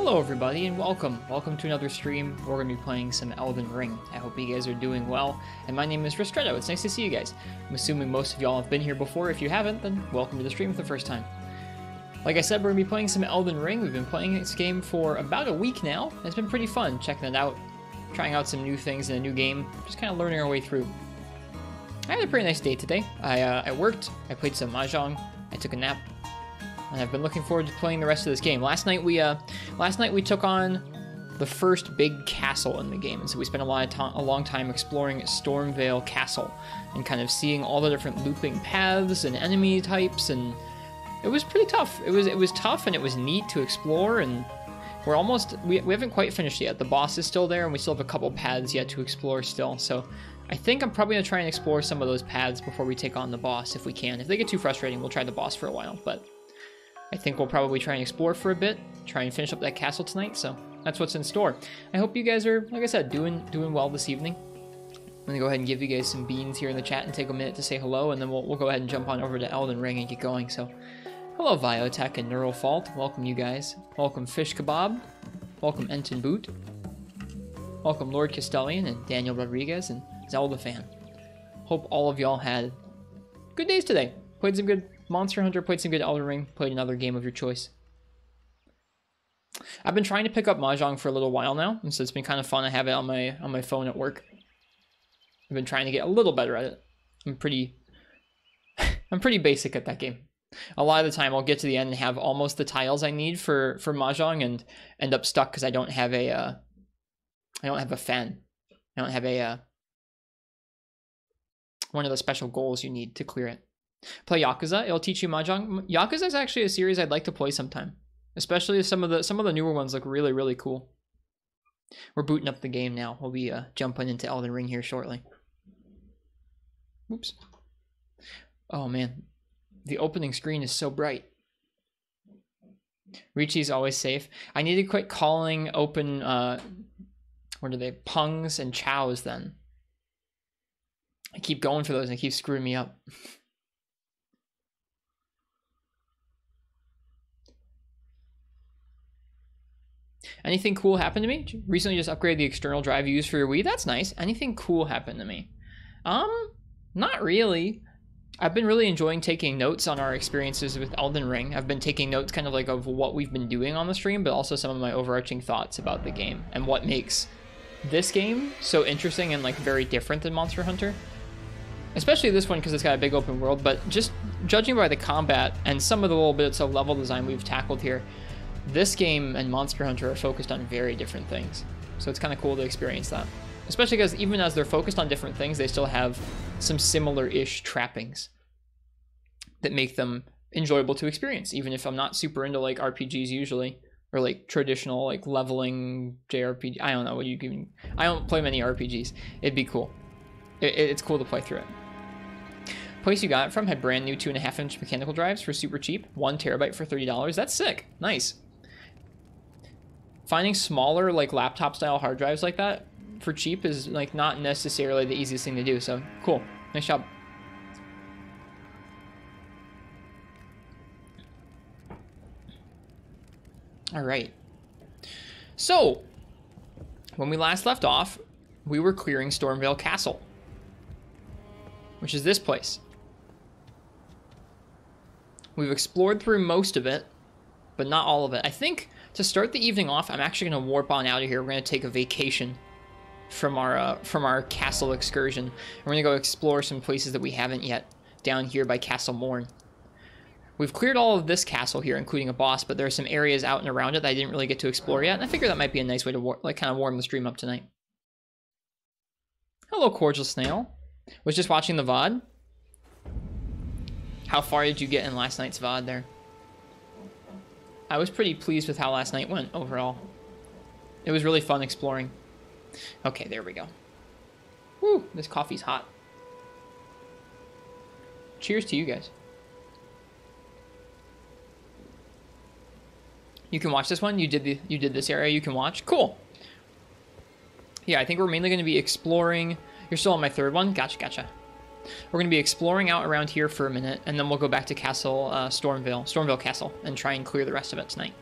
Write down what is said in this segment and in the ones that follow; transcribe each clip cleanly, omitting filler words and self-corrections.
Hello everybody and welcome. Welcome to another stream. We're going to be playing some Elden Ring. I hope you guys are doing well. And my name is Ristretto. It's nice to see you guys. I'm assuming most of y'all have been here before. If you haven't, then welcome to the stream for the first time. Like I said, we're going to be playing some Elden Ring. We've been playing this game for about a week now. It's been pretty fun checking it out, trying out some new things in a new game, just kind of learning our way through. I had a pretty nice day today. I worked, I played some mahjong, I took a nap, and I've been looking forward to playing the rest of this game. Last night we took on the first big castle in the game, and so we spent a long time exploring Stormveil Castle and kind of seeing all the different looping paths and enemy types, and it was pretty tough. It was tough, and it was neat to explore, and we haven't quite finished yet. The boss is still there, and we still have a couple paths yet to explore still. So I think I'm probably gonna try and explore some of those paths before we take on the boss if we can. If they get too frustrating, we'll try the boss for a while, but I think we'll probably try and explore for a bit, try and finish up that castle tonight, so that's what's in store. I hope you guys are, like I said, doing well this evening. I'm gonna go ahead and give you guys some beans here in the chat and take a minute to say hello, and then we'll go ahead and jump on over to Elden Ring and get going. So, hello Viotech and Neural Fault, welcome you guys. Welcome Fish Kebab, welcome Enton Boot, welcome Lord Castellian and Daniel Rodriguez and Zelda Fan. Hope all of y'all had good days today. Played some good Monster Hunter, played some good Elden Ring, played another game of your choice. I've been trying to pick up mahjong for a little while now, and so it's been kind of fun. I have it on my phone at work. I've been trying to get a little better at it. I'm pretty basic at that game. A lot of the time I'll get to the end and have almost the tiles I need for mahjong and end up stuck because I don't have a fan. I don't have one of the special goals you need to clear it. Play Yakuza, it'll teach you mahjong. Yakuza is actually a series I'd like to play sometime. Especially if some of the newer ones look really, really cool. We're booting up the game now. We'll be jumping into Elden Ring here shortly. Oops. Oh man. The opening screen is so bright. Richi's always safe. I need to quit calling open what are they? Pungs and chows then. I keep going for those and they keep screwing me up. Anything cool happened to me? Recently just upgraded the external drive you use for your Wii. That's nice. Anything cool happened to me? Not really. I've been really enjoying taking notes on our experiences with Elden Ring. I've been taking notes kind of like of what we've been doing on the stream, but also some of my overarching thoughts about the game and what makes this game so interesting and like very different than Monster Hunter. Especially this one because it's got a big open world, but just judging by the combat and some of the little bits of level design we've tackled here, this game and Monster Hunter are focused on very different things. So it's kind of cool to experience that. Especially because even as they're focused on different things, they still have some similar-ish trappings that make them enjoyable to experience, even if I'm not super into like RPGs usually, or like traditional like leveling JRPG. I don't know what you can. I don't play many RPGs. It'd be cool. It's cool to play through it. Place you got it from had brand new 2.5-inch mechanical drives for super cheap, 1 terabyte for $30. That's sick. Nice. Finding smaller like laptop style hard drives like that for cheap is like not necessarily the easiest thing to do. So cool. Nice job. All right. So when we last left off, we were clearing Stormveil Castle, which is this place. We've explored through most of it, but not all of it. I think to start the evening off, I'm actually going to warp on out of here. We're going to take a vacation from our castle excursion. We're going to go explore some places that we haven't yet down here by Castle Morn. We've cleared all of this castle here, including a boss, but there are some areas out and around it that I didn't really get to explore yet, and I figure that might be a nice way to kind of warm the stream up tonight. Hello, Cordial Snail. Was just watching the VOD. How far did you get in last night's VOD there? I was pretty pleased with how last night went overall. It was really fun exploring. Okay, there we go. Woo, this coffee's hot. Cheers to you guys. You can watch this one. You did this area. You can watch. Cool. Yeah, I think we're mainly going to be exploring. You're still on my third one. Gotcha. We're going to be exploring out around here for a minute, and then we'll go back to Castle Stormveil Castle, and try and clear the rest of it tonight.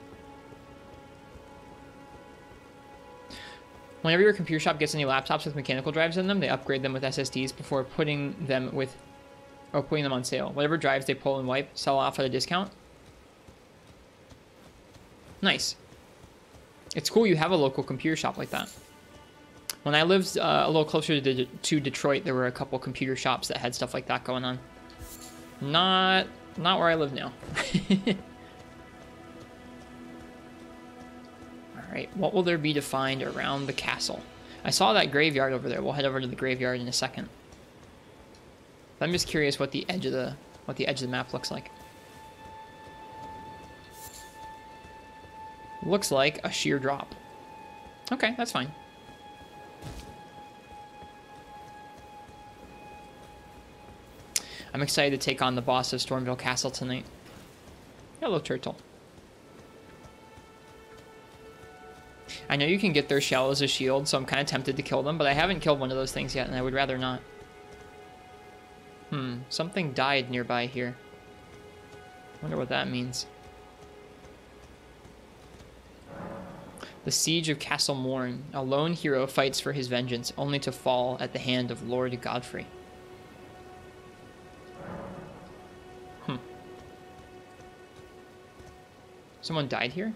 Whenever your computer shop gets any laptops with mechanical drives in them, they upgrade them with SSDs before putting them on sale. Whatever drives they pull and wipe, sell off at a discount. Nice. It's cool you have a local computer shop like that. When I lived a little closer to Detroit, there were a couple computer shops that had stuff like that going on. Not where I live now. Alright, what will there be to find around the castle? I saw that graveyard over there. We'll head over to the graveyard in a second. I'm just curious what the edge of the map looks like. Looks like a sheer drop. Okay, that's fine. I'm excited to take on the boss of Stormveil Castle tonight. Hello, turtle. I know you can get their shell as a shield, so I'm kind of tempted to kill them, but I haven't killed one of those things yet, and I would rather not. Something died nearby here. Wonder what that means. The Siege of Castle Morn. A lone hero fights for his vengeance, only to fall at the hand of Lord Godfrey. Someone died here?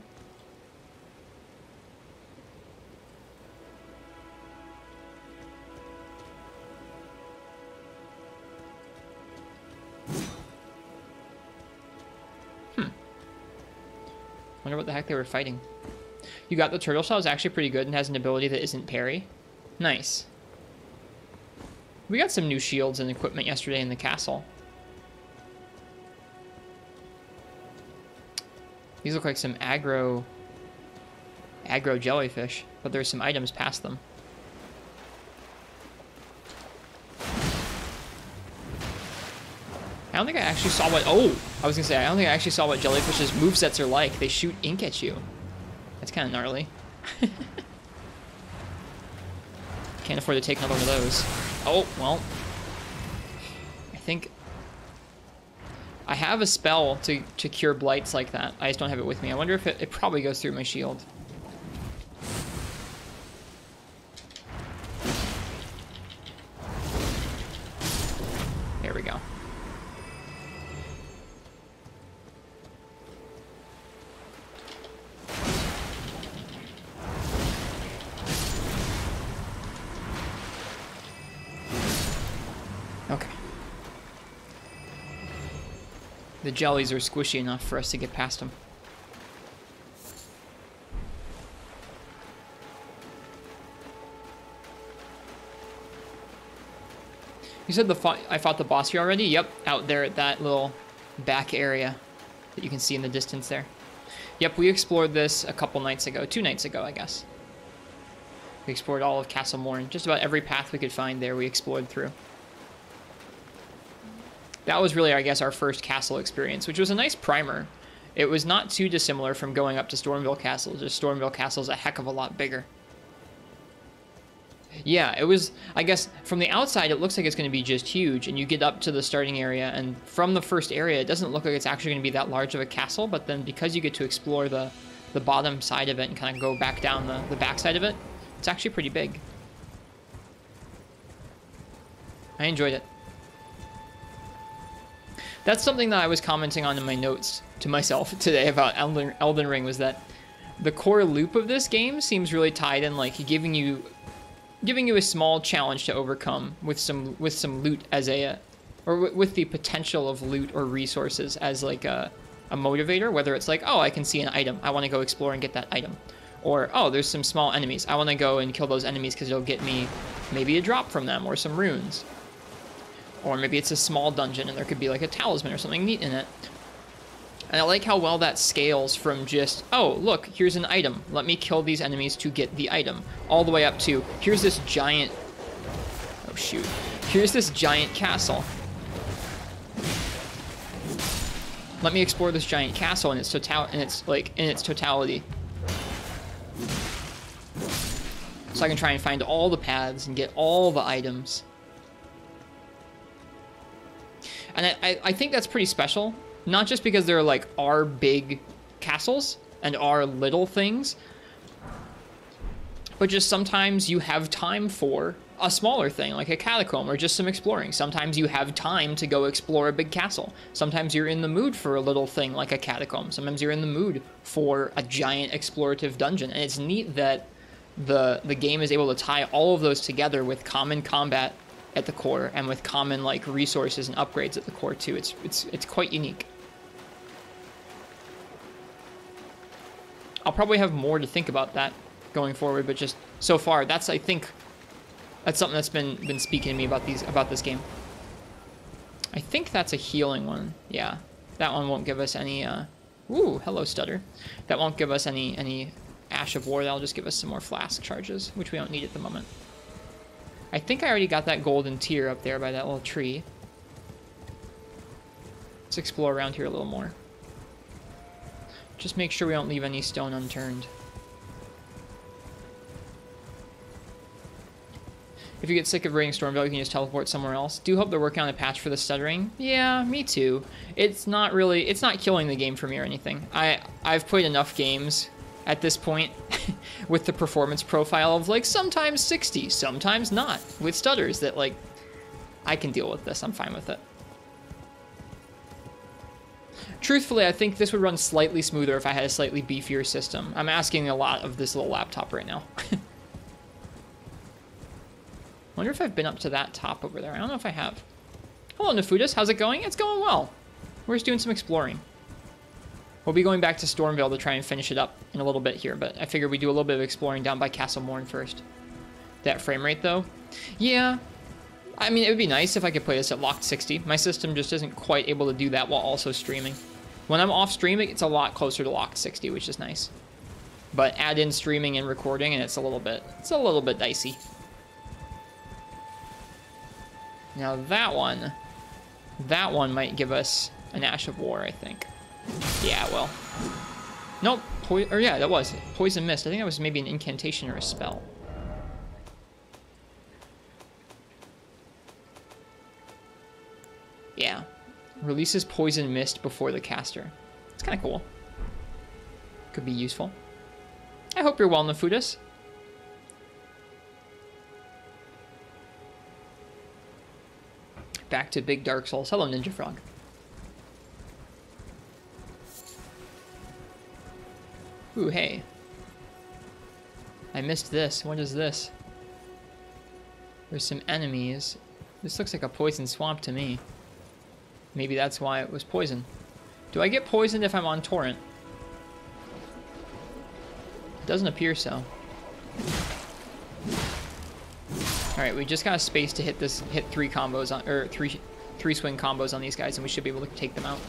Wonder what the heck they were fighting. You got the turtle shell. Is actually pretty good and has an ability that isn't parry. Nice. We got some new shields and equipment yesterday in the castle. These look like some aggro jellyfish, but there's some items past them. I don't think I actually saw what... Oh! I was gonna say, I don't think I actually saw what jellyfish's movesets are like. They shoot ink at you. That's kind of gnarly. Can't afford to take another one of those. Oh, well. I think... I have a spell to cure blights like that. I just don't have it with me. I wonder if it probably goes through my shield. There we go. Okay. The jellies are squishy enough for us to get past them. You said I fought the boss here already? Yep, out there at that little back area that you can see in the distance there. Yep, we explored this a couple nights ago. 2 nights ago, I guess. We explored all of Castle Morn. Just about every path we could find there we explored through. That was really, I guess, our first castle experience, which was a nice primer. It was not too dissimilar from going up to Stormveil Castle. Just Stormveil Castle's a heck of a lot bigger. Yeah, it was, I guess, from the outside, it looks like it's going to be just huge, and you get up to the starting area, and from the first area, it doesn't look like it's actually going to be that large of a castle, but then because you get to explore the bottom side of it and kind of go back down the back side of it, it's actually pretty big. I enjoyed it. That's something that I was commenting on in my notes to myself today about Elden Ring, was that the core loop of this game seems really tied in, like giving you a small challenge to overcome with some loot as with the potential of loot or resources as like a motivator, whether it's like, oh, I can see an item, I want to go explore and get that item, or oh, there's some small enemies, I want to go and kill those enemies because it'll get me maybe a drop from them or some runes. Or maybe it's a small dungeon and there could be like a talisman or something neat in it. And I like how well that scales from just, oh, look, here's an item. Let me kill these enemies to get the item. All the way up to, here's this giant... Oh, shoot. Here's this giant castle. Let me explore this giant castle in its totality. So I can try and find all the paths and get all the items. And I think that's pretty special, not just because there are like our big castles and our little things, But just sometimes you have time for a smaller thing, like a catacomb or just some exploring. Sometimes you have time to go explore a big castle. Sometimes you're in the mood for a little thing like a catacomb. Sometimes you're in the mood for a giant explorative dungeon. And it's neat that the game is able to tie all of those together with common combat at the core and with common like resources and upgrades at the core too. It's quite unique. I'll probably have more to think about that going forward, but just so far, that's, I think, that's something that's been speaking to me about this game. I think that's a healing one. Yeah, that one won't give us any. Ooh, hello, stutter. That won't give us any Ash of War. That'll just give us some more flask charges, which we don't need at the moment. I think I already got that golden tier up there by that little tree. Let's explore around here a little more. Just make sure we don't leave any stone unturned. If you get sick of raiding Stormveil, you can just teleport somewhere else. Do hope they're working on a patch for the stuttering. Yeah, me too. It's not killing the game for me or anything. I've played enough games at this point with the performance profile of like sometimes 60, sometimes not, with stutters that like, I can deal with this. I'm fine with it. Truthfully, I think this would run slightly smoother if I had a slightly beefier system. I'm asking a lot of this little laptop right now. Wonder if I've been up to that top over there. I don't know if I have. Hello, Nefudis. How's it going? It's going well. We're just doing some exploring. We'll be going back to Stormveil to try and finish it up in a little bit here, but I figured we'd do a little bit of exploring down by Castle Morn first. That frame rate, though? Yeah. I mean, it would be nice if I could play this at locked 60. My system just isn't quite able to do that while also streaming. When I'm off streaming, it's a lot closer to locked 60, which is nice. But add in streaming and recording, and it's a little bit dicey. Now that one might give us an Ash of War, I think. Yeah, well. Nope, yeah, that was Poison Mist. I think that was maybe an incantation or a spell. Yeah, releases Poison Mist before the caster. It's kind of cool. Could be useful. I hope you're well, Nefudis. Back to Big Dark Souls. Hello, Ninja Frog. Ooh, hey. I missed this. What is this? There's some enemies. This looks like a poison swamp to me. Maybe that's why it was poison. Do I get poisoned if I'm on Torrent? It doesn't appear so. Alright, we just got a space to hit three combos on, or three swing combos on these guys, and we should be able to take them out.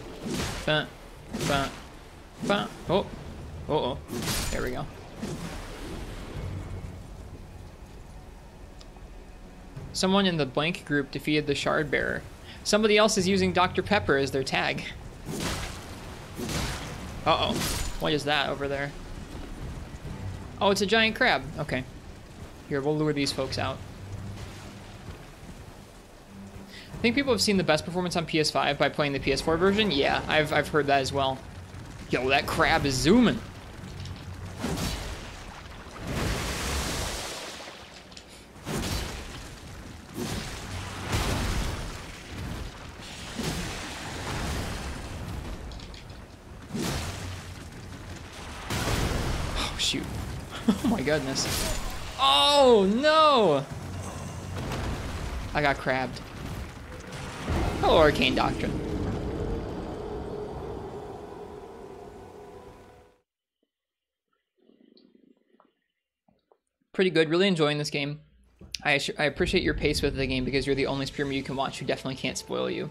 Oh. Uh-oh. There we go. Someone in the blank group defeated the Shard Bearer. Somebody else is using Dr. Pepper as their tag. Uh-oh. What is that over there? Oh, it's a giant crab. Okay. Here, we'll lure these folks out. I think people have seen the best performance on PS5 by playing the PS4 version. Yeah, I've heard that as well. Yo, that crab is zooming. Oh, shoot. Oh my goodness. Oh, no! I got crabbed. Hello, Arcane Doctrine. Pretty good. Really enjoying this game. I appreciate your pace with the game because you're the only streamer you can watch who definitely can't spoil you.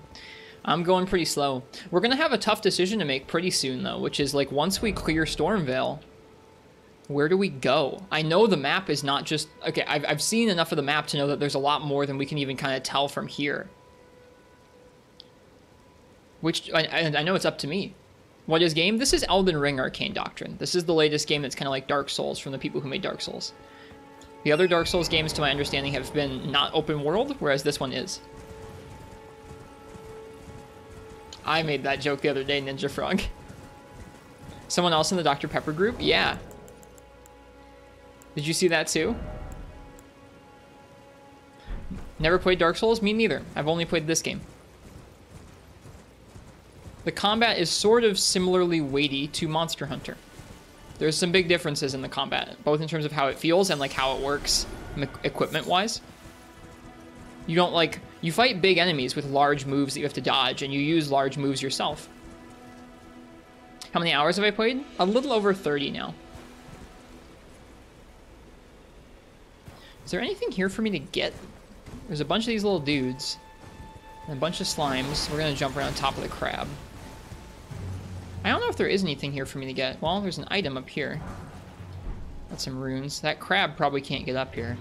I'm going pretty slow. We're going to have a tough decision to make pretty soon, though, which is, like, once we clear Stormveil, where do we go? I know the map is not just... Okay, I've seen enough of the map to know that there's a lot more than we can even kind of tell from here. Which, I know it's up to me. What is game? This is Elden Ring Arcane Doctrine. This is the latest game that's kind of like Dark Souls from the people who made Dark Souls. The other Dark Souls games, to my understanding, have been not open world, whereas this one is. I made that joke the other day, Ninja Frog. Someone else in the Dr. Pepper group? Yeah. Did you see that too? Never played Dark Souls? Me neither. I've only played this game. The combat is sort of similarly weighty to Monster Hunter. There's some big differences in the combat, both in terms of how it feels and like how it works equipment-wise. You don't like... You fight big enemies with large moves that you have to dodge, and you use large moves yourself. How many hours have I played? A little over 30 now. Is there anything here for me to get? There's a bunch of these little dudes. And a bunch of slimes. We're gonna jump around top of the crab. I don't know if there is anything here for me to get. Well, there's an item up here. Got some runes. That crab probably can't get up here.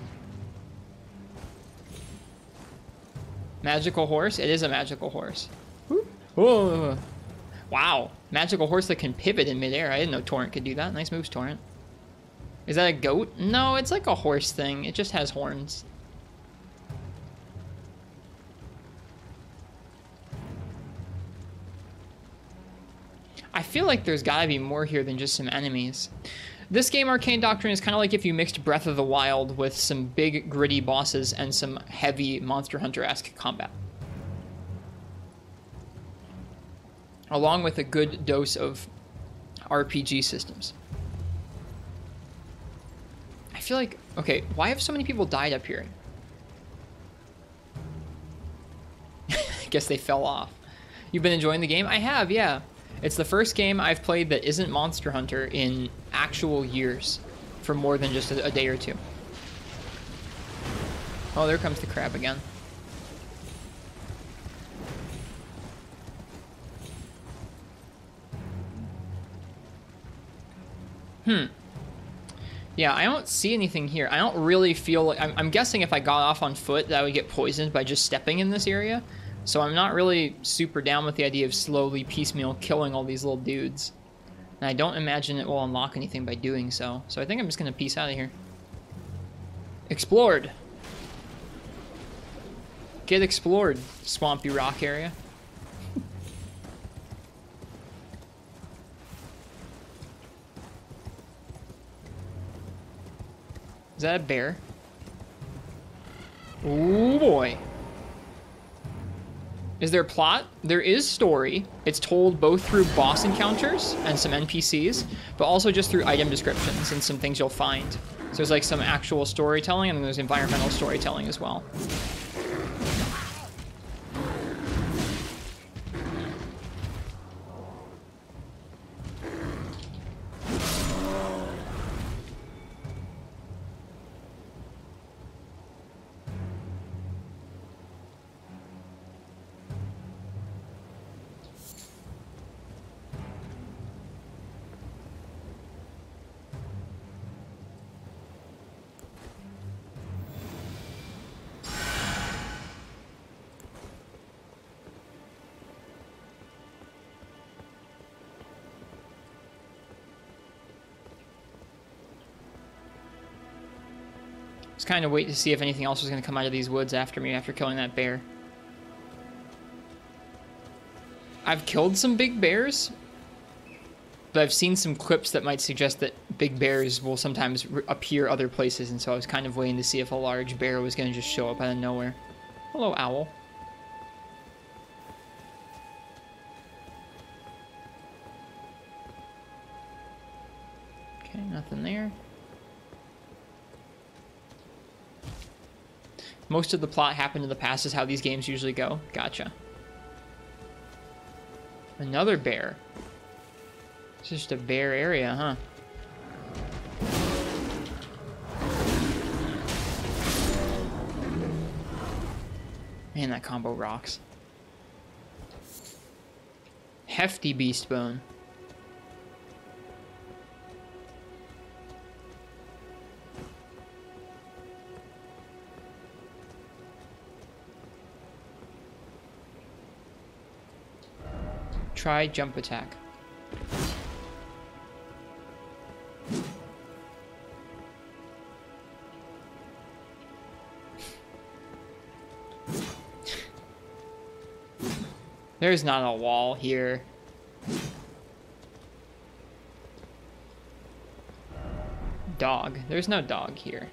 Magical horse? It is a magical horse. Whoa. Wow. Magical horse that can pivot in midair. I didn't know Torrent could do that. Nice moves, Torrent. Is that a goat? No, it's like a horse thing. It just has horns. I feel like there's gotta be more here than just some enemies. This game, Arcane Doctrine, is kind of like if you mixed Breath of the Wild with some big, gritty bosses and some heavy Monster Hunter-esque combat. Along with a good dose of RPG systems. I feel like... Okay, why have so many people died up here? I guess they fell off. You've been enjoying the game? I have, yeah. It's the first game I've played that isn't Monster Hunter in actual years, for more than just a day or two. Oh, there comes the crab again. Yeah, I don't see anything here. I don't really feel like... I'm guessing if I got off on foot that I would get poisoned by just stepping in this area. So I'm not really super down with the idea of slowly piecemeal killing all these little dudes. And I don't imagine it will unlock anything by doing so. So I think I'm just going to peace out of here. Explored. Get explored, swampy rock area. Is that a bear? Oh boy. Is there plot? There is story. It's told both through boss encounters and some NPCs, but also just through item descriptions and some things you'll find. So there's like some actual storytelling, and then there's environmental storytelling as well. Just kind of wait to see if anything else was going to come out of these woods after me after killing that bear. I've killed some big bears, but I've seen some clips that might suggest that big bears will sometimes appear other places, and so I was kind of waiting to see if a large bear was going to just show up out of nowhere. Hello, owl. Okay, nothing there. Most of the plot happened in the past is how these games usually go. Gotcha. Another bear. It's just a bear area, huh? Man, that combo rocks. Hefty beast bone. Try jump attack. There's not a wall here. dog. There's no dog here.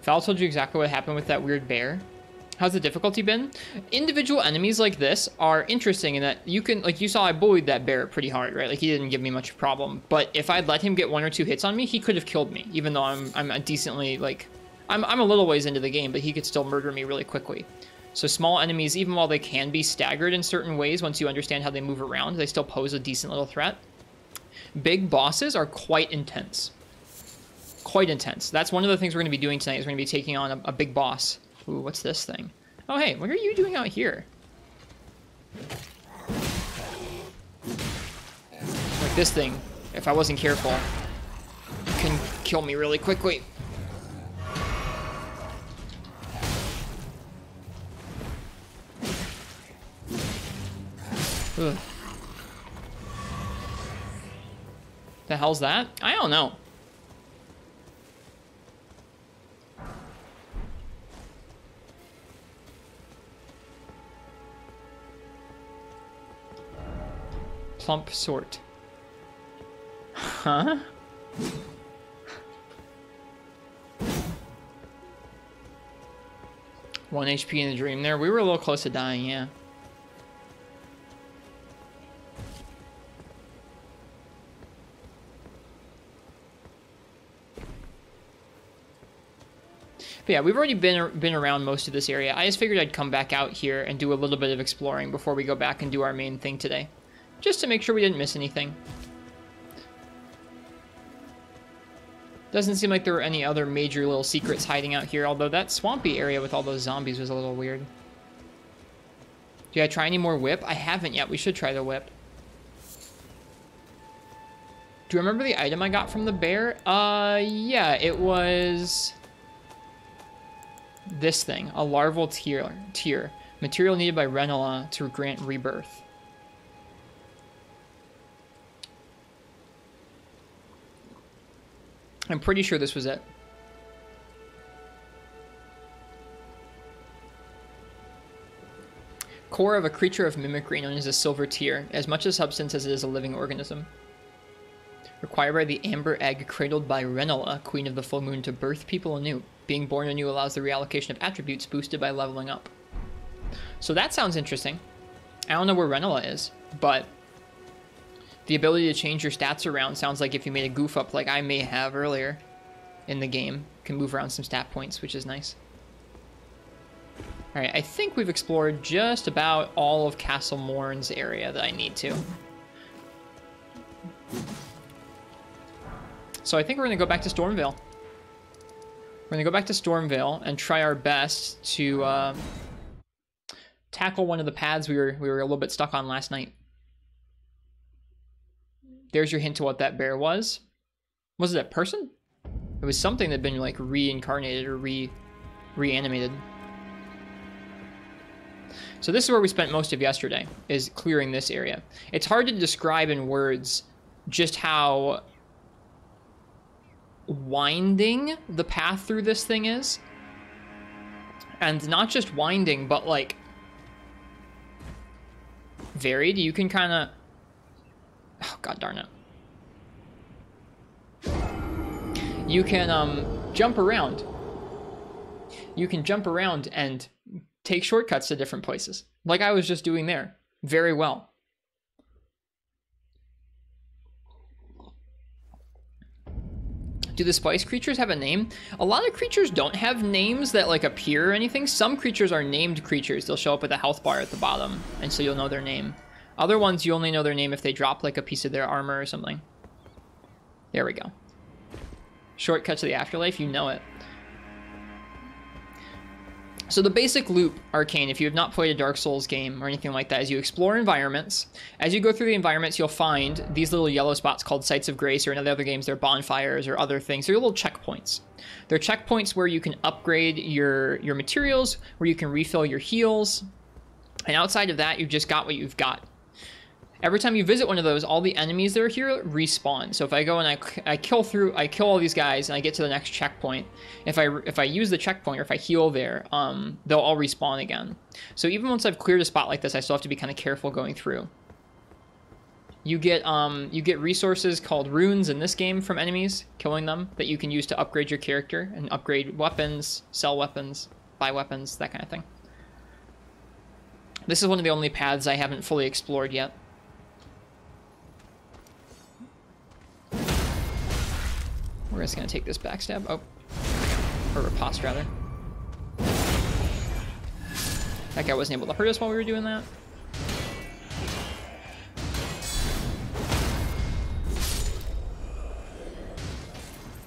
Val told you exactly what happened with that weird bear. How's the difficulty been? Individual enemies like this are interesting in that you can, like you saw, I bullied that bear pretty hard, right? Like he didn't give me much problem. But if I'd let him get 1 or 2 hits on me, he could have killed me. Even though I'm a decently, like, I'm a little ways into the game, but he could still murder me really quickly. So small enemies, even while they can be staggered in certain ways, once you understand how they move around, they still pose a decent little threat. Big bosses are quite intense. Quite intense. That's one of the things we're going to be doing tonight, is we're going to be taking on a big boss. Ooh, what's this thing? Oh, hey, what are you doing out here? Like this thing, if I wasn't careful, can kill me really quickly. Ugh. The hell's that? I don't know. Plump sort. Huh? One HP in the dream there. We were a little close to dying, yeah. But yeah, we've already been around most of this area. I just figured I'd come back out here and do a little bit of exploring before we go back and do our main thing today. Just to make sure we didn't miss anything. Doesn't seem like there were any other major little secrets hiding out here, although that swampy area with all those zombies was a little weird. Do I try any more whip? I haven't yet. We should try the whip. Do you remember the item I got from the bear? Yeah, it was this thing, a larval tear. Material needed by Renola to grant rebirth. I'm pretty sure this was it. Core of a creature of mimicry known as a silver tear, as much a substance as it is a living organism. Required by the amber egg cradled by Renola, queen of the full moon, to birth people anew. Being born anew allows the reallocation of attributes boosted by leveling up. So that sounds interesting. I don't know where Renola is, but the ability to change your stats around sounds like if you made a goof up like I may have earlier in the game, can move around some stat points, which is nice. Alright, I think we've explored just about all of Castle Morn's area that I need to. So I think we're going to go back to Stormveil. We're going to go back to Stormveil and try our best to tackle one of the paths we were a little bit stuck on last night. There's your hint to what that bear was. Was it a person? It was something that had been like reincarnated or reanimated. So this is where we spent most of yesterday, is clearing this area. It's hard to describe in words just how winding the path through this thing is. And not just winding, but like varied. You can kind of... Oh, god darn it. You can jump around. You can jump around and take shortcuts to different places, like I was just doing there. Very well. Do the spice creatures have a name? A lot of creatures don't have names that like appear or anything. Some creatures are named creatures. They'll show up with a health bar at the bottom, and so you'll know their name. Other ones, you only know their name if they drop like a piece of their armor or something. There we go. Shortcut to the afterlife, you know it. So the basic loop, Arcane, if you have not played a Dark Souls game or anything like that, is you explore environments. As you go through the environments, you'll find these little yellow spots called Sites of Grace, or in other games, they're bonfires or other things. They're little checkpoints. They're checkpoints where you can upgrade your materials, where you can refill your heals. And outside of that, you've just got what you've got. Every time you visit one of those, all the enemies that are here respawn. So if I go and I kill all these guys and I get to the next checkpoint, if I use the checkpoint or if I heal there, they'll all respawn again. So even once I've cleared a spot like this, I still have to be kind of careful going through. You get resources called runes in this game from enemies, killing them, that you can use to upgrade your character and upgrade weapons, sell weapons, buy weapons, that kind of thing. This is one of the only paths I haven't fully explored yet. We're just gonna take this backstab. Oh, or riposte rather. That guy wasn't able to hurt us while we were doing that.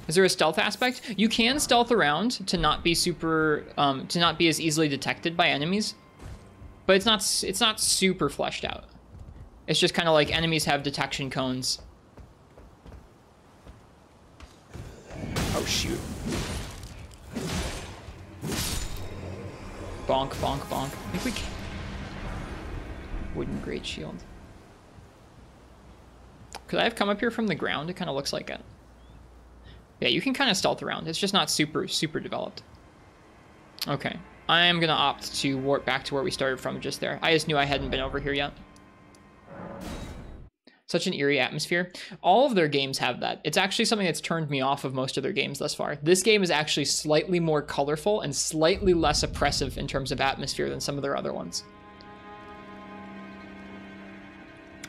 Is there a stealth aspect? You can stealth around to not be super, to not be as easily detected by enemies, but it's not super fleshed out. It's just kind of like enemies have detection cones. Oh shoot! Bonk, bonk, bonk. I think we can. Wooden great shield. Could I have come up here from the ground? It kind of looks like it. Yeah, you can kind of stealth around. It's just not super developed. Okay. I am going to opt to warp back to where we started from just there. I just knew I hadn't been over here yet. Such an eerie atmosphere. All of their games have that. It's actually something that's turned me off of most of their games thus far. This game is actually slightly more colorful and slightly less oppressive in terms of atmosphere than some of their other ones.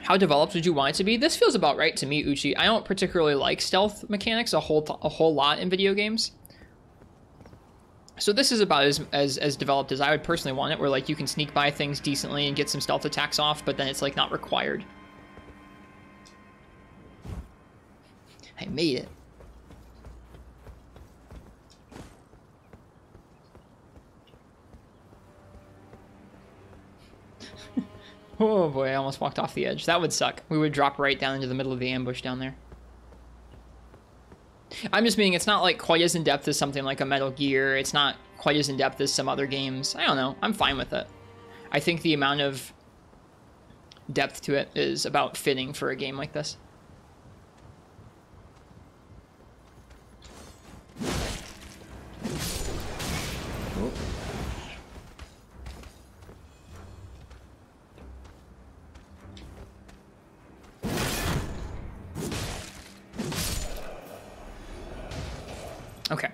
How developed would you want it to be? This feels about right to me, Uchi. I don't particularly like stealth mechanics a whole lot in video games. So this is about as developed as I would personally want it, where like you can sneak by things decently and get some stealth attacks off, but then it's like not required. I made it. Oh boy, I almost walked off the edge. That would suck. We would drop right down into the middle of the ambush down there. I'm just meaning it's not like quite as in-depth as something like a Metal Gear. It's not quite as in-depth as some other games. I don't know. I'm fine with it. I think the amount of depth to it is about fitting for a game like this. Okay.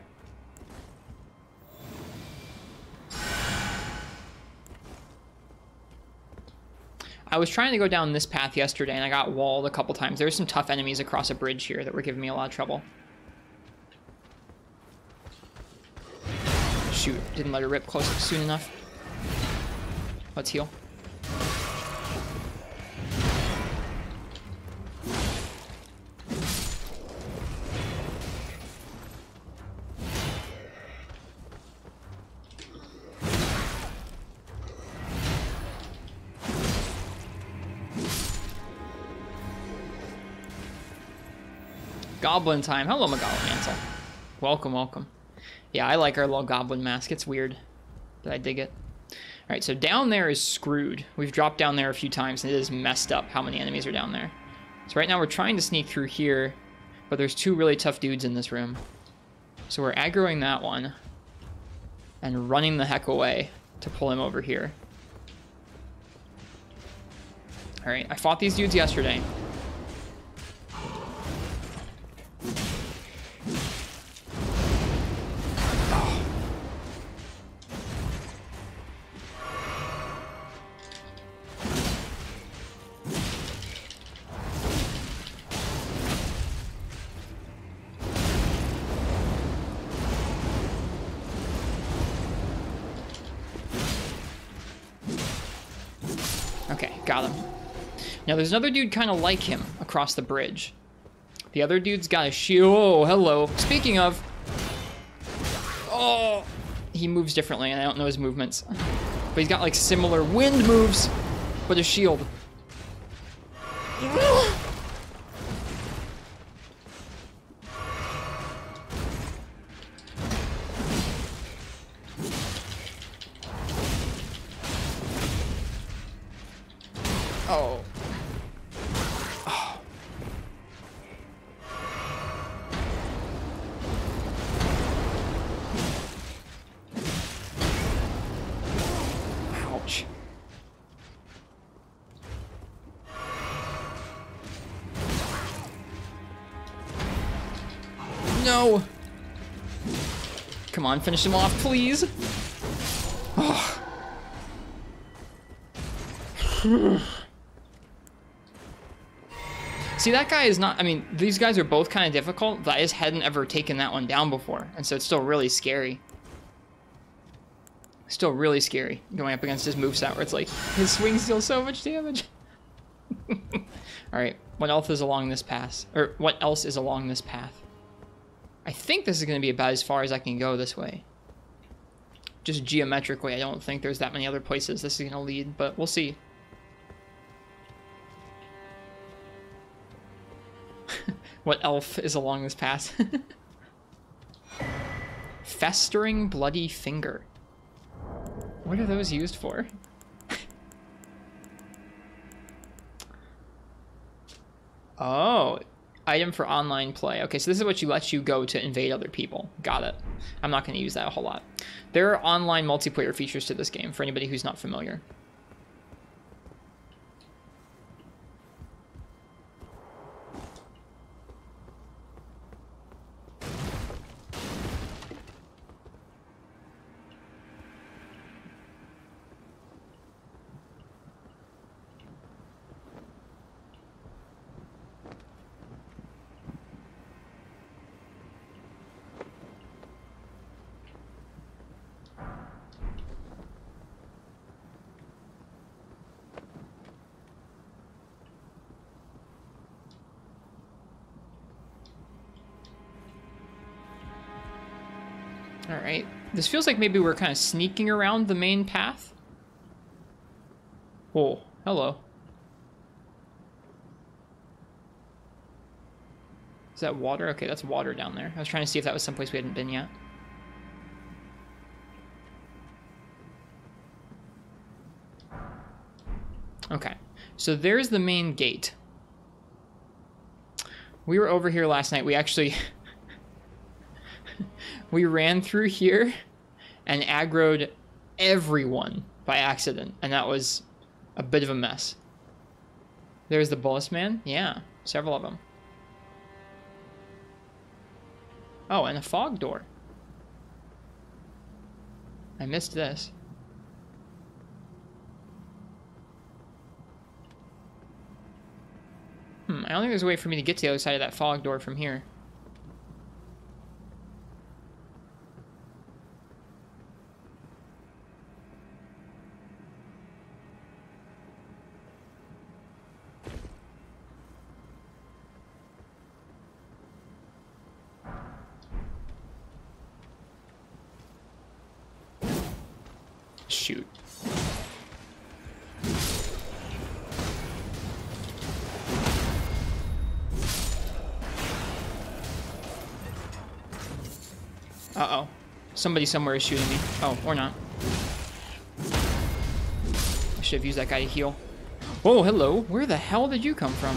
I was trying to go down this path yesterday and I got walled a couple times. There's some tough enemies across a bridge here that were giving me a lot of trouble. Shoot, didn't let her rip close soon enough. Let's heal. Goblin time. Hello, Magala Mansell. Welcome, welcome. Yeah, I like our little goblin mask. It's weird, but I dig it. All right, so down there is screwed. We've dropped down there a few times, and it is messed up how many enemies are down there. So right now we're trying to sneak through here, but there's two really tough dudes in this room. So we're aggroing that one and running the heck away to pull him over here. All right, I fought these dudes yesterday. Got him. Now there's another dude kind of like him across the bridge. The other dude's got a shield. Oh, hello. Speaking of... Oh! He moves differently, and I don't know his movements. But he's got, like, similar wind moves, but a shield. Oh. Oh. Ouch. No! Come on, finish him off, please! Oh. See, that guy is not... I mean, these guys are both kind of difficult, but I just hadn't ever taken that one down before, and so it's still really scary. Still really scary going up against his moveset where it's like, his swings deal so much damage. Alright, what else is along this path? Or what else is along this path? I think this is going to be about as far as I can go this way. Just geometrically, I don't think there's that many other places this is going to lead, but we'll see. What elf is along this path? Festering bloody finger. What are those used for? Oh, item for online play. Okay, so this is what lets you go to invade other people. Got it. I'm not going to use that a whole lot. There are online multiplayer features to this game for anybody who's not familiar. Alright. This feels like maybe we're kind of sneaking around the main path. Oh, hello. Is that water? Okay, that's water down there. I was trying to see if that was someplace we hadn't been yet. Okay, so there's the main gate. We were over here last night. We actually... we ran through here and aggroed everyone by accident, and that was a bit of a mess. There's the Bullus Man. Yeah, several of them. Oh, and a fog door. I missed this. I don't think there's a way for me to get to the other side of that fog door from here. Shoot. Uh-oh. Somebody somewhere is shooting me. Oh, or not. I should have used that guy to heal. Oh, hello. Where the hell did you come from?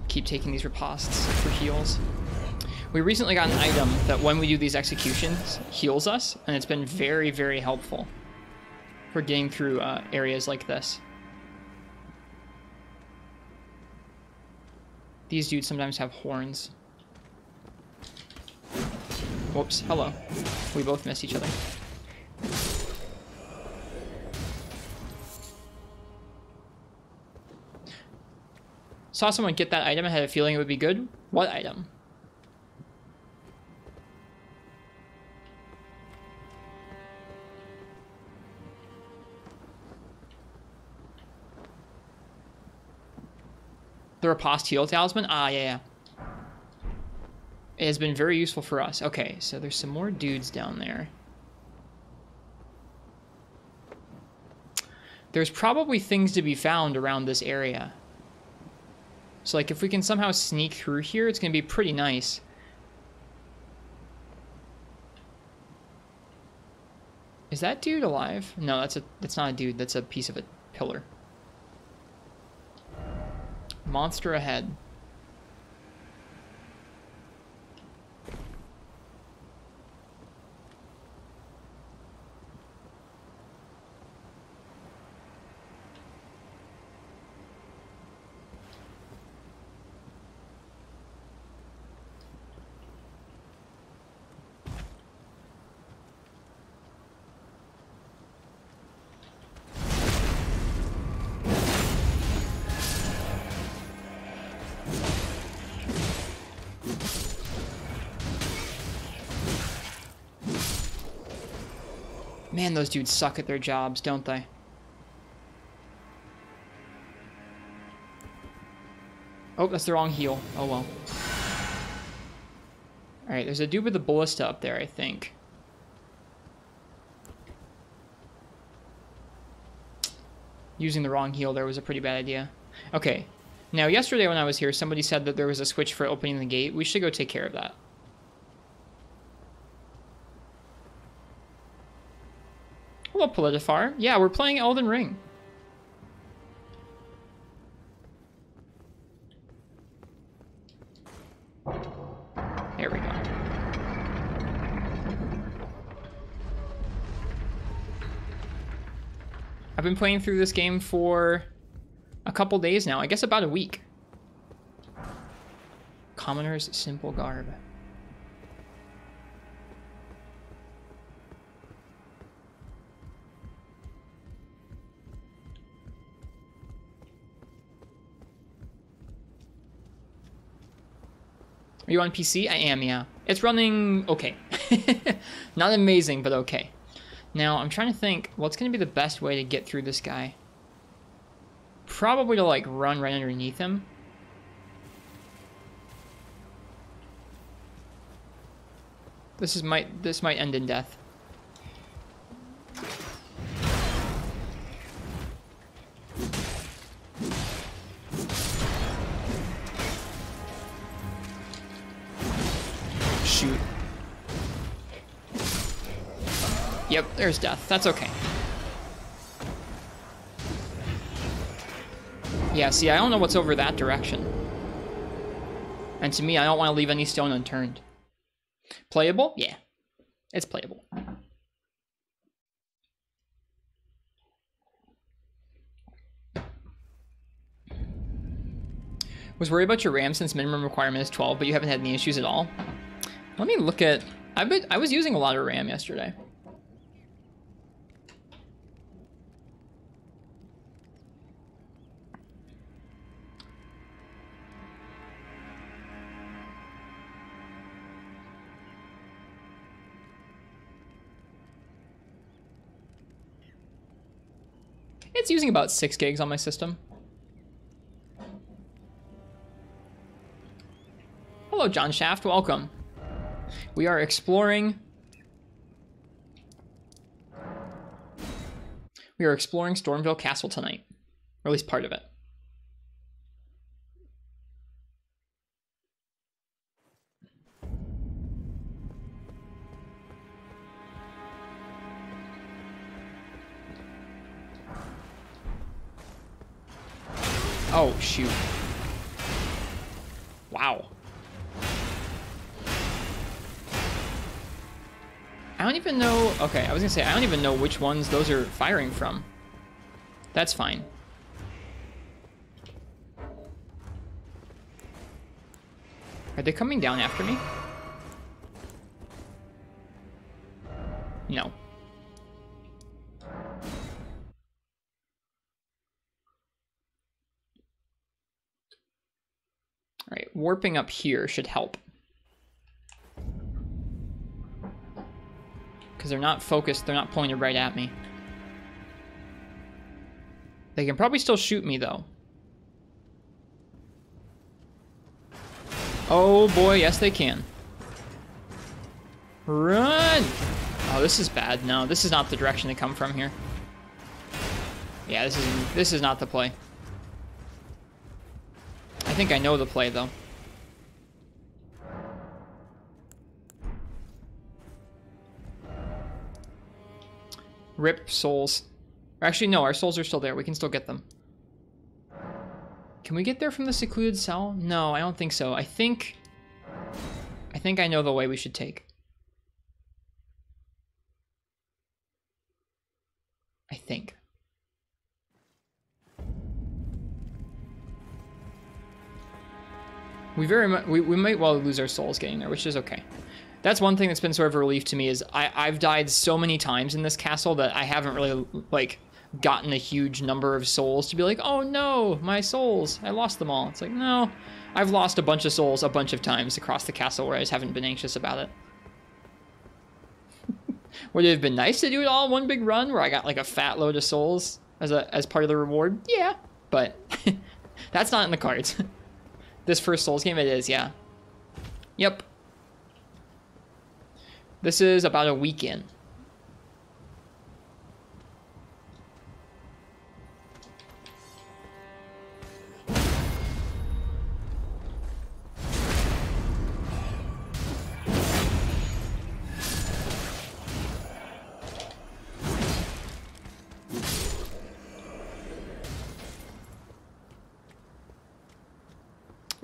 Keep taking these ripostes for heals. We recently got an item that when we do these executions heals us, and it's been very, very helpful for getting through areas like this. These dudes sometimes have horns. Whoops, hello. We both missed each other. Saw someone get that item and had a feeling it would be good. What item? The riposte heal talisman? Ah, yeah. It has been very useful for us. Okay, so there's some more dudes down there. There's probably things to be found around this area. So, like, if we can somehow sneak through here, it's going to be pretty nice. Is that dude alive? No, that's not a dude. That's a piece of a pillar. Monster ahead. Man, those dudes suck at their jobs, don't they? Oh, that's the wrong heal. Oh well. Alright, there's a dude with a ballista up there, I think. Using the wrong heal there was a pretty bad idea. Okay. Now, yesterday when I was here, somebody said that there was a switch for opening the gate. We should go take care of that. Hello, Politifar. Yeah, we're playing Elden Ring. There we go. I've been playing through this game for a couple days now. I guess about a week. Commoner's Simple Garb. Are you on PC? I am, yeah. It's running okay. Not amazing, but okay. Now, I'm trying to think, what's going to be the best way to get through this guy? Probably to, like, run right underneath him. This might end in death. Shoot. Yep, there's death. That's okay. Yeah, see, I don't know what's over that direction. And to me, I don't want to leave any stone unturned. Playable? Yeah. It's playable. Was worried about your RAM since minimum requirement is 12, but you haven't had any issues at all? Let me look at... I was using a lot of RAM yesterday. It's using about 6 gigs on my system. Hello, John Shaft. Welcome. We are exploring... We are exploring Stormveil Castle tonight. Or at least part of it. Oh, shoot. Wow. I don't even know... Okay, I was gonna say, I don't even know which ones those are firing from. That's fine. Are they coming down after me? No. Alright, warping up here should help. Because they're not focused, they're not pointed right at me. They can probably still shoot me, though. Oh boy, yes they can. Run! Oh, this is bad. No, this is not the direction they come from here. Yeah, this is not the play. I think I know the play, though. Rip souls. Actually, no, our souls are still there. We can still get them. Can we get there from the secluded cell? No, I don't think so. I think I know the way we should take. I think. We might well lose our souls getting there, which is okay. That's one thing that's been sort of a relief to me is I've died so many times in this castle that I haven't really, like, gotten a huge number of souls to be like, oh no, my souls, I lost them all. It's like, no, I've lost a bunch of souls a bunch of times across the castle where I just haven't been anxious about it. Would it have been nice to do it all in one big run where I got like a fat load of souls as part of the reward? Yeah, but that's not in the cards. This first Souls game, it is, yeah. Yep. This is about a week in.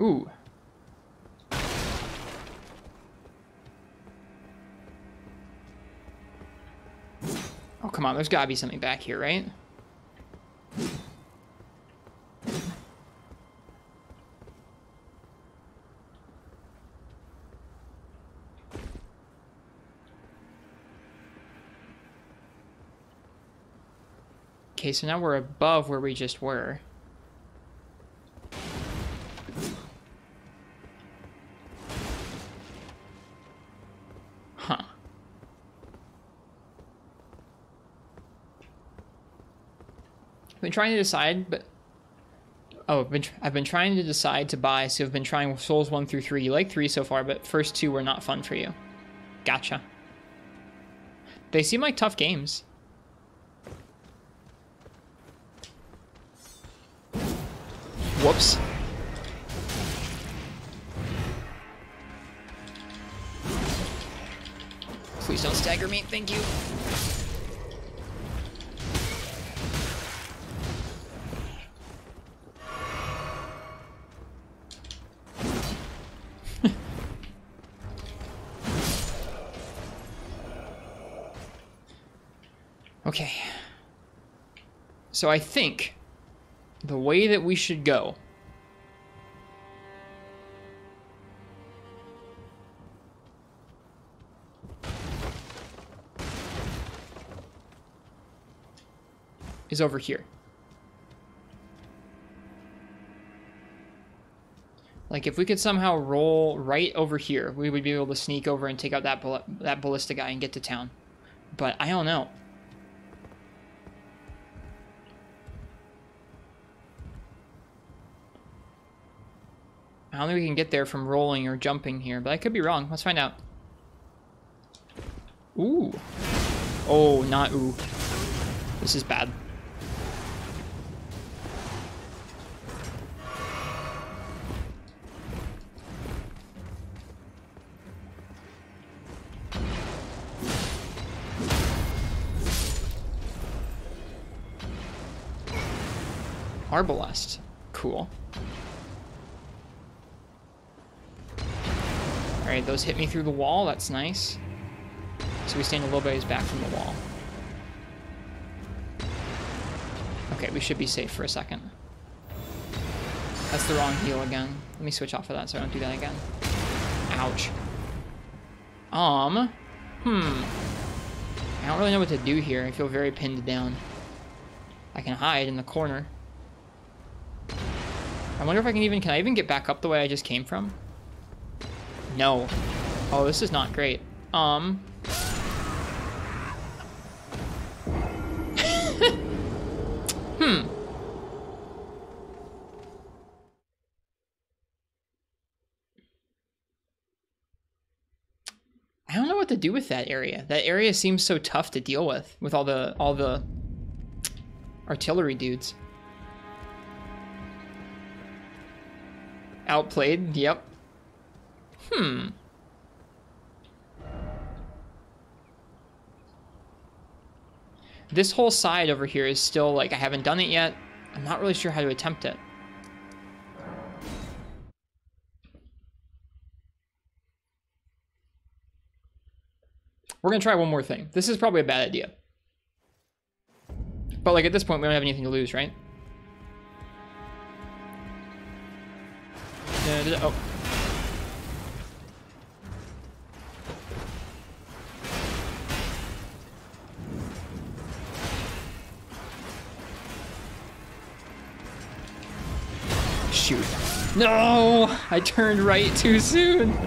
Ooh. Oh, come on. There's gotta be something back here, right? Okay, so now we're above where we just were. Huh. I've been trying to decide, but... Oh, I've been trying to decide to buy, so I've been trying Souls 1 through 3. You like 3 so far, but first 2 were not fun for you. Gotcha. They seem like tough games. Whoops. Please don't stagger me, thank you. Okay. So I think the way that we should go is over here. Like, if we could somehow roll right over here, we would be able to sneak over and take out that ballista guy and get to town. But I don't know. I don't think we can get there from rolling or jumping here, but I could be wrong. Let's find out. Ooh. Oh, not ooh. This is bad. Arbalest. Cool. Alright, those hit me through the wall. That's nice. So we stand a little bit back from the wall. Okay, we should be safe for a second. That's the wrong heal again. Let me switch off of that so I don't do that again. Ouch. I don't really know what to do here. I feel very pinned down. I can hide in the corner. I wonder if I can even get back up the way I just came from? No. Oh, this is not great. I don't know what to do with that area. That area seems so tough to deal with all the artillery dudes. Outplayed, yep. This whole side over here is still, like, I haven't done it yet. I'm not really sure how to attempt it. We're gonna try one more thing. This is probably a bad idea. But, like, at this point, we don't have anything to lose, right? Oh. Shoot. No! I turned right too soon.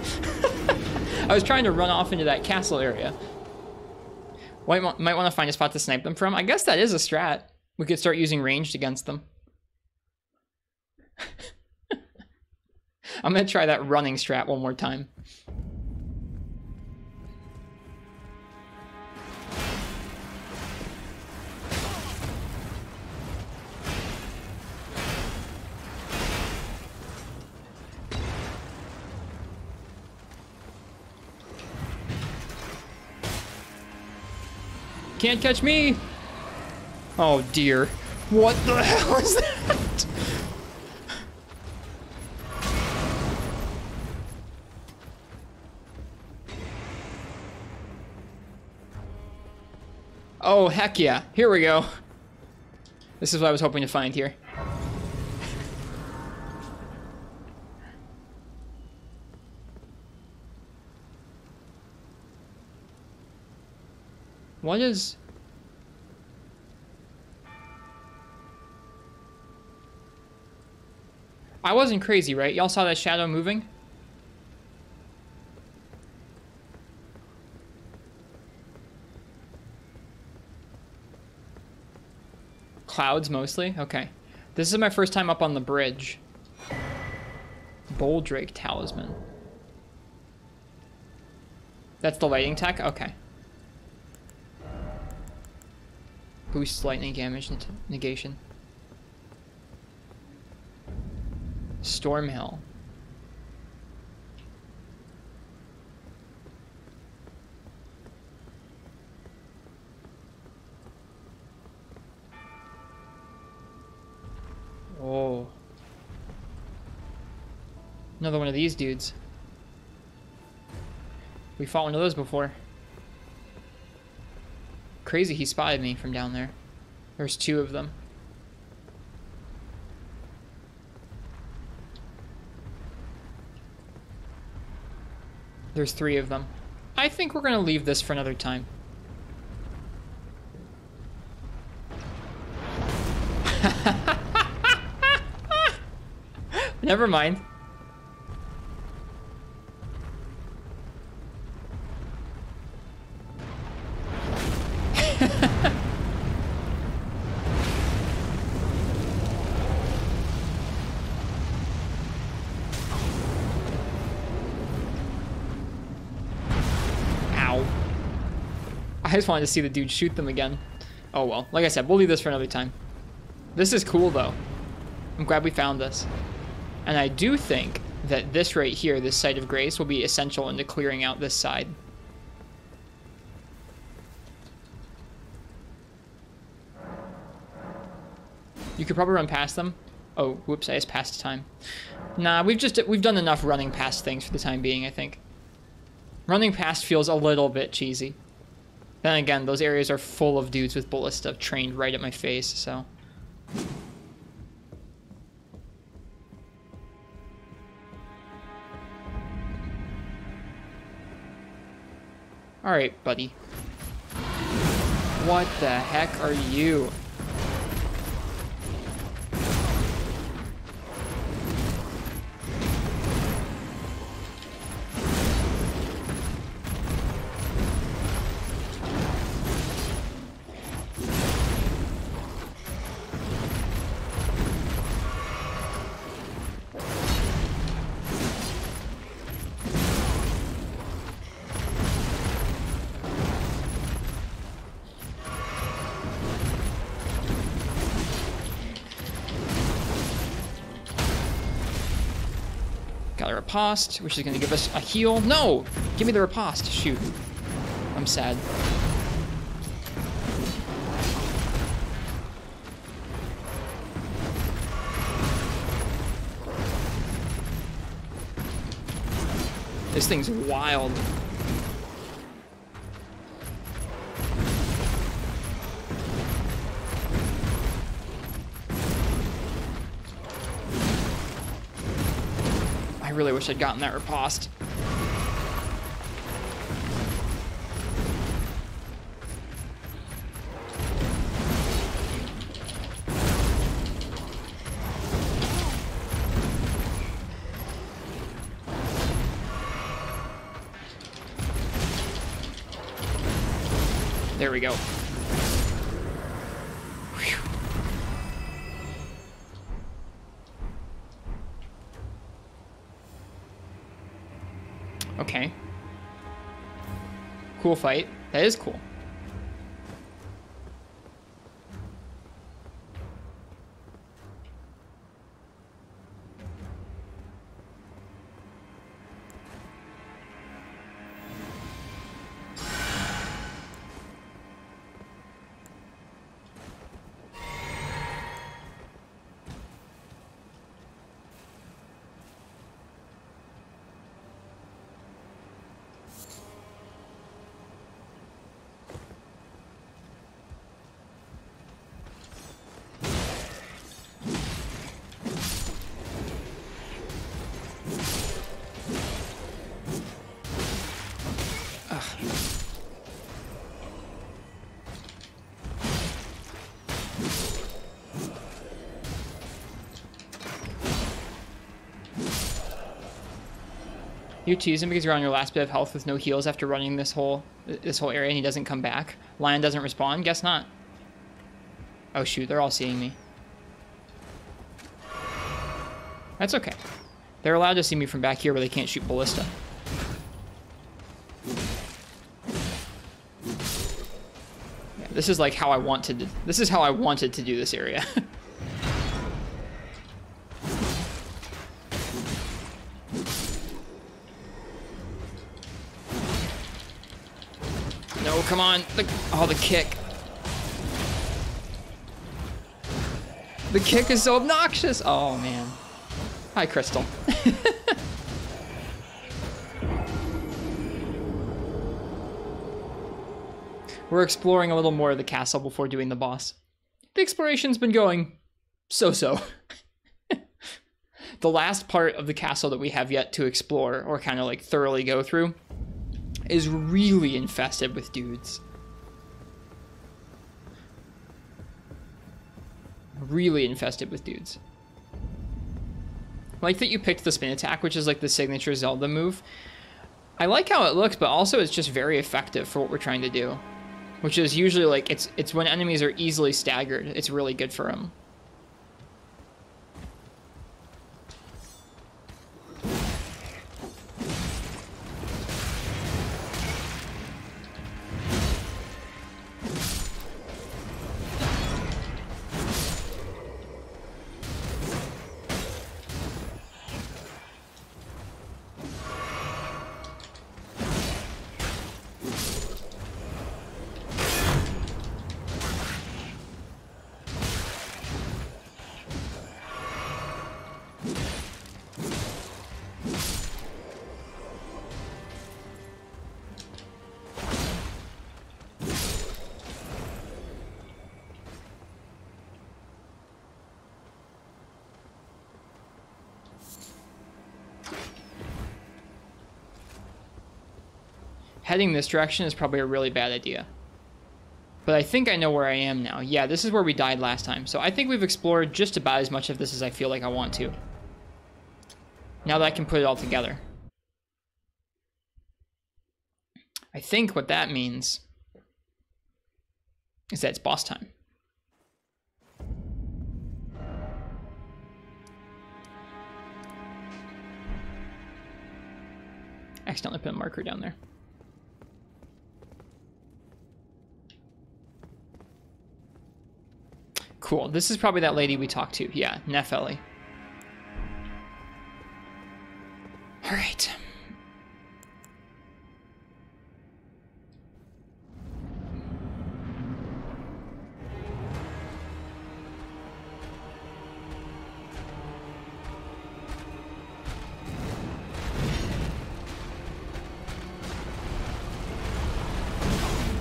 I was trying to run off into that castle area. Might want to find a spot to snipe them from. I guess that is a strat. We could start using ranged against them. I'm gonna try that running strat one more time. Can't catch me! Oh dear. What the hell is that? Oh, heck yeah. Here we go. This is what I was hoping to find here. What is... I wasn't crazy, right? Y'all saw that shadow moving? Clouds, mostly? Okay. This is my first time up on the bridge. Godrick Talisman. That's the lighting tech? Okay. Boosts lightning damage negation. Stormveil. Oh. Another one of these dudes. We fought one of those before. Crazy he spotted me from down there. There's two of them. There's three of them. I think we're gonna leave this for another time. Never mind. I just wanted to see the dude shoot them again. Oh well, like I said, we'll leave this for another time. This is cool though. I'm glad we found this. And I do think that this right here, this Site of Grace, will be essential into clearing out this side. You could probably run past them. Oh, whoops, I just passed time. Nah, we've done enough running past things for the time being, I think. Running past feels a little bit cheesy. Then again, those areas are full of dudes with ballista trained right at my face, so. Alright, buddy. What the heck are you? Got a riposte, which is going to give us a heal. No! Give me the riposte. Shoot. I'm sad. This thing's wild. I really wish I'd gotten that riposte. There we go. Whew. Okay. Cool fight. That is cool. You tease him because you're on your last bit of health with no heals after running this whole area and he doesn't come back. Lion doesn't respond? Guess not. Oh shoot, they're all seeing me. That's okay. They're allowed to see me from back here where they can't shoot ballista. Yeah, this is like how I wanted to, this is how I wanted to do this area. No, come on. The kick. The kick is so obnoxious. Oh, man. Hi, Crystal. We're exploring a little more of the castle before doing the boss. The exploration's been going so-so. The last part of the castle that we have yet to explore, or kind of like thoroughly go through, is really infested with dudes. Really infested with dudes. I like that you picked the spin attack, which is like the signature Zelda move. I like how it looks, but also it's just very effective for what we're trying to do. Which is usually like, it's when enemies are easily staggered. It's really good for them. Heading this direction is probably a really bad idea. But I think I know where I am now. Yeah, this is where we died last time. So I think we've explored just about as much of this as I feel like I want to. Now that I can put it all together. I think what that means is that it's boss time. Accidentally put a marker down there. Cool. This is probably that lady we talked to. Yeah, Nepheli. All right.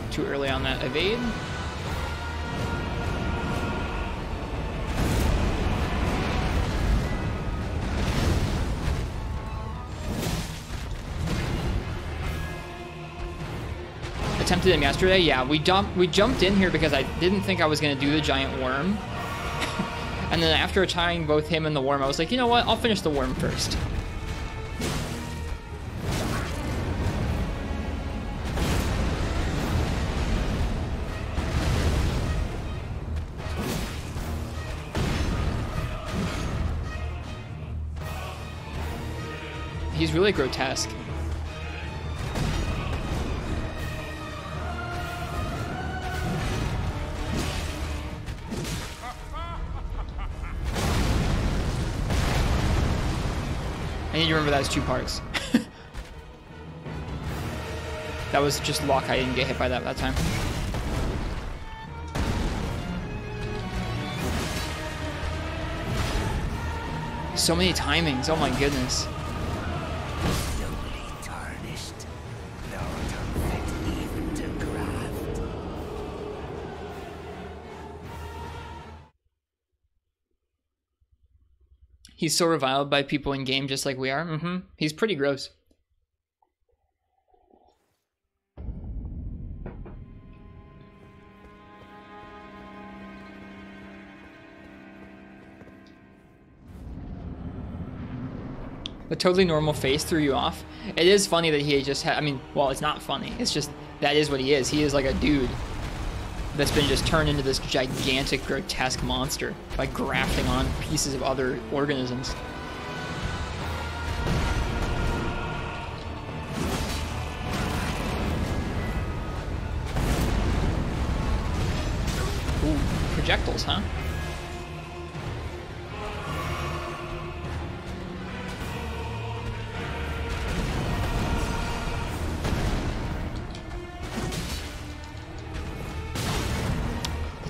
Too early on that evade. Attempted him yesterday. Yeah, we jumped in here because I didn't think I was going to do the giant worm. And then after trying both him and the worm, I was like, you know what? I'll finish the worm first. He's really grotesque. I need to remember that as 2 parts. That was just luck. I didn't get hit by that time. So many timings. Oh my goodness. He's so reviled by people in game just like we are. He's pretty gross. The totally normal face threw you off. It is funny that he just had, I mean, well, it's not funny. It's just, that is what he is. He is like a dude that's been just turned into this gigantic, grotesque monster by grafting on pieces of other organisms. Ooh, projectiles, huh?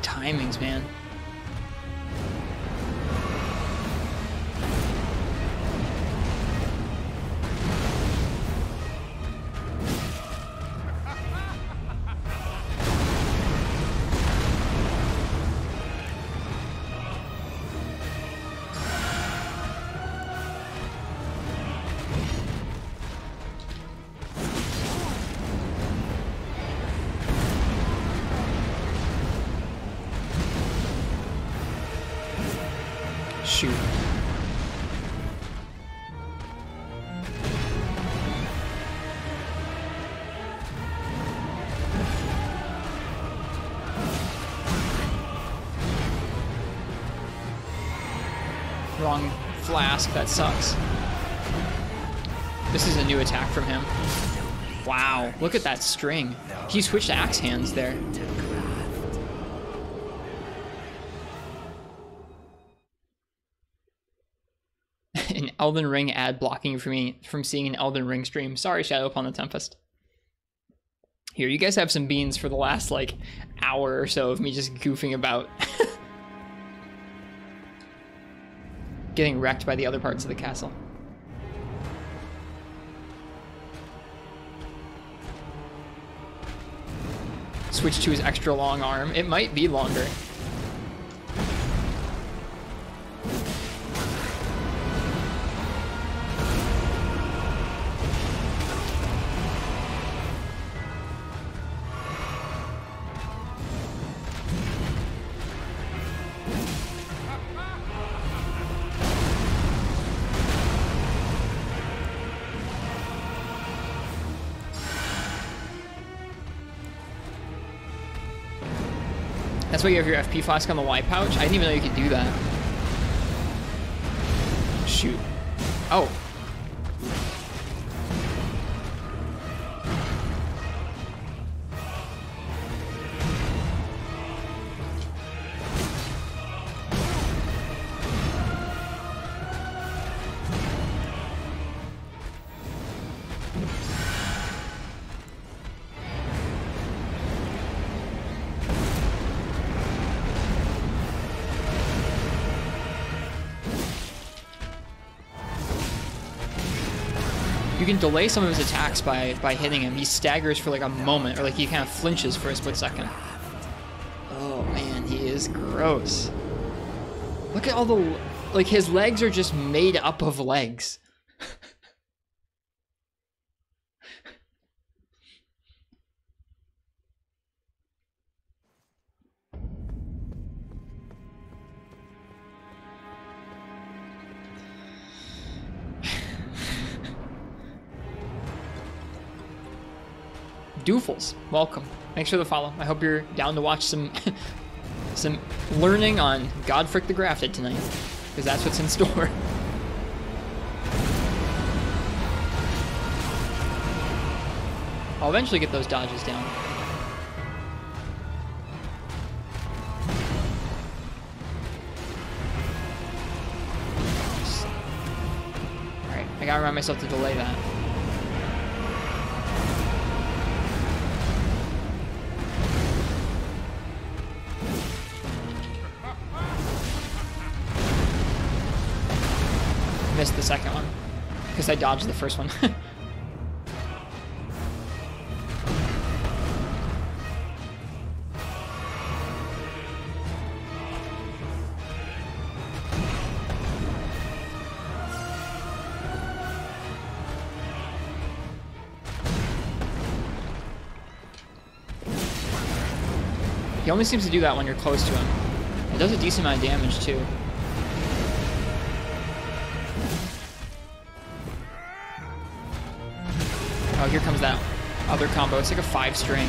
Timings, man. Shoot. Wrong flask, that sucks. This is a new attack from him. Wow, look at that string. He switched axe hands there. An Elden Ring ad blocking for me from seeing an Elden Ring stream. Sorry, Shadow upon the Tempest. Here, you guys have some beans for the last, like, hour or so of me just goofing about. Getting wrecked by the other parts of the castle. Switch to his extra long arm. It might be longer. That's why you have your FP flask on the Y pouch? I didn't even know you could do that. Shoot. Oh. You can delay some of his attacks by hitting him. He staggers for like a moment, or like he kind of flinches for a split second. Oh man, he is gross. Look at all the, like his legs are just made up of legs. Doofles, welcome. Thanks for the follow. I hope you're down to watch some some learning on Godrick the Grafted tonight, because that's what's in store. I'll eventually get those dodges down. Alright, I gotta remind myself to delay that. Missed the second one because I dodged the first one. He only seems to do that when you're close to him. It does a decent amount of damage too. Oh, here comes that other combo. It's like a 5-string.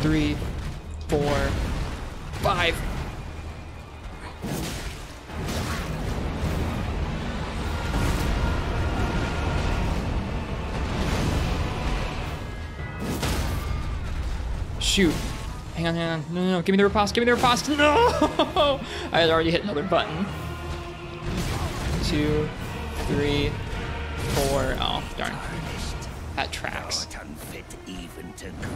Three, 4, 5. Shoot. Hang on, hang on. No. Give me the riposte. Give me the riposte. No! I had already hit another button. 2, 3, 4. Oh, darn. That tracks.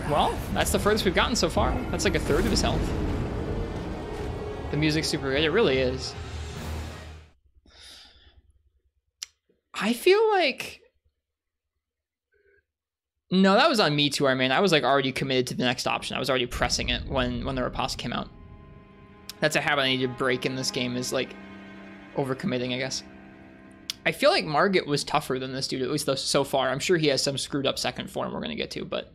Well, that's the furthest we've gotten so far. That's like a third of his health. The music's super good. It really is. I feel like... No, that was on me too, man. I was like already committed to the next option. I was already pressing it when the riposte came out. That's a habit I need to break in this game, is like overcommitting, I guess. I feel like Margit was tougher than this dude, at least so far. I'm sure he has some screwed up second form we're going to get to, but...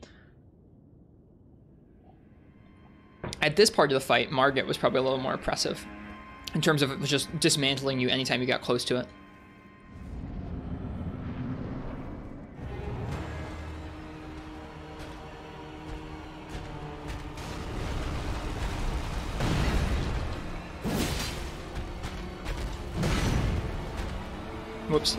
At this part of the fight, Margit was probably a little more oppressive in terms of it was just dismantling you anytime you got close to it. Whoops.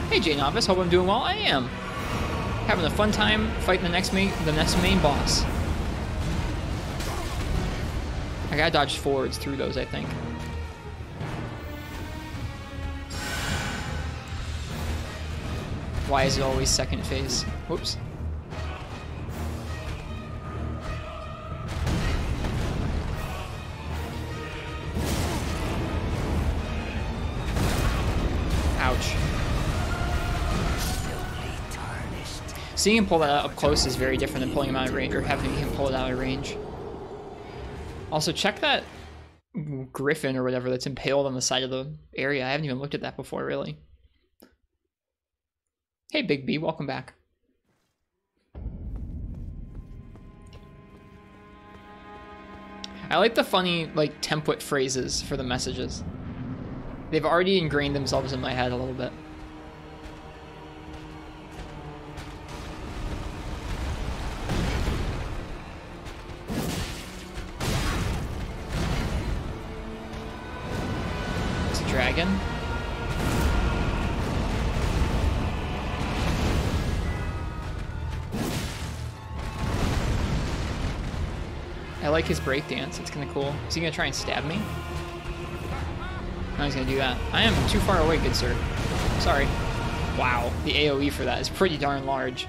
Hey J Novice, hope I'm doing well. I am. Having a fun time fighting the next main boss. I gotta dodge forwards through those, I think. Why is it always second phase? Whoops. Ouch. Seeing him pull that up close is very different than pulling him out of range, or having him pull it out of range. Also, check that griffin or whatever that's impaled on the side of the area. I haven't even looked at that before, really. Hey, Big B, welcome back. I like the funny, like, template phrases for the messages. They've already ingrained themselves in my head a little bit. It's a dragon. I like his breakdance. It's kind of cool. Is he going to try and stab me? No, he's going to do that. I am too far away, good sir. Sorry. Wow, the AoE for that is pretty darn large.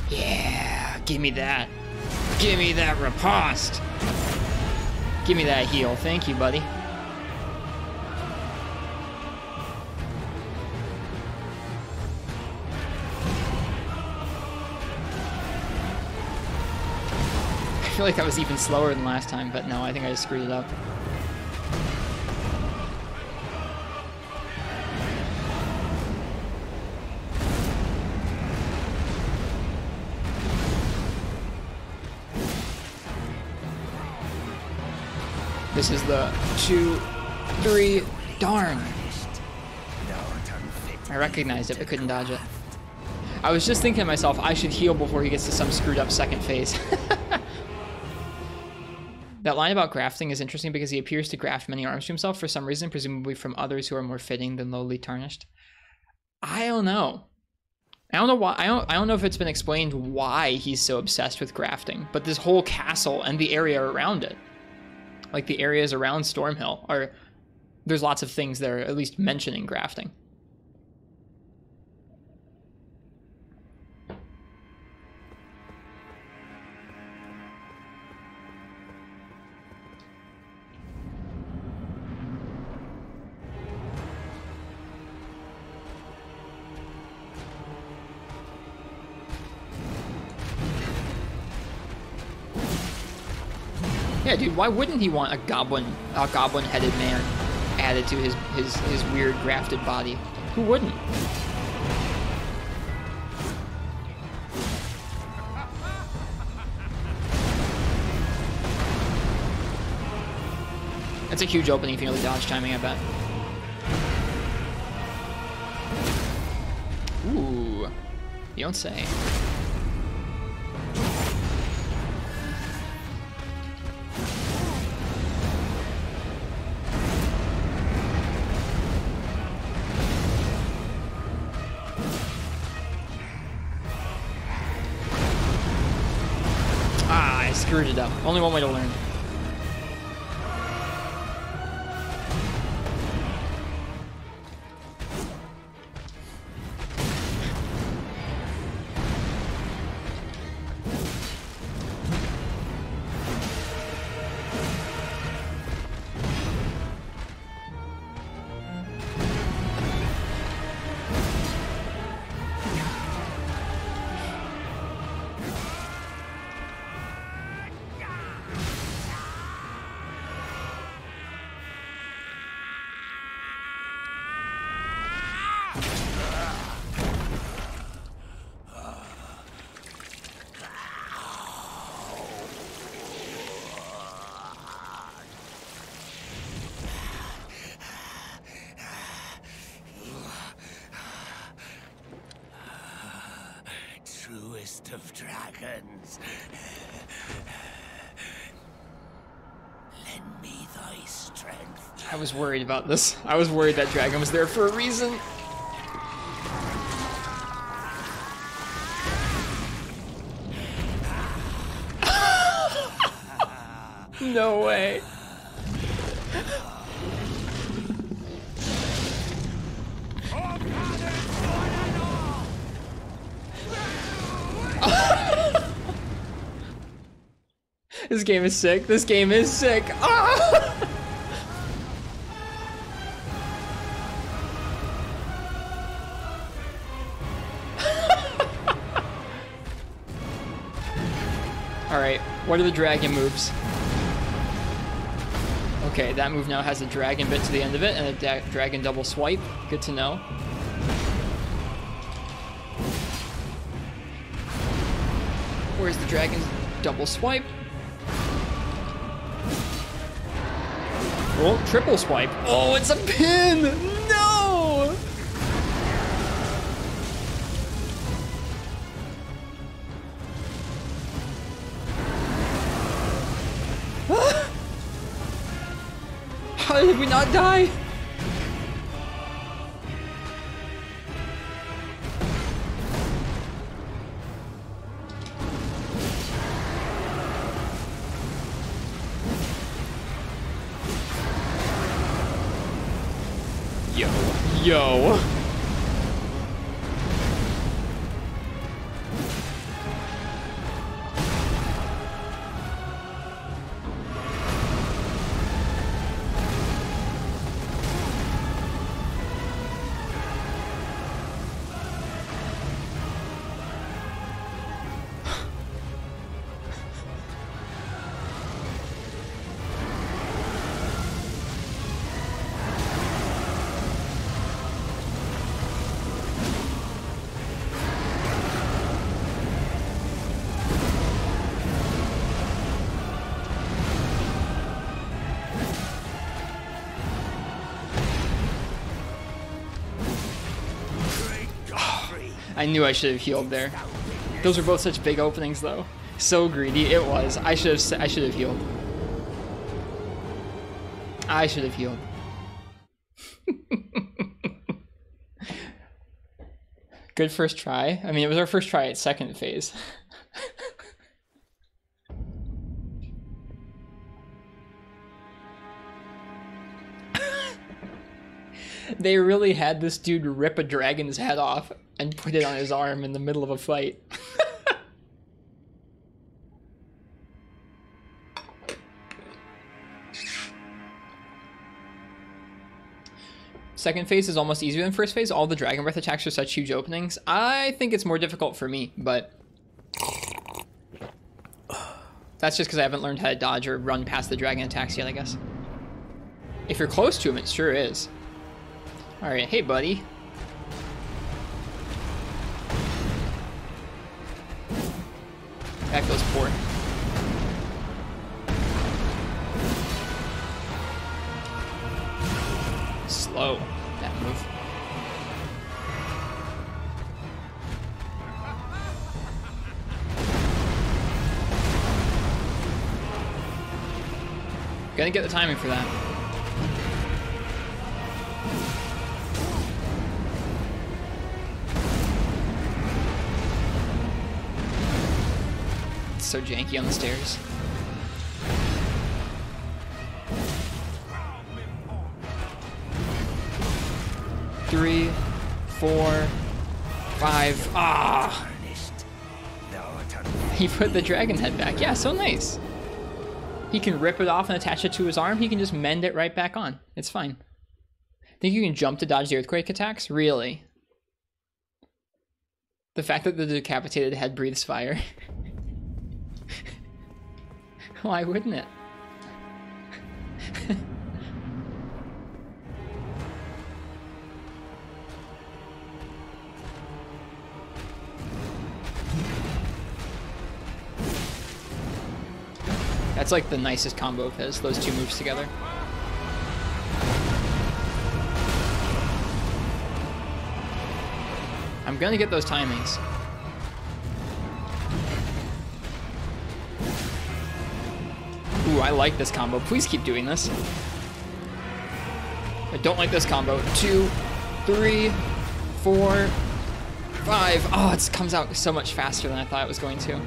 Yeah, give me that. Give me that riposte. Give me that heal. Thank you, buddy. I feel like that was even slower than last time, but no, I think I just screwed it up. This is the 2, 3, darn. I recognized it, but couldn't dodge it. I was just thinking to myself, I should heal before he gets to some screwed up second phase. That line about grafting is interesting because he appears to graft many arms to himself for some reason, presumably from others who are more fitting than lowly tarnished. I don't know. I don't know why. I don't know if it's been explained why he's so obsessed with grafting, but this whole castle and the area around it, like the areas around Stormveil, there's lots of things that are at least mentioning grafting. Yeah, dude, why wouldn't he want a goblin-headed man added to his weird grafted body? Who wouldn't? That's a huge opening if you know the dodge timing, I bet. Ooh, you don't say. Screwed it up. Only one way to learn. Of dragons. Lend me thy strength. I was worried about this. I was worried that dragon was there for a reason. No way. This game is sick. This game is sick. Ah! All right, what are the dragon moves? Okay, that move now has a dragon bit to the end of it and a dragon double swipe. Good to know. Where's the dragon's double swipe? Oh, triple swipe. Oh, it's a pin! No! How did we not die? Yo. I knew I should have healed there. Those were both such big openings, though. So greedy. It was. I should have healed. I should have healed. Good first try. I mean, it was our first try at second phase. They really had this dude rip a dragon's head off and put it on his arm in the middle of a fight. Second phase is almost easier than first phase. All the Dragon Breath attacks are such huge openings. I think it's more difficult for me, but that's just because I haven't learned how to dodge or run past the dragon attacks yet, I guess. If you're close to him, it sure is. Alright, hey buddy. That feels poor. Slow, that move. Gotta get the timing for that. It's so janky on the stairs. Three, 4, 5. Ah! He put the dragon head back. Yeah, so nice. He can rip it off and attach it to his arm. He can just mend it right back on. It's fine. Think you can jump to dodge the earthquake attacks? Really? The fact that the decapitated head breathes fire. Why wouldn't it? That's like the nicest combo of his, those two moves together. I'm gonna get those timings. Ooh, I like this combo. Please keep doing this. I don't like this combo. 2, 3, 4, 5. Oh, it comes out so much faster than I thought it was going to.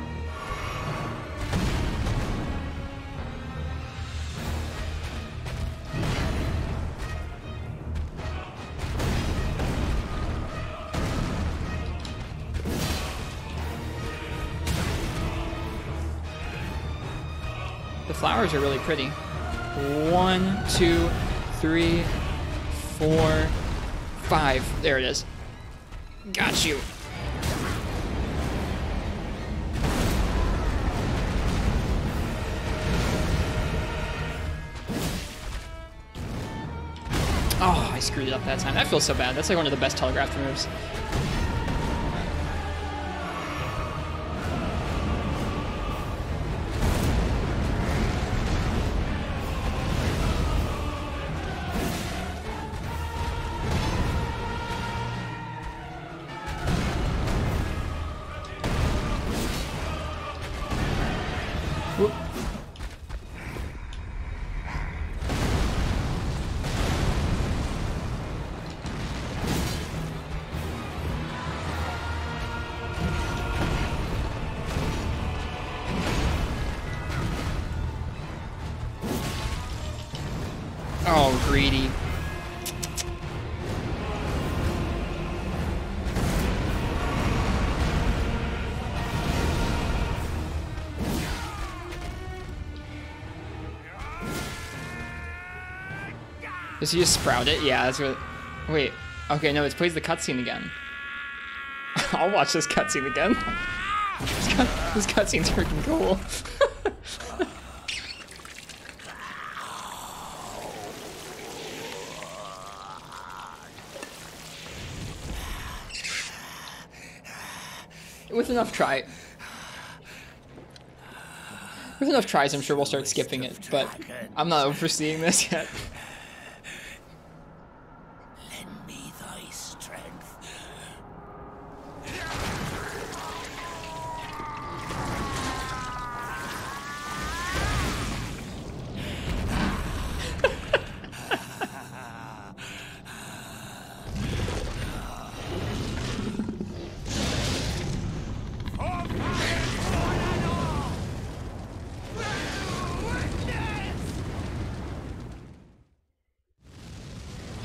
The flowers are really pretty. 1, 2, 3, 4, 5. There it is. Got you. Oh, I screwed it up that time. That feels so bad. That's like one of the best telegraphed moves. Whoop. Oh, greedy. Does he just sprout it? Yeah, that's what... Wait. Okay, no, it plays the cutscene again. I'll watch this cutscene again. This cutscene's freaking cool. With enough tries, I'm sure we'll start skipping it, but I'm not overseeing this yet. Lend me thy strength.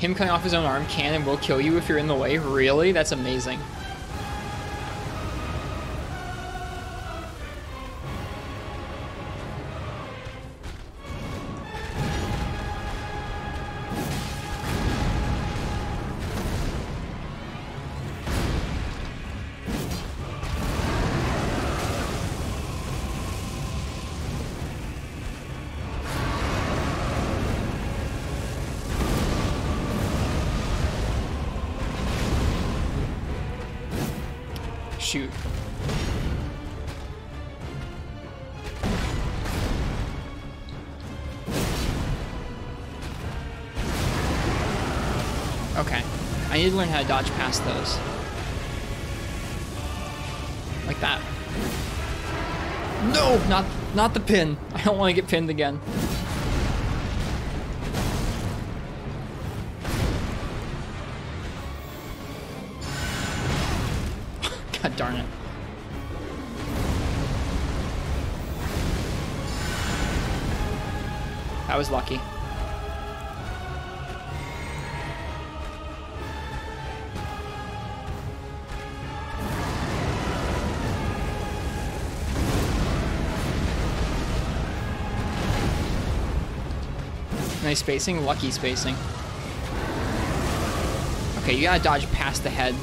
Him cutting off his own arm can and will kill you if you're in the way. Really? That's amazing. Shoot. Okay. I need to learn how to dodge past those. Like that. No! Not the pin. I don't want to get pinned again. God darn it. I was lucky. Nice spacing, lucky spacing. Okay, you gotta dodge past the head.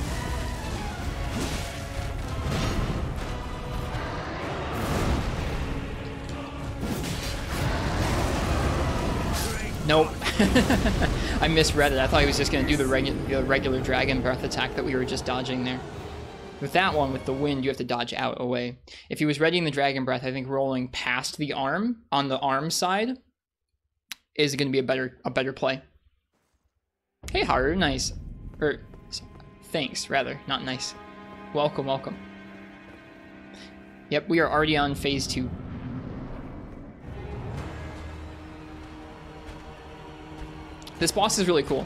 Nope. I misread it. I thought he was just going to do the regular Dragon Breath attack that we were just dodging there. With that one, with the wind, you have to dodge out away. If he was readying the Dragon Breath, I think rolling past the arm on the arm side is going to be a better play. Hey, Haru, nice. Or, thanks, rather, not nice. Welcome, welcome. Yep, we are already on phase 2. This boss is really cool.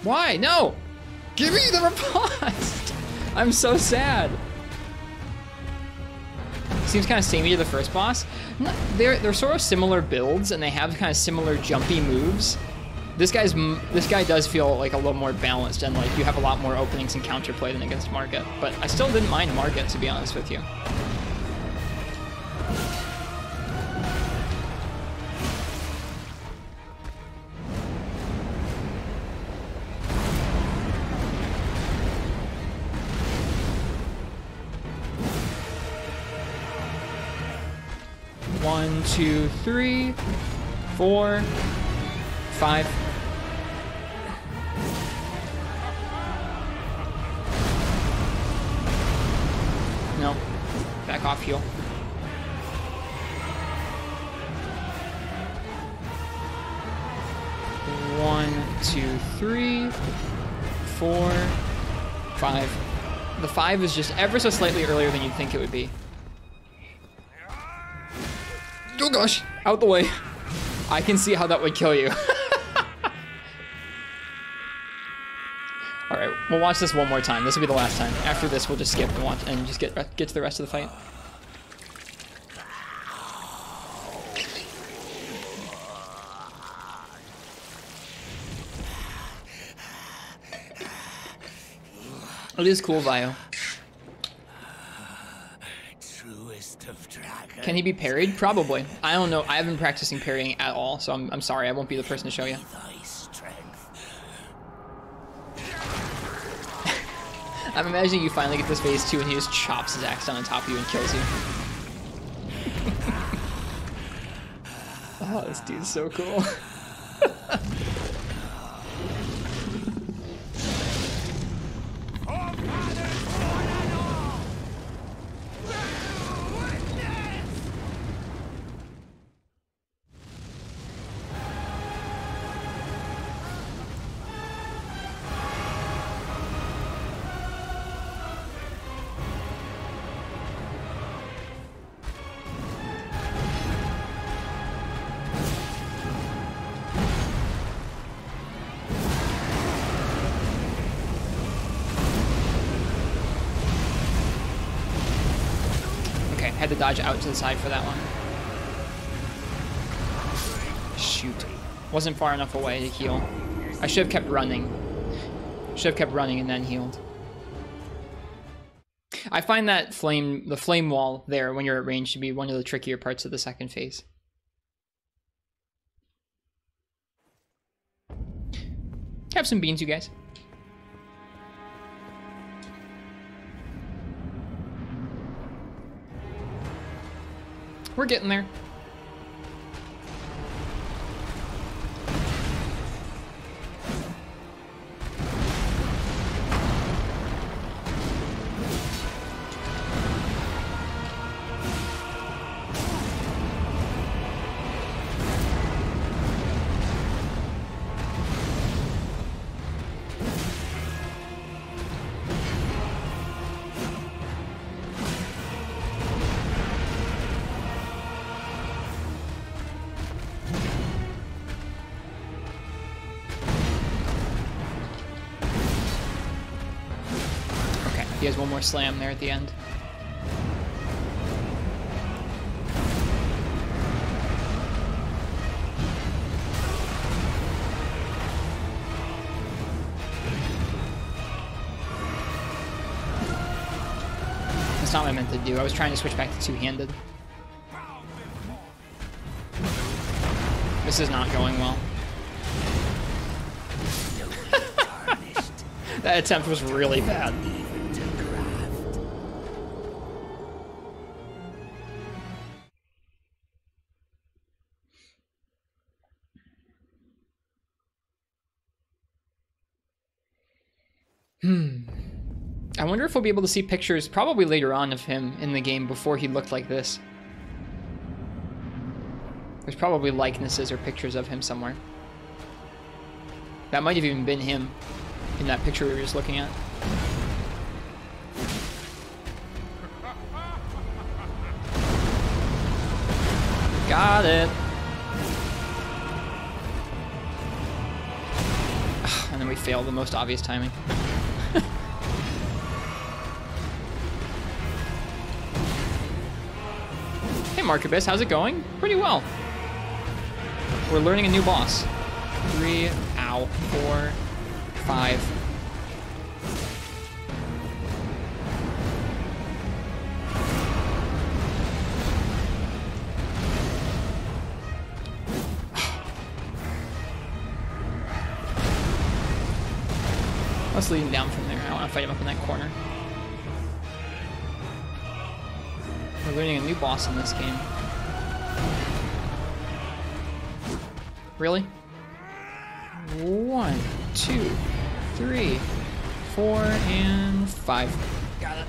Why? No! Give me the riposte! I'm so sad. Seems kind of samey to the first boss. They're sort of similar builds, and they have kind of similar jumpy moves. This guy does feel like a little more balanced, and like you have a lot more openings and counterplay than against Margit. But I still didn't mind Margit, to be honest with you. One, two, three, 4, 5. No. Back off, heal. One, two, three, 4, 5. The 5 is just ever so slightly earlier than you'd think it would be. Oh gosh, out the way. I can see how that would kill you. All right, we'll watch this one more time. This will be the last time. After this, we'll just skip and watch and just get to the rest of the fight. It is cool, Vio. Can he be parried? Probably. I don't know. I haven't been practicing parrying at all, so I'm sorry. I won't be the person to show you. I'm imagining you finally get this phase 2 and he just chops his axe down on top of you and kills you. Oh, this dude's so cool. had to dodge out to the side for that one. Shoot. Wasn't far enough away to heal. I should have kept running. Should have kept running and then healed. I find that the flame wall there when you're at range to be one of the trickier parts of the second phase. Have some beans, you guys. We're getting there. He has one more slam there at the end. That's not what I meant to do. I was trying to switch back to two-handed. This is not going well. That attempt was really bad. I wonder if we'll be able to see pictures probably later on of him in the game before he looked like this. There's probably likenesses or pictures of him somewhere. That might have even been him in that picture we were just looking at. Got it. And then we fail the most obvious timing. Hey Marcubus, how's it going? Pretty well. We're learning a new boss. 3, ow, 4, 5. Let's lead him down from there. I want to fight him up in that corner. We're learning a new boss in this game. Really? 1, 2, 3, 4, and 5. Got it.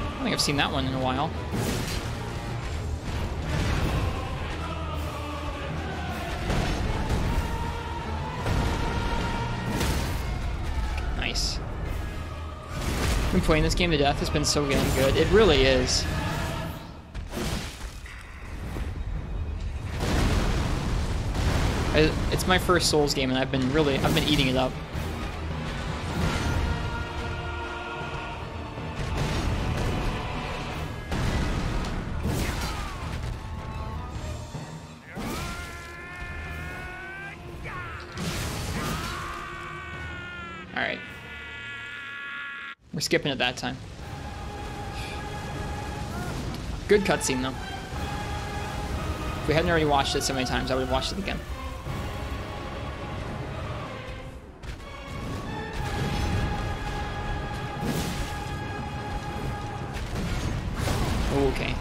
I don't think I've seen that one in a while. Nice. Been playing this game to death. It's been so damn good. It really is. It's my first Souls game, and I've been eating it up. Alright. We're skipping it that time. Good cutscene, though. If we hadn't already watched it so many times, I would have watched it again. Okay.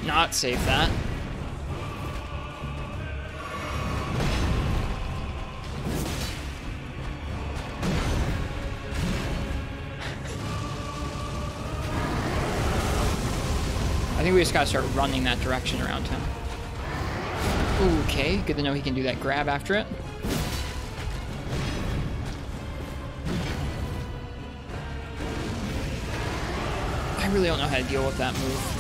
Not save that. I think we just gotta start running that direction around him. Okay, good to know he can do that grab after it. I really don't know how to deal with that move.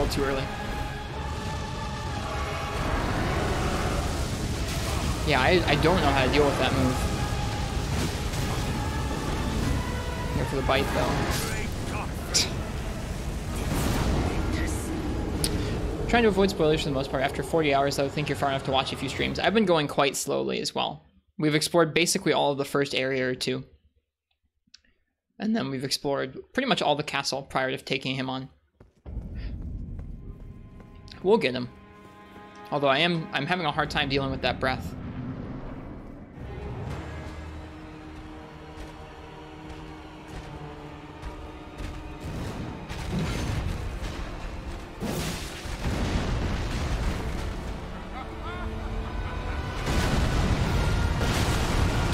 little too early. Yeah, I don't know how to deal with that move. Here for the bite, though. Trying to avoid spoilers for the most part. After 40 hours, I think you're far enough to watch a few streams. I've been going quite slowly as well. We've explored basically all of the first area or two. And then we've explored pretty much all the castle prior to taking him on. We'll get him. Although I'm having a hard time dealing with that breath.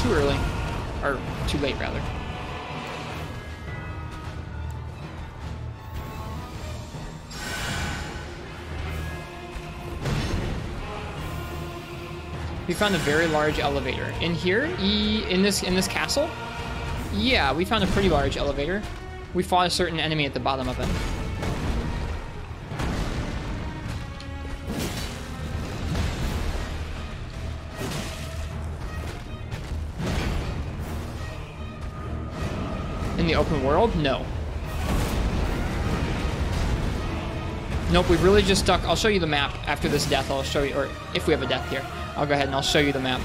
Too early. Or too late, rather. We found a very large elevator. In here? In this castle? Yeah, we found a pretty large elevator. We fought a certain enemy at the bottom of it. In the open world? No. Nope, we've really just stuck. I'll show you the map after this death. I'll show you, or if we have a death here, I'll go ahead and I'll show you the map.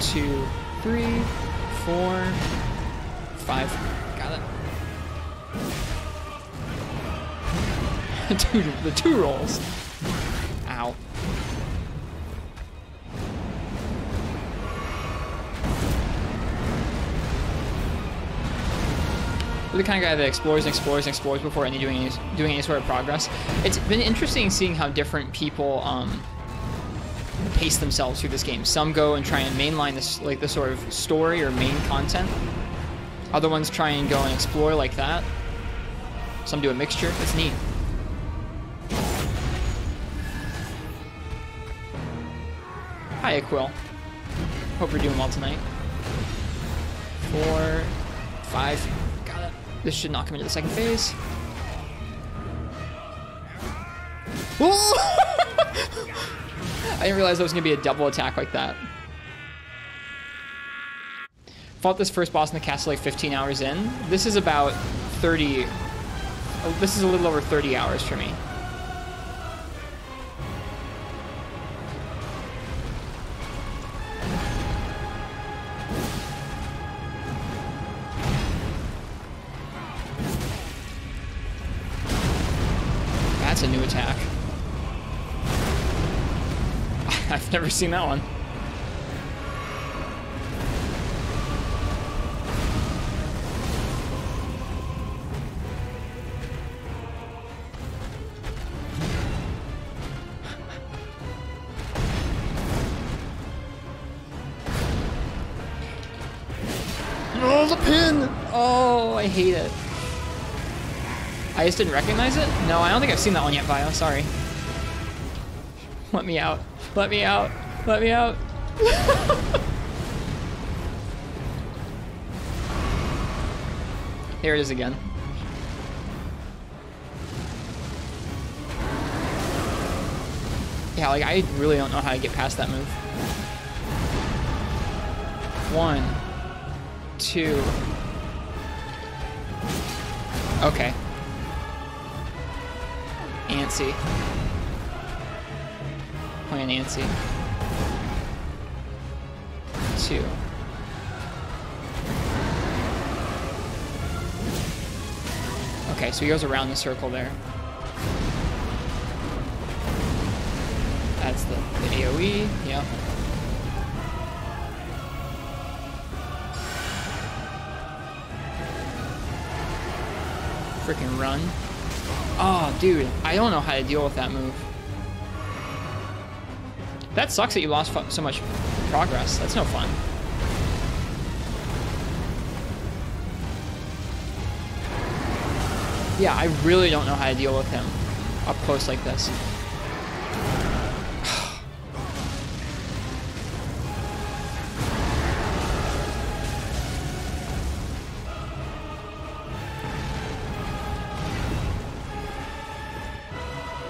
Two, three, four, five. Got it. Dude, the two rolls. Ow. We're the kind of guy that explores and explores and explores before doing any sort of progress. It's been interesting seeing how different people pace themselves through this game. Some go and try and mainline this, like the sort of story or main content. Other ones try and go and explore like that. Some do a mixture. It's neat. Hi, Aquil. Hope you're doing well tonight. 4, 5. Got it. This should knock him into the second phase. Whoa! I didn't realize that was going to be a double attack like that. Fought this first boss in the castle like 15 hours in. This is about 30... Oh, this is a little over 30 hours for me. That's a new attack. I've never seen that one. Oh, the pin! Oh, I hate it. I just didn't recognize it? No, I don't think I've seen that one yet, Bio. Sorry. Let me out. Let me out. Let me out. Here it is again. Yeah, like, I really don't know how to get past that move. 1, 2. Okay. Antsy. Playing Antsy. 2. Okay, so he goes around the circle there. That's the AoE, yep. Freaking run. Oh, dude, I don't know how to deal with that move. That sucks that you lost so much progress. That's no fun. Yeah, I really don't know how to deal with him up close like this.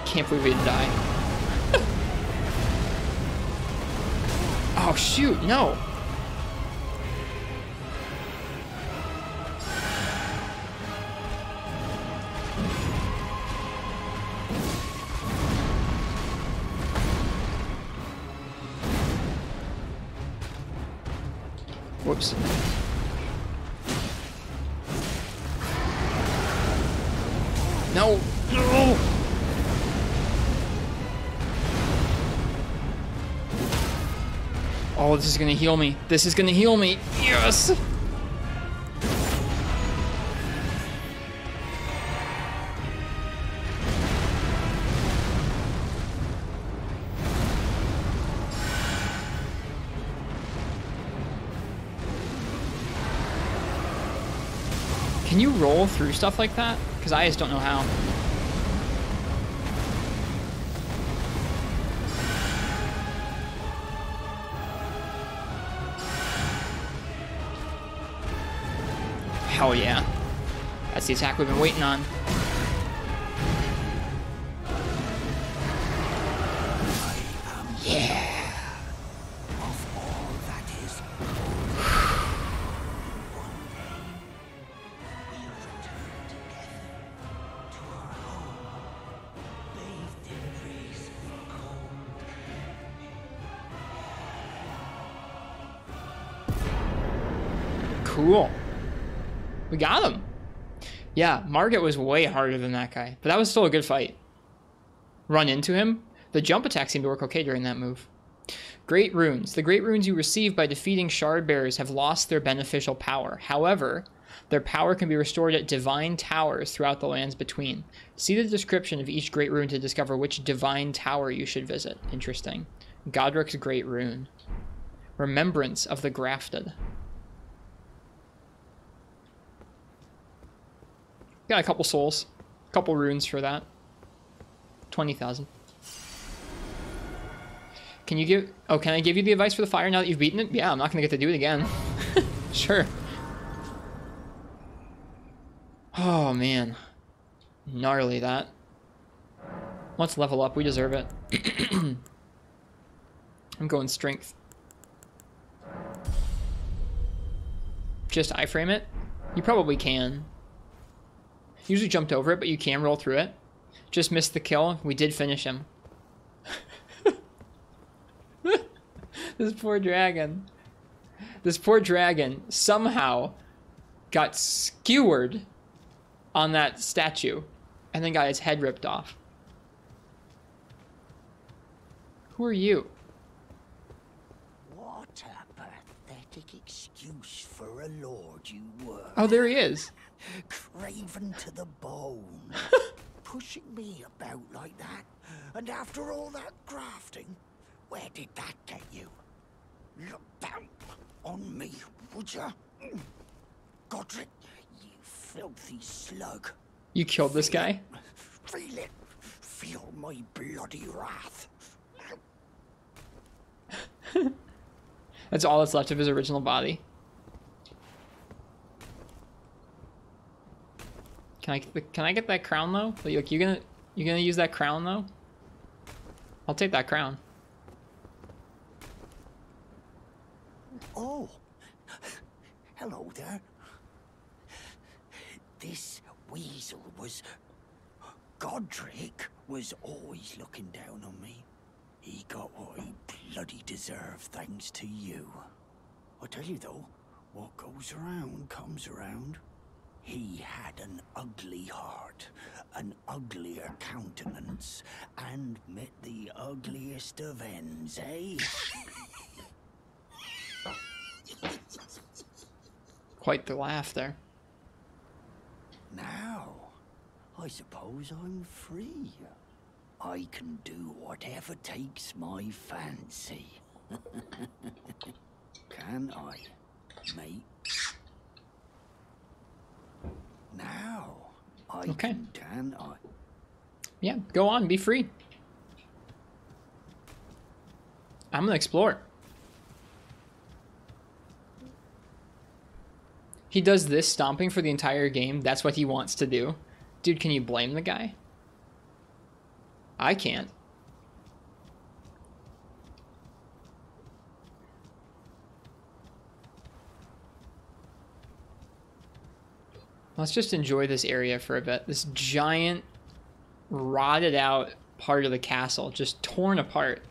Can't believe he didn't die. Oh shoot, no. Whoops. No. No. Oh, this is gonna heal me. This is gonna heal me. Yes! Can you roll through stuff like that? Because I just don't know how. Hell yeah. That's the attack we've been waiting on. Yeah. Of all that is, one day we'll return together to our home, bathed in rays of gold. Cool. We got him. Yeah, Margit was way harder than that guy, but that was still a good fight. Run into him. The jump attack seemed to work okay during that move. Great runes. The great runes you receive by defeating shard bearers have lost their beneficial power. However, their power can be restored at divine towers throughout the lands between. See the description of each great rune to discover which divine tower you should visit. Interesting. Godrick's great rune. Remembrance of the Grafted. Got a couple souls, a couple runes for that. 20,000. Can you give? Oh, can I give you the advice for the fire now that you've beaten it? Yeah, I'm not gonna get to do it again. Sure. Oh man, gnarly that. Let's level up. We deserve it. I'm going strength. Just iframe it. You probably can. Usually jumped over it, but you can roll through it. Just missed the kill. We did finish him. This poor dragon. This poor dragon somehow got skewered on that statue and then got his head ripped off. Who are you? What a pathetic excuse for a lord you were. Oh, there he is. Craven to the bone. Pushing me about like that. And after all that grafting, where did that get you? Look down on me, would ya? Godrick, you filthy slug. You killed this guy? Feel it. Feel my bloody wrath. That's all that's left of his original body. Can I get that crown though? Like you gonna use that crown though? I'll take that crown. Oh, hello there. This weasel was... Godrick was always looking down on me. He got what he bloody deserved thanks to you. I tell you though, what goes around comes around. He had an ugly heart, an uglier countenance, and met the ugliest of ends, eh? Quite the laugh there. Now, I suppose I'm free. I can do whatever takes my fancy. Can I, mate? Now, Okay. can I? Yeah, go on, be free. I'm gonna explore. He does this stomping for the entire game. That's what he wants to do. Dude, can you blame the guy? I can't. Let's just enjoy this area for a bit. This giant, rotted out part of the castle, just torn apart.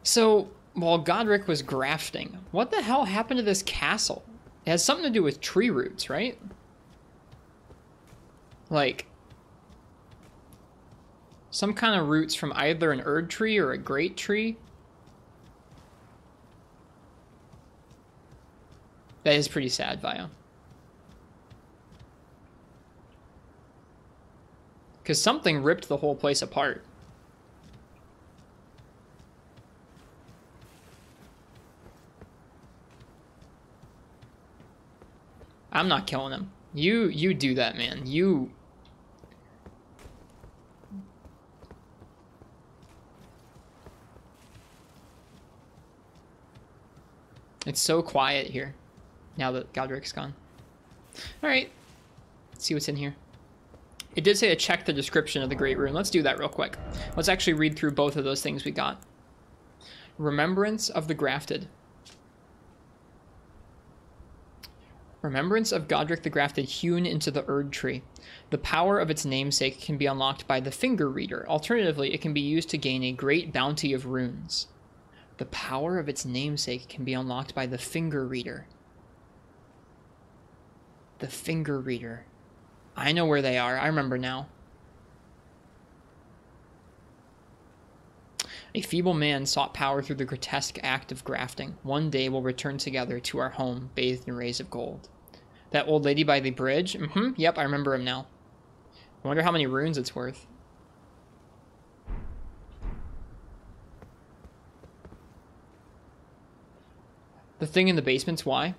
So, while Godrick was grafting, what the hell happened to this castle? It has something to do with tree roots, right? Like, some kind of roots from either an Erd tree or a great tree. That is pretty sad, Vio. Because something ripped the whole place apart. I'm not killing him. You do that, man. You... It's so quiet here, now that Godrick's gone. Alright, let's see what's in here. It did say to check the description of the Great Rune. Let's do that real quick. Let's actually read through both of those things we got. Remembrance of the Grafted. Remembrance of Godrick the Grafted hewn into the Erd tree. The power of its namesake can be unlocked by the Finger Reader. Alternatively, it can be used to gain a great bounty of runes. The power of its namesake can be unlocked by the Finger Reader. The Finger Reader. I know where they are. I remember now. A feeble man sought power through the grotesque act of grafting. One day we'll return together to our home, bathed in rays of gold. That old lady by the bridge? Yep, I remember him now. I wonder how many runes it's worth. The thing in the basement's why?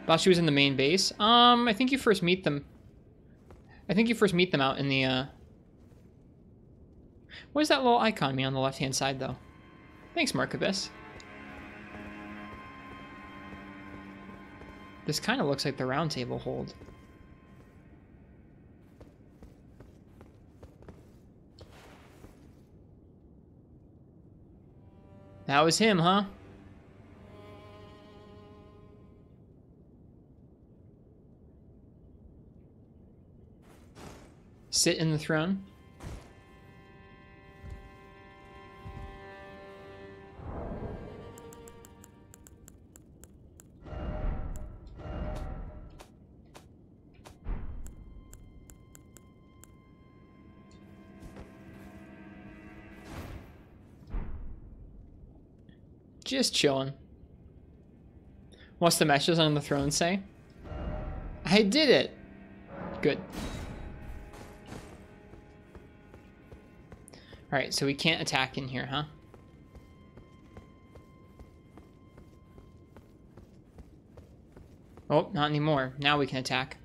Thought she was in the main base. I think you first meet them. I think you first meet them out in the, What does that little icon mean on the left-hand side, though? Thanks, Markabis. This kind of looks like the Roundtable hold. That was him, huh? Sit in the throne. Just chilling. What's the message on the throne say? I did it! Good. Alright, so we can't attack in here, huh? Oh, not anymore. Now we can attack.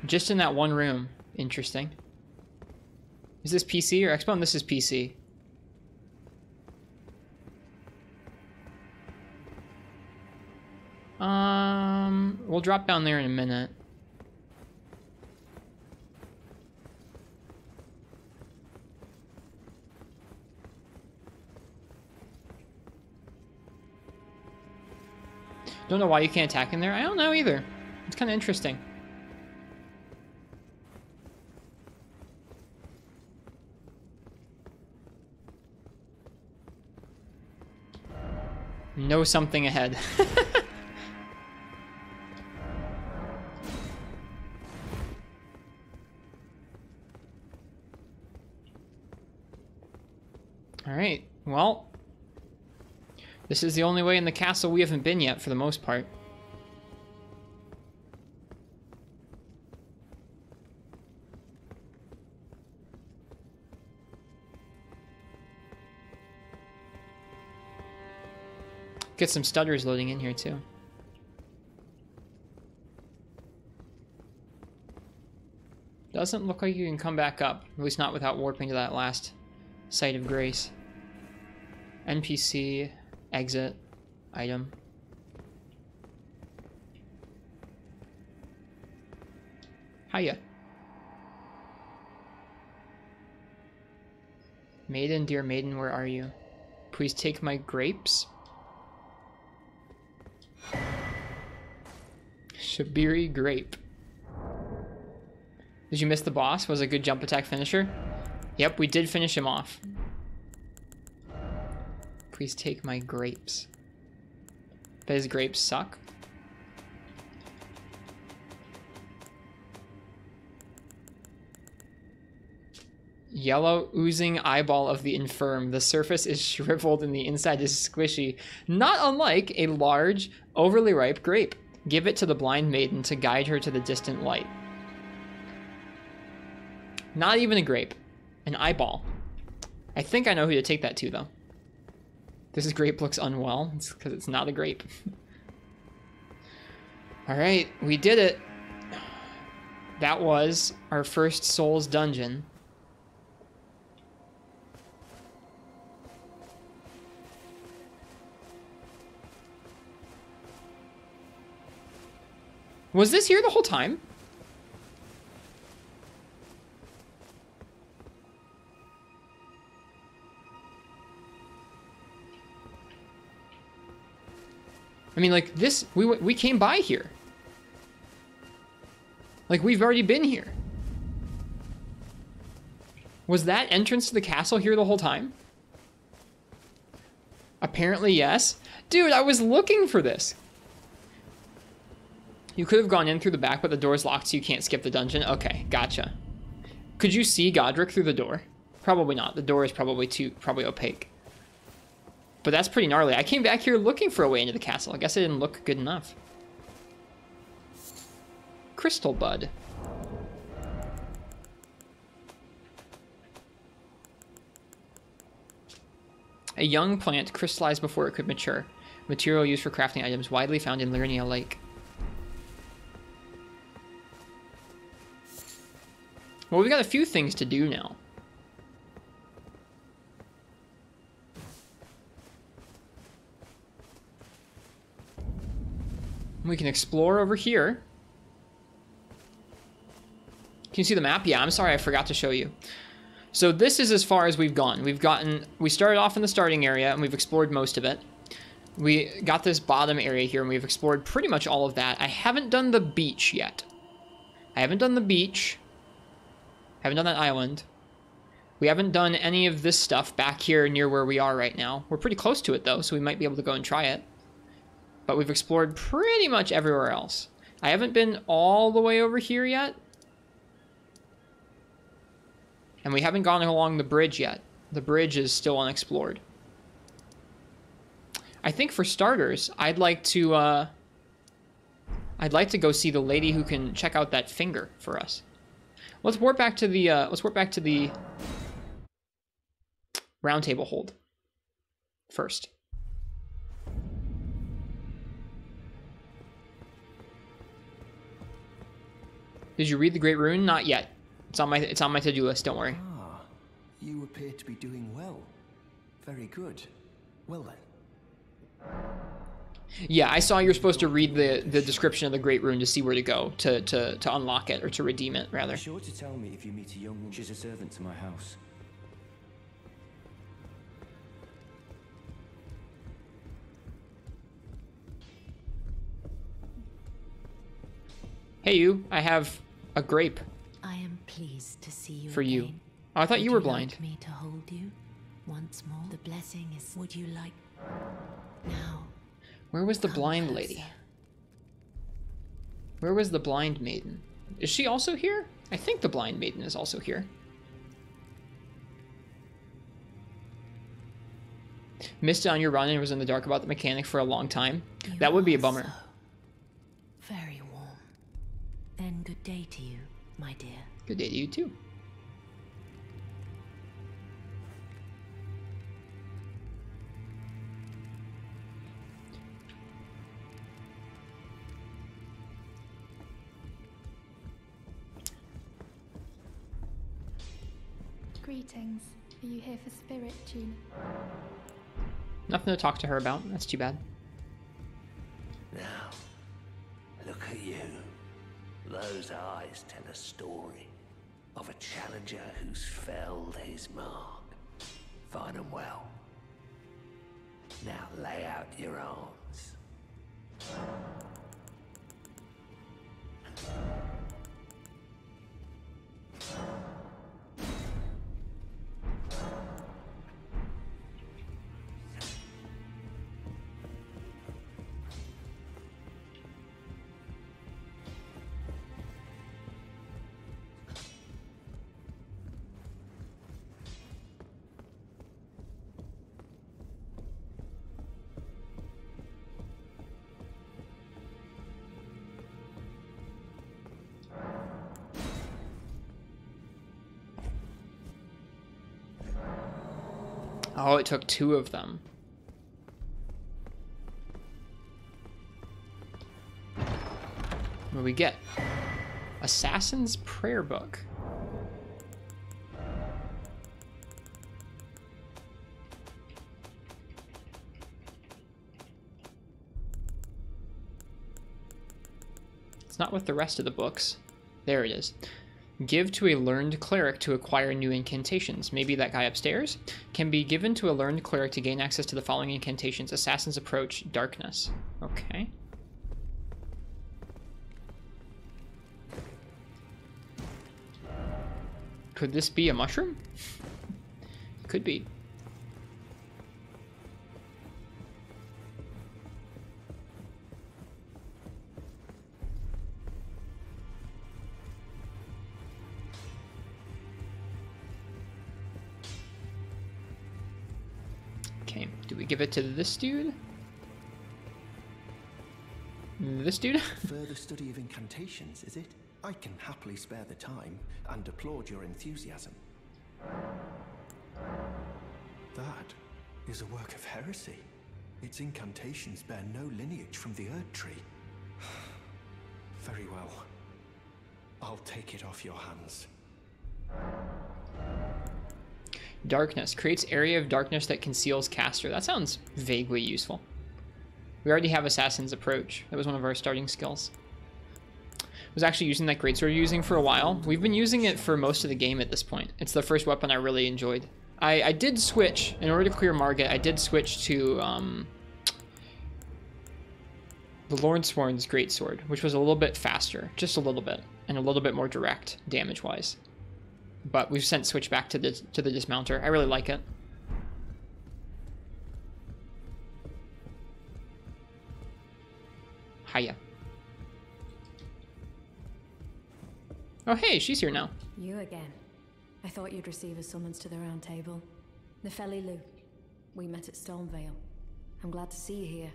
Just in that one room. Interesting. Is this PC or Expo? This is PC. We'll drop down there in a minute. Don't know why you can't attack in there. I don't know either. It's kind of interesting. Know something ahead. Alright, well. This is the only way in the castle we haven't been yet, for the most part. Get some stutters loading in here, too. Doesn't look like you can come back up. At least not without warping to that last site of grace. NPC, exit, item. Hiya. Maiden, dear maiden, where are you? Please take my grapes. Shabiri grape. Did you miss the boss? Was it a good jump attack finisher? Yep, we did finish him off. Please take my grapes. But his grapes suck. Yellow oozing eyeball of the infirm. The surface is shriveled and the inside is squishy. Not unlike a large, overly ripe grape. Give it to the blind maiden to guide her to the distant light. Not even a grape. An eyeball. I think I know who to take that to, though. This grape looks unwell. It's because it's not a grape. Alright, we did it. That was our first Souls dungeon. Was this here the whole time? I mean, like, this, we came by here. Like, we've already been here. Was that entrance to the castle here the whole time? Apparently, yes. Dude, I was looking for this. You could have gone in through the back, but the door's locked, so you can't skip the dungeon. Okay, gotcha. Could you see Godrick through the door? Probably not. The door is probably opaque. But that's pretty gnarly. I came back here looking for a way into the castle. I guess it didn't look good enough. Crystal bud. A young plant crystallized before it could mature. Material used for crafting items widely found in Liurnia Lake. Well, we've got a few things to do now. We can explore over here. Can you see the map? Yeah, I'm sorry, I forgot to show you. So this is as far as we've gone. We started off in the starting area and we've explored most of it. We got this bottom area here and we've explored pretty much all of that. I haven't done the beach yet. I haven't done the beach. I haven't done that island. We haven't done any of this stuff back here near where we are right now. We're pretty close to it though, so we might be able to go and try it. But we've explored pretty much everywhere else. I haven't been all the way over here yet. And we haven't gone along the bridge yet. The bridge is still unexplored. I think for starters, I'd like to go see the lady who can check out that finger for us. Let's warp back to the Roundtable hold first. Did you read the Great Rune? Not yet. It's on my to-do list, don't worry. Ah, you appear to be doing well. Very good. Well then. Yeah, I saw you're supposed to read the description of the Great Rune to see where to go to unlock it, or to redeem it, rather. Be sure to tell me if you meet a young woman. She's a servant to my house. Hey you, I have a grape. I am pleased to see you for again. you. Oh, I thought you were blind. Would you like me to hold you once more? The blessing is. Would you like now? Where was the Come blind closer. lady? Where was the blind maiden? Is she also here? I think the blind maiden is also here. missed it on your run and was in the dark about the mechanic for a long time, You that would be a are bummer. so very warm. Then good day to you, my dear. Good day to you too. Greetings. Are you here for Spirit, June? Nothing to talk to her about. That's too bad. Now, look at you. Those eyes tell a story of a challenger who's felled his mark. Find 'em well. Now lay out your arms. Oh, it took 2 of them. What do we get? Assassin's Prayer Book. It's not with the rest of the books. There it is. Give to a learned cleric to acquire new incantations. Maybe that guy upstairs? Can be given to a learned cleric to gain access to the following incantations. Assassin's Approach, Darkness. Okay. Could this be a mushroom? Could be. Okay, do we give it to this dude? This dude? Further study of incantations, is it? I can happily spare the time and applaud your enthusiasm. That is a work of heresy. Its incantations bear no lineage from the Erd Tree. Very well. I'll take it off your hands. Darkness. Creates area of darkness that conceals caster. That sounds vaguely useful. We already have Assassin's Approach. That was one of our starting skills. I was actually using that greatsword you're using for a while. We've been using it for most of the game at this point. It's the first weapon I really enjoyed. I did switch, in order to clear Margit, I did switch to the Lordsworn's greatsword, which was a little bit faster, just a little bit, and a little bit more direct damage-wise. But we've since switched back to the dismounter. I really like it. Hiya. Oh hey, she's here now. You again. I thought you'd receive a summons to the Roundtable. Nefeli Lu. We met at Stormveil. I'm glad to see you here.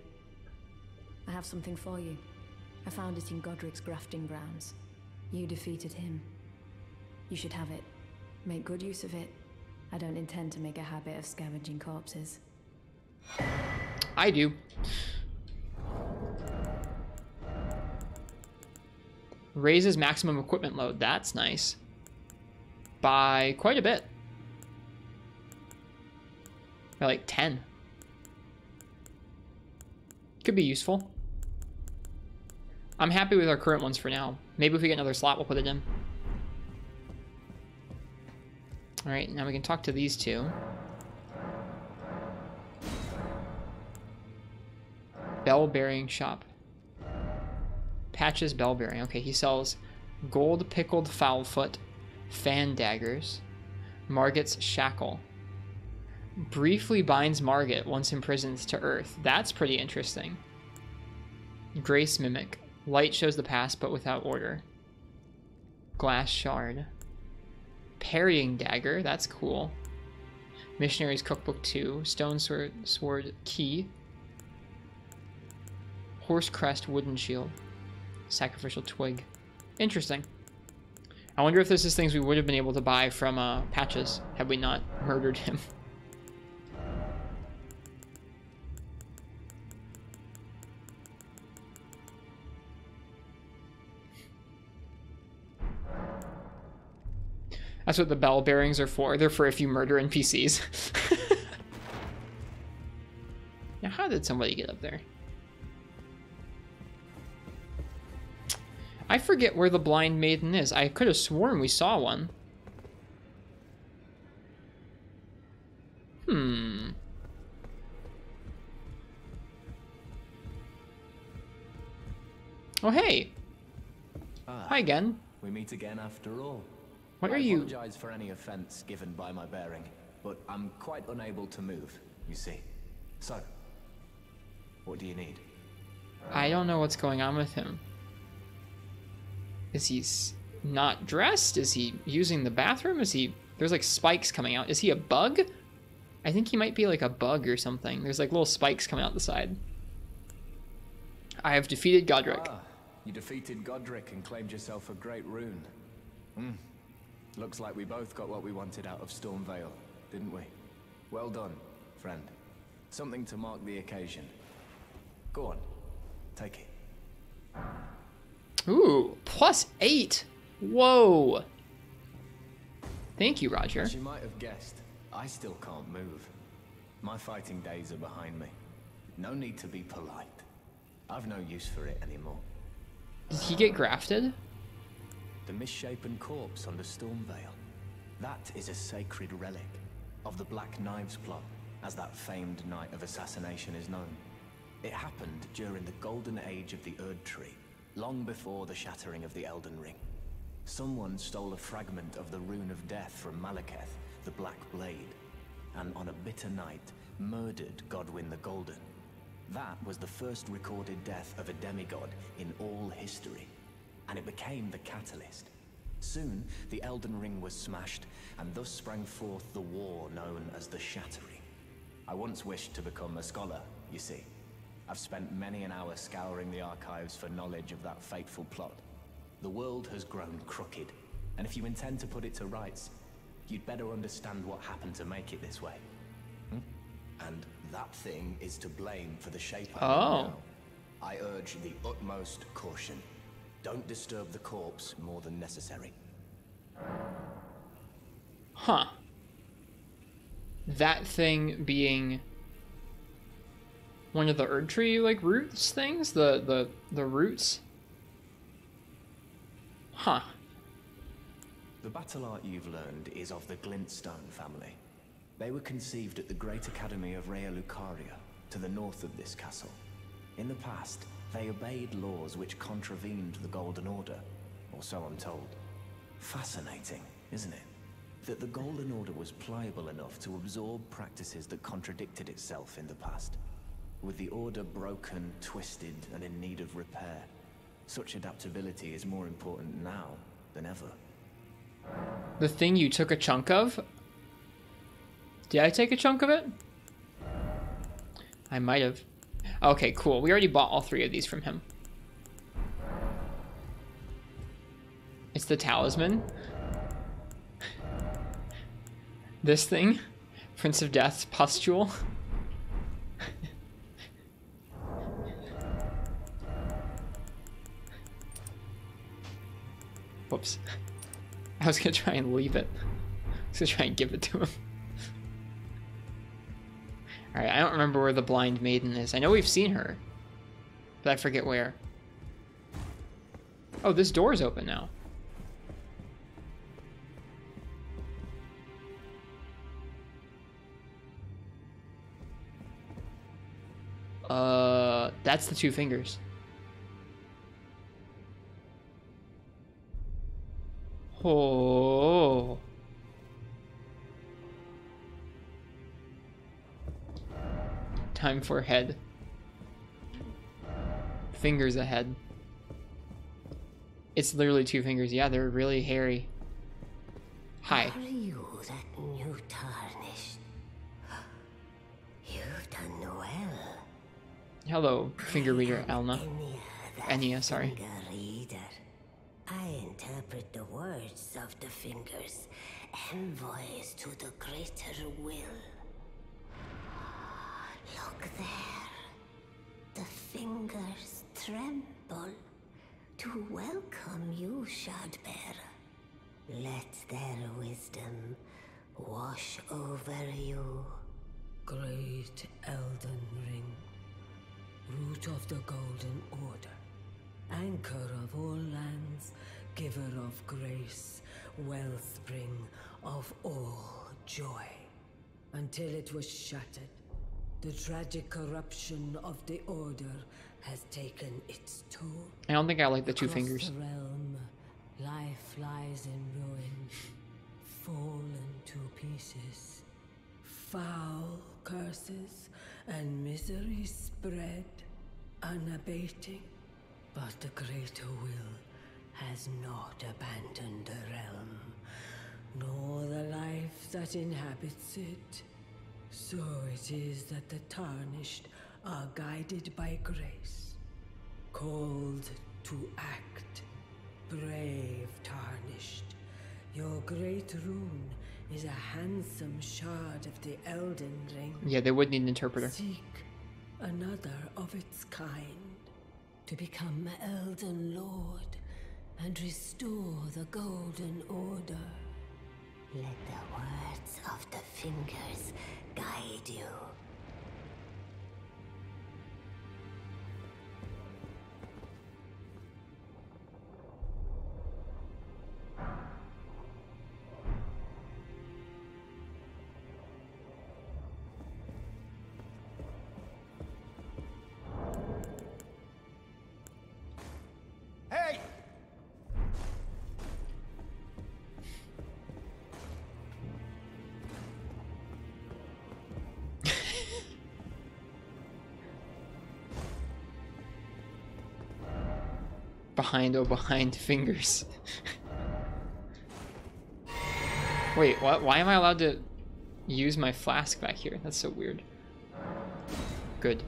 I have something for you. I found it in Godrick's grafting grounds. You defeated him. You should have it. Make good use of it. I don't intend to make a habit of scavenging corpses. I do. Raises maximum equipment load. That's nice. By quite a bit. By like 10. Could be useful. I'm happy with our current ones for now. Maybe if we get another slot, we'll put it in. Alright, now we can talk to these two. Bell-bearing shop. Patches bell-bearing. Okay, he sells gold pickled fowlfoot, fan daggers, Margit's shackle. Briefly binds Margit once imprisoned to earth. That's pretty interesting. Grace mimic. Light shows the past but without order. Glass shard. Parrying dagger. That's cool. Missionary's Cookbook 2. Stone sword key. Horse crest wooden shield. Sacrificial twig. Interesting. I wonder if this is things we would have been able to buy from Patches had we not murdered him. That's what the bell bearings are for. They're for if you murder NPCs. Now, how did somebody get up there? I forget where the blind maiden is. I could have sworn we saw one. Oh, hey. Hi again. We meet again after all. What are you? I apologize for any offense given by my bearing, but I'm quite unable to move, you see. So, what do you need? I don't know what's going on with him. Is he not dressed? Is he using the bathroom? Is he... There's like spikes coming out. Is he a bug? I think he might be like a bug or something. There's like little spikes coming out the side. I have defeated Godrick. Ah, you defeated Godrick and claimed yourself a great rune. Looks like we both got what we wanted out of Stormveil, didn't we? Well done, friend. Something to mark the occasion. Go on, take it. Ooh, +8. Whoa. Thank you, Roger. As you might have guessed, I still can't move. My fighting days are behind me. No need to be polite. I've no use for it anymore. Did he get grafted? The misshapen corpse under Stormveil. That is a sacred relic of the Black Knives plot, as that famed night of assassination is known. It happened during the golden age of the Erd Tree, long before the shattering of the Elden Ring. Someone stole a fragment of the Rune of Death from Malekith, the Black Blade, and on a bitter night, murdered Godwyn the Golden. That was the first recorded death of a demigod in all history, and it became the catalyst. Soon, the Elden Ring was smashed, and thus sprang forth the war known as the Shattering. I once wished to become a scholar, you see. I've spent many an hour scouring the archives for knowledge of that fateful plot. The world has grown crooked, and if you intend to put it to rights, you'd better understand what happened to make it this way. And that thing is to blame for the shape I am now. I urge the utmost caution. Don't disturb the corpse more than necessary. Huh. That thing being one of the Erd Tree, like, roots things? The roots? Huh. The battle art you've learned is of the Glintstone family. They were conceived at the Great Academy of Rea Lucaria, to the north of this castle. In the past, they obeyed laws which contravened the Golden Order, or so I'm told. Fascinating, isn't it? That the Golden Order was pliable enough to absorb practices that contradicted itself in the past. With the Order broken, twisted, and in need of repair, such adaptability is more important now than ever. The thing you took a chunk of? Did I take a chunk of it? I might have. Okay, cool. We already bought all 3 of these from him. It's the talisman. This thing. Prince of Death's pustule. Whoops. I was gonna try and leave it. I was gonna try and give it to him. Alright, I don't remember where the blind maiden is. I know we've seen her, but I forget where. Oh, this door is open now. That's the 2 fingers. Oh. Time for head. Fingers ahead. It's literally 2 fingers. Yeah, they're really hairy. Hi. Are you that new tarnished? Hello, finger reader Elna. Enya, sorry. Finger reader. I interpret the words of the fingers, envoys to the greater will. Look there. The fingers tremble to welcome you, Shardbearer. Let their wisdom wash over you. Great Elden Ring, root of the Golden Order, anchor of all lands, giver of grace, wellspring of all joy. Until it was shattered, the tragic corruption of the Order has taken its toll. I don't think I like the two Across fingers. the realm, life lies in ruin, fallen to pieces. Foul curses and misery spread, unabating. But the greater will has not abandoned the realm, nor the life that inhabits it. So it is that the tarnished are guided by grace, called to act. Brave tarnished, your great rune is a handsome shard of the Elden Ring. Yeah, they would need an interpreter. Seek another of its kind to become Elden Lord and restore the Golden Order. Let the words of the fingers guide you. Hey! Behind fingers. Wait, what? Why am I allowed to use my flask back here? That's so weird. Good.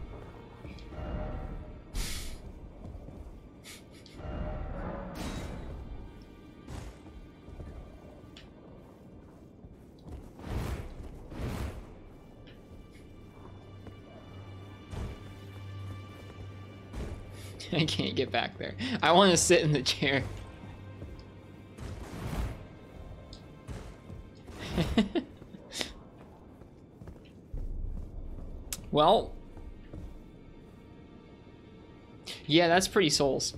I can't get back there. I want to sit in the chair. Well, yeah, that's pretty souls.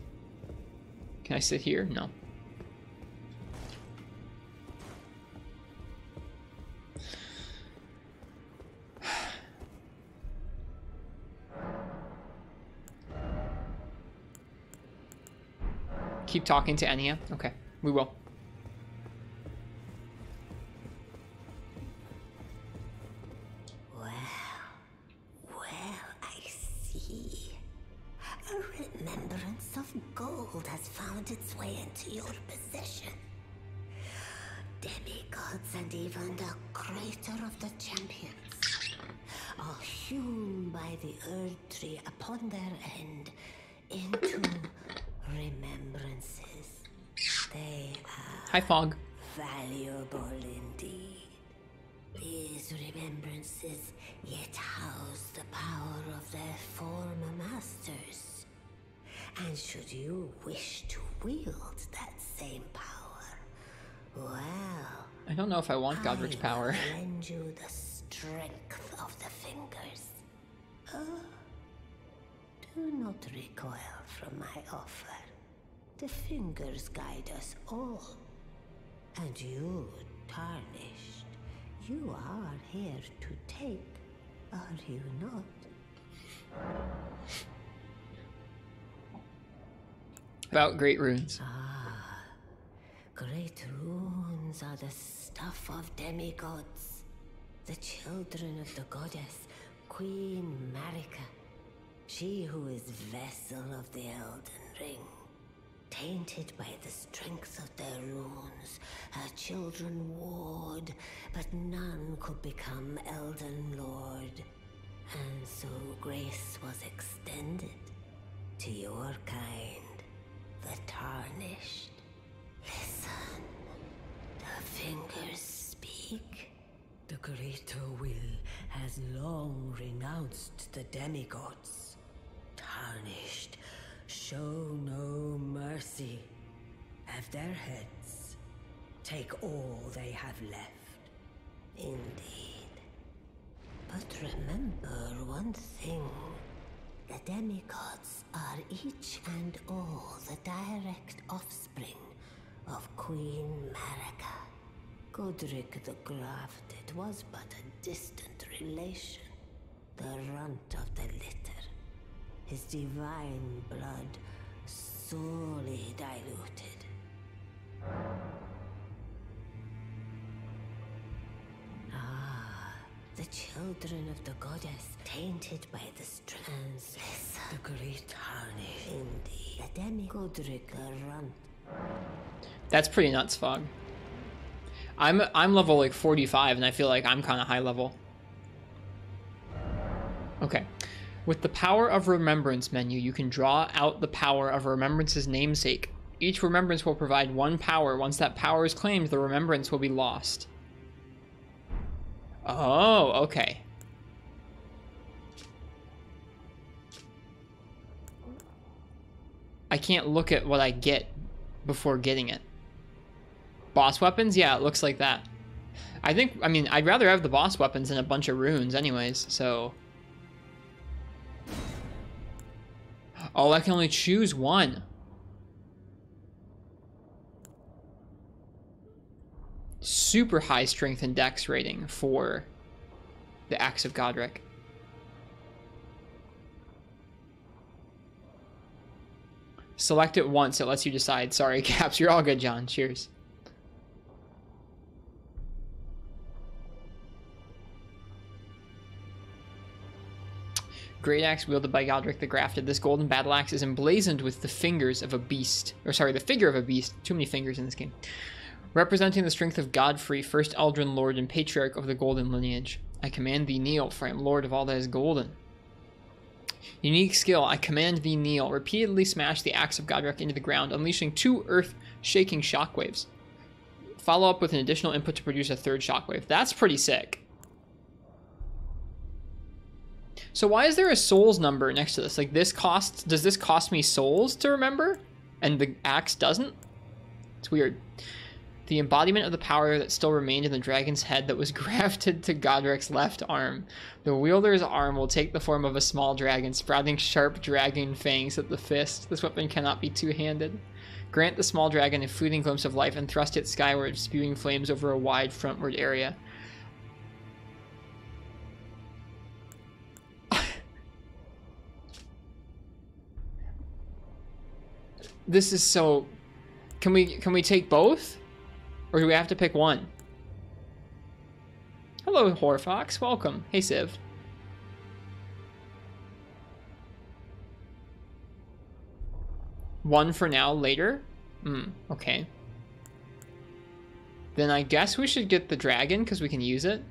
Can I sit here? No. Keep talking to Enya? Okay, we will. Well, I see. A remembrance of gold has found its way into your possession. Demigods and even the greater of the champions are hewn by the Earth Tree upon their end into remembrances. They are Hi, Fog. valuable indeed. These remembrances yet house the power of their former masters. And should you wish to wield that same power, well, I don't know if I want Godrick's power. I will lend you the strength of the fingers. Do not recoil from my offer. The fingers guide us all. And you, tarnished, you are here to take, are you not? About great runes. Ah, great runes are the stuff of demigods, the children of the goddess, Queen Marika. She who is vessel of the Elden Ring. Tainted by the strength of their runes, her children warred, but none could become Elden Lord. And so grace was extended to your kind, the tarnished. Listen, the fingers speak. The greater will has long renounced the demigods. Tarnished, show no mercy. Have their heads. Take all they have left. Indeed. But remember one thing. The demigods are each and all the direct offspring of Queen Marika. Godrick the Grafted was but a distant relation, the runt of the litter. His divine blood sorely diluted. The children of the goddess, tainted by the strands. The great tarnish. Indeed. The demi-Godrick runt. That's pretty nuts, Fog. I'm level like 45, and I feel like I'm kind of high level. Okay. With the Power of Remembrance menu, you can draw out the power of a remembrance's namesake. Each remembrance will provide one power. Once that power is claimed, the remembrance will be lost. Oh, okay. I can't look at what I get before getting it. Boss weapons? Yeah, it looks like that. I mean, I'd rather have the boss weapons than a bunch of runes anyways, so... Oh, I can only choose one. Super high strength and dex rating for the Axe of Godrick. Select it once, it lets you decide. Sorry, Caps, you're all good, John. Cheers. Great axe wielded by Godrick the Grafted. This golden battle axe is emblazoned with the fingers of a beast. Or sorry, the figure of a beast. Too many fingers in this game. Representing the strength of Godfrey, first Eldrin Lord and Patriarch of the Golden Lineage. I command thee kneel, for I am Lord of all that is golden. Unique skill, I command thee kneel. Repeatedly smash the Axe of Godrick into the ground, unleashing 2 earth-shaking shockwaves. Follow up with an additional input to produce a 3rd shockwave. That's pretty sick. So why is there a souls number next to this? Like, does this cost me souls to remember? And the axe doesn't? It's weird. The embodiment of the power that still remained in the dragon's head that was grafted to Godrick's left arm. The wielder's arm will take the form of a small dragon, sprouting sharp dragon fangs at the fist. This weapon cannot be two-handed. Grant the small dragon a fleeting glimpse of life and thrust it skyward, spewing flames over a wide frontward area. This is so... Can we take both? Or do we have to pick one? Hello, Horfox. Welcome. Hey, Civ. One for now, later? Okay. Then I guess we should get the dragon, because we can use it.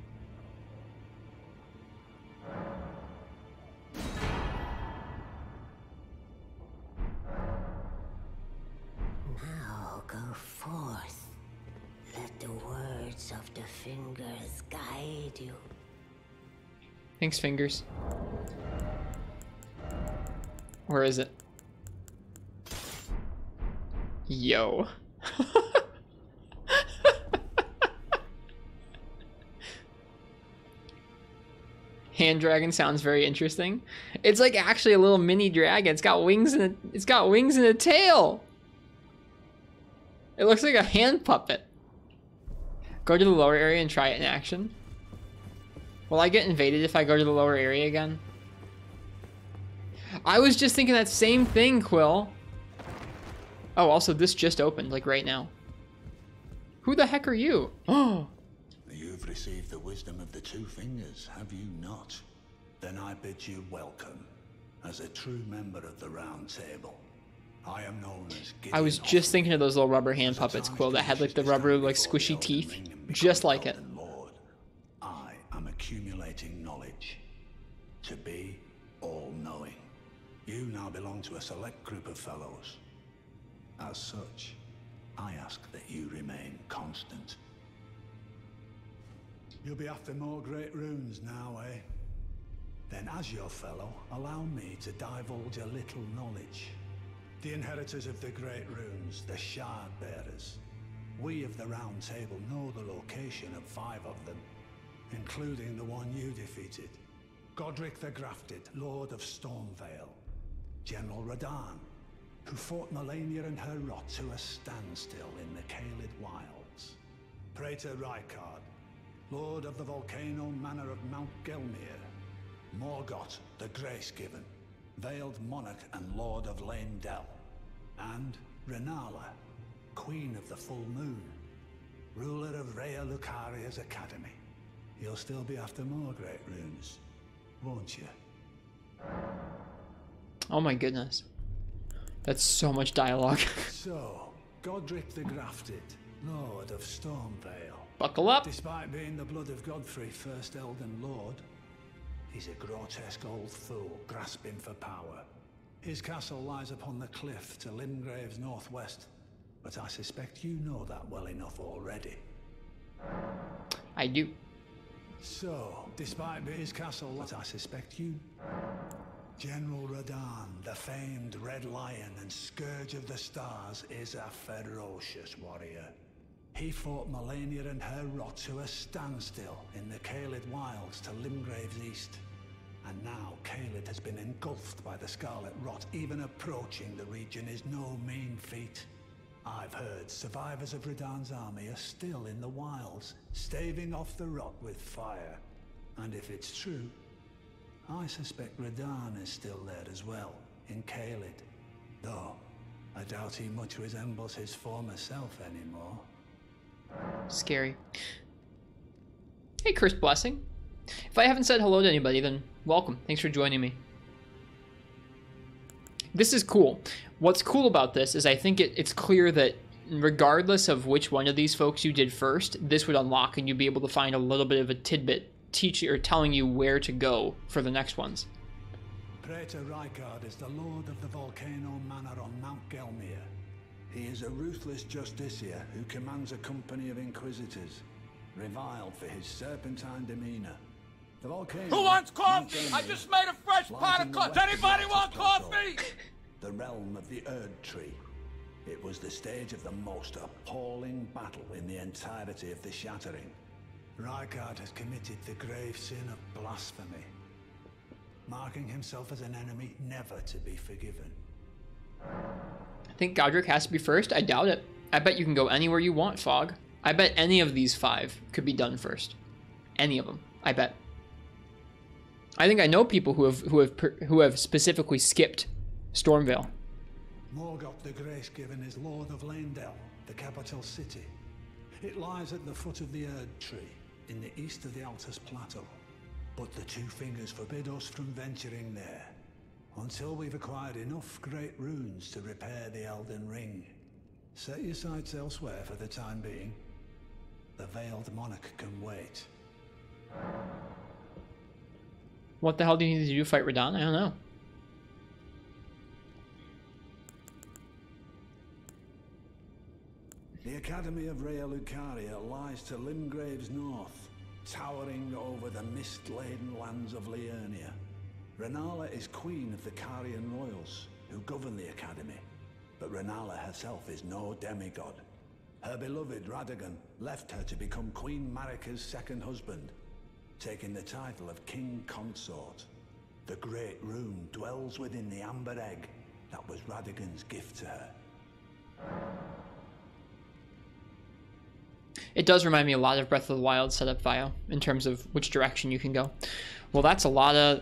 Now go forth. Let the words of the fingers guide you. Thanks, fingers. Where is it? Yo. Hand dragon sounds very interesting. It's like actually a little mini dragon. It's got wings and a tail. It looks like a hand puppet. Go to the lower area and try it in action. Will I get invaded if I go to the lower area again? I was just thinking that same thing, Quill. Oh, also this just opened, like right now. Who the heck are you? Oh. You've received the wisdom of the 2 fingers, have you not? Then I bid you welcome. As a true member of the Roundtable, I am known as Gideon. I was just thinking of those little rubber hand puppets, Quill, that had like the rubber, like squishy teeth. Just like it. Lord, I am accumulating knowledge. to be all-knowing. You now belong to a select group of fellows. As such, I ask that you remain constant. You'll be after more great runes now, eh? Then as your fellow, allow me to divulge a little knowledge. The inheritors of the great runes, the shard bearers. We of the Roundtable know the location of 5 of them, including the one you defeated. Godrick the Grafted, Lord of Stormveil. General Radahn, who fought Melania and her rot to a standstill in the Caelid Wilds. Praetor Rykard, Lord of the Volcano Manor of Mount Gelmir. Morgoth, the Grace-Given, Veiled Monarch and Lord of Leyndell. And Renala, Queen of the Full Moon, ruler of Rhea Lucaria's Academy. You'll still be after more great runes, won't you? Oh my goodness. That's so much dialogue. So, Godrick the Grafted, Lord of Stormveil. Buckle up. Despite being the blood of Godfrey, first Elden Lord, he's a grotesque old fool grasping for power. His castle lies upon the cliff to Limgrave's northwest, but I suspect you know that well enough already. I do. So, despite his castle, but I suspect you... General Radahn, the famed Red Lion and Scourge of the Stars, is a ferocious warrior. He fought Melania and her rot to a standstill in the Caelid Wilds to Limgrave's east. And now Caelid has been engulfed by the Scarlet Rot. Even approaching the region is no mean feat. I've heard survivors of Radahn's army are still in the wilds, staving off the rot with fire. And if it's true, I suspect Radahn is still there as well, in Caelid. Though, I doubt he much resembles his former self anymore. Scary. Hey, Cursed Blessing. If I haven't said hello to anybody, then welcome. Thanks for joining me. This is cool. What's cool about this is I think it's clear that regardless of which one of these folks you did first, this would unlock and you'd be able to find a little bit of a tidbit teaching or telling you where to go for the next ones. Praetor Rykard is the Lord of the Volcano Manor on Mount Gelmir. He is a ruthless justiciar who commands a company of inquisitors, reviled for his serpentine demeanor. The volcano... Who wants coffee? I just made a fresh pot of coffee. Does anybody want coffee? The realm of the Erd Tree. It was the stage of the most appalling battle in the entirety of the Shattering. Rykard has committed the grave sin of blasphemy, marking himself as an enemy never to be forgiven. I think Godrick has to be first. I doubt it. I bet you can go anywhere you want, Fog. I bet any of these 5 could be done first. Any of them. I bet. I think I know people who have specifically skipped Stormveil. Morgoth the Grace-Given is Lord of Leyndell, the capital city. It lies at the foot of the Erd Tree, in the east of the Altus Plateau. But the Two Fingers forbid us from venturing there, until we've acquired enough great runes to repair the Elden Ring. Set your sights elsewhere for the time being. The Veiled Monarch can wait. What the hell do you need to do to fight Radahn? I don't know. The Academy of Rhea Lucaria lies to Limgrave's north, towering over the mist-laden lands of Liurnia. Renala is queen of the Carian royals, who govern the Academy. But Renala herself is no demigod. Her beloved Radagon left her to become Queen Marika's second husband, taking the title of King Consort. The great Rune dwells within the amber egg that was Radagon's gift to her. It does remind me a lot of Breath of the Wild setup, Vio, in terms of which direction you can go. Well, that's a lot of...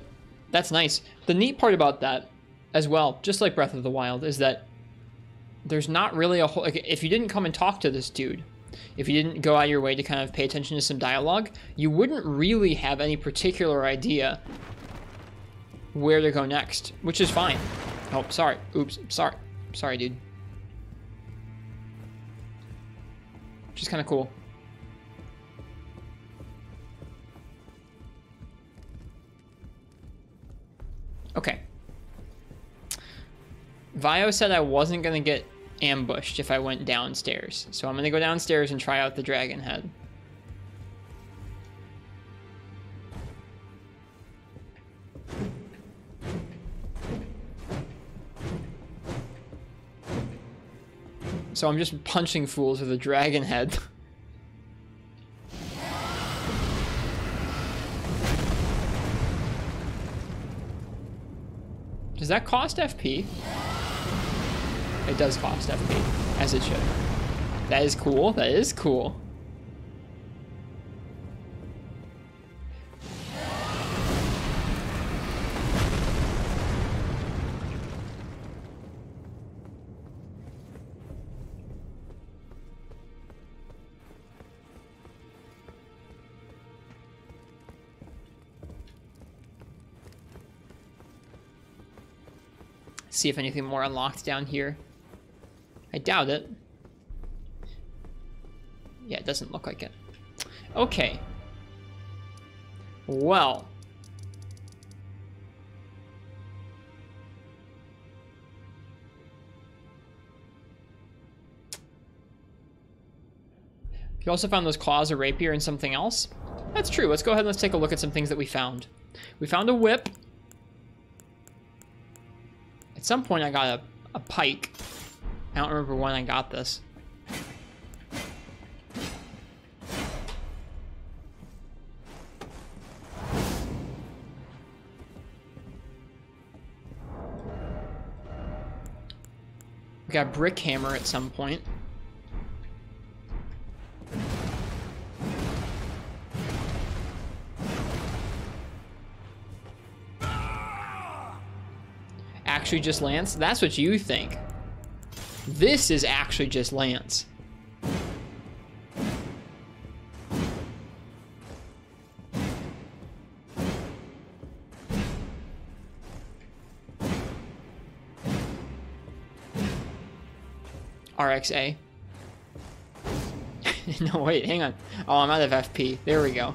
That's nice. The neat part about that, as well, just like Breath of the Wild, is that there's not really a whole... Like, if you didn't come and talk to this dude, if you didn't go out of your way to kind of pay attention to some dialogue, you wouldn't really have any particular idea where to go next, which is fine. Oh, sorry. Oops. Sorry. Sorry, dude. Which is kind of cool. Vio said I wasn't going to get ambushed if I went downstairs. So I'm going to go downstairs and try out the dragon head. So I'm just punching fools with a dragon head. Does that cost FP? It does cost FP, as it should. That is cool. That is cool. See if anything more unlocked down here. I doubt it. Yeah, it doesn't look like it. Okay. Well. You also found those claws, a rapier, and something else? That's true. Let's go ahead and let's take a look at some things that we found. We found a whip. At some point I got a pike. I don't remember when I got this. We got a brick hammer at some point. Actually just Lance? That's what you think. This is actually just Lance. RXA. No, wait, hang on. Oh, I'm out of FP. There we go.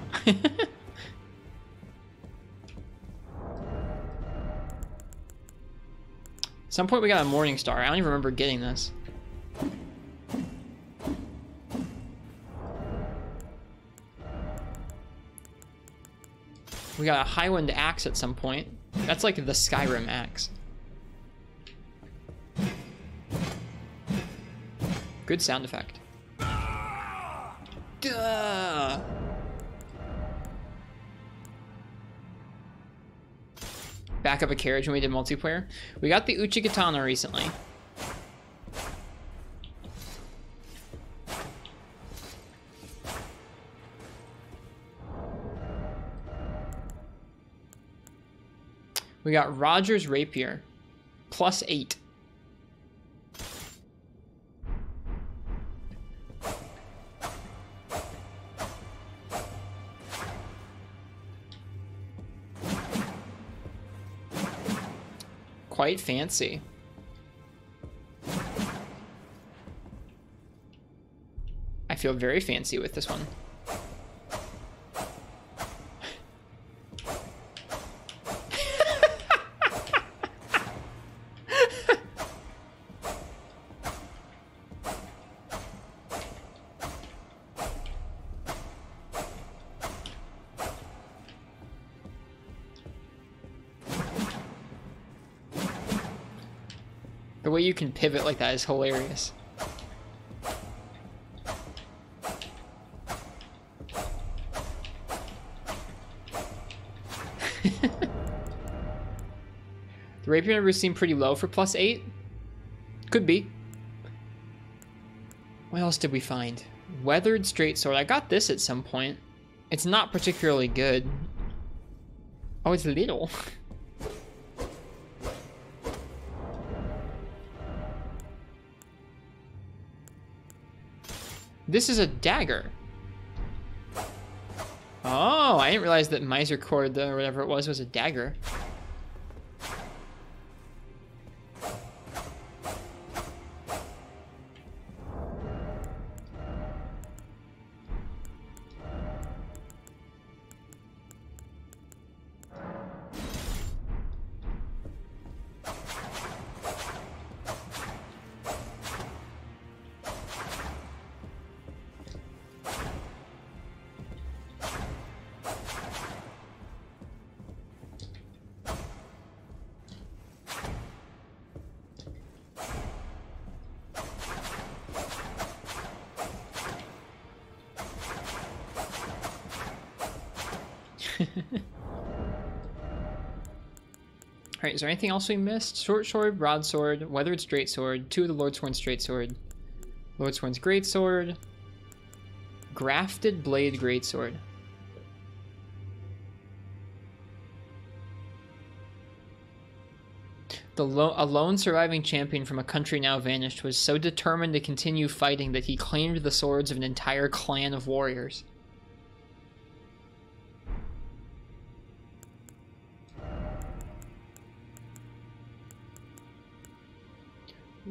At some point we got a Morning Star. I don't even remember getting this. We got a Highwind axe at some point. That's like the Skyrim axe. Good sound effect. Duh! Back up a carriage when we did multiplayer. We got the Uchigatana recently. We got Roger's Rapier. +8. Quite fancy. I feel very fancy with this one. The way you can pivot like that is hilarious. The rapier number seemed pretty low for +8. Could be. What else did we find? Weathered straight sword. I got this at some point. It's not particularly good. Oh, it's little. This is a dagger. Oh, I didn't realize that Miser Cord, or whatever it was a dagger. Alright, is there anything else we missed? Short sword, broadsword, weathered straightsword, 2 of the Lordsworn's straightsword, Lordsworn's greatsword, grafted blade greatsword. A lone surviving champion from a country now vanished was so determined to continue fighting that he claimed the swords of an entire clan of warriors.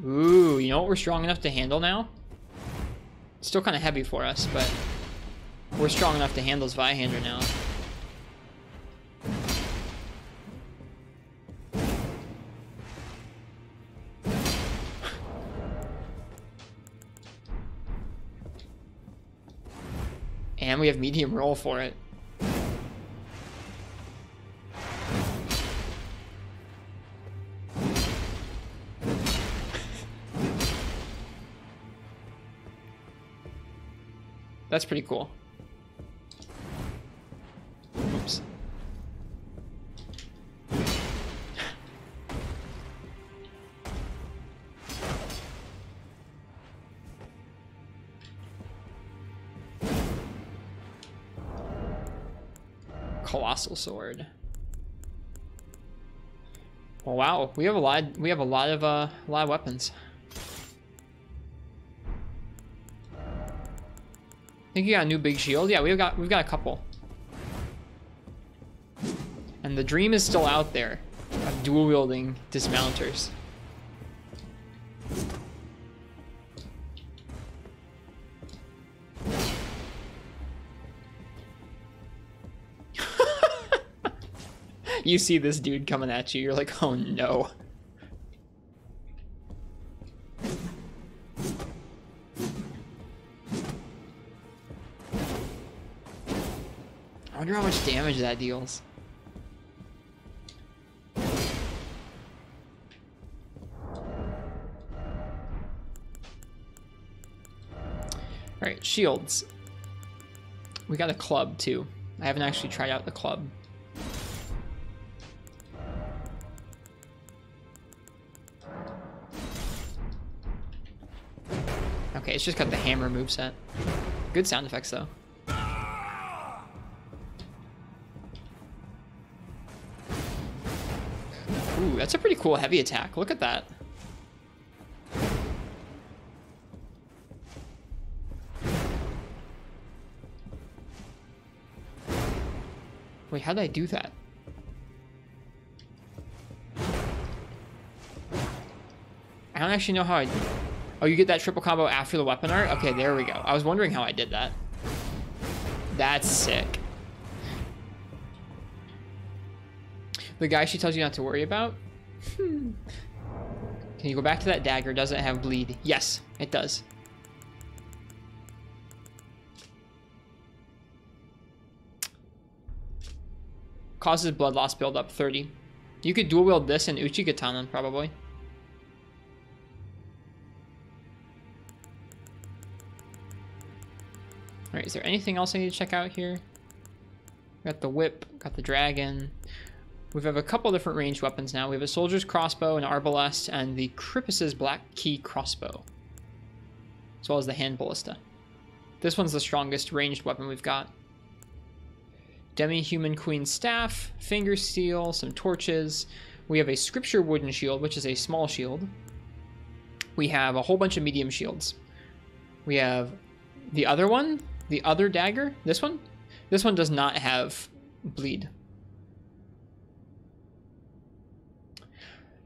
Ooh, you know what we're strong enough to handle now? It's still kind of heavy for us, but we're strong enough to handle Zweihander now. And we have medium roll for it. That's pretty cool. Oops. Colossal sword. Oh wow, we have a lot of weapons. I think you got a new big shield. Yeah, we've got a couple. And the dream is still out there of dual wielding dismounters. You see this dude coming at you, you're like, oh no. I wonder how much damage that deals. Alright, shields. We got a club too. I haven't actually tried out the club. Okay, it's just got the hammer moveset. Good sound effects though. Ooh, that's a pretty cool heavy attack. Look at that. Wait, how did I do that? I don't actually know how I... Oh, you get that triple combo after the weapon art? Okay, there we go. I was wondering how I did that. That's sick. The guy she tells you not to worry about? Can you go back to that dagger? Does it have bleed? Yes, it does. Causes blood loss build up 30. You could dual wield this and Uchigatana probably. Alright, is there anything else I need to check out here? Got the whip, got the dragon. We have a couple different ranged weapons now. We have a soldier's crossbow, an arbalest, and the Krippus's black key crossbow. As well as the hand ballista. This one's the strongest ranged weapon we've got. Demi-human queen staff, finger steel, some torches. We have a scripture wooden shield, which is a small shield. We have a whole bunch of medium shields. We have the other one, the other dagger, this one. This one does not have bleed.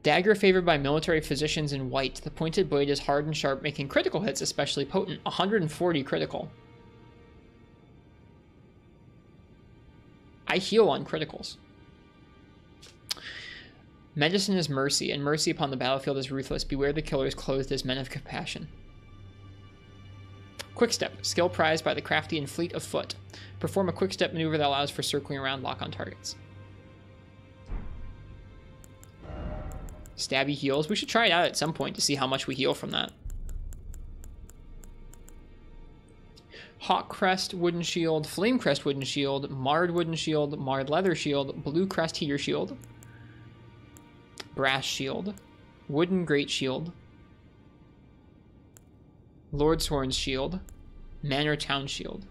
Dagger favored by military physicians in white. The pointed blade is hard and sharp, making critical hits especially potent. 140 critical. I heal on criticals. Medicine is mercy, and mercy upon the battlefield is ruthless. Beware the killers clothed as men of compassion. Quickstep, skill prized by the crafty and fleet of foot. Perform a quickstep maneuver that allows for circling around lock-on targets. Stabby heals. We should try it out at some point to see how much we heal from that. Hawk Crest Wooden Shield, Flame Crest Wooden Shield, Marred Wooden Shield, Marred Leather Shield, Blue Crest Heater Shield, Brass Shield, Wooden Great Shield, Lord's Horn's Shield, Manor Town Shield.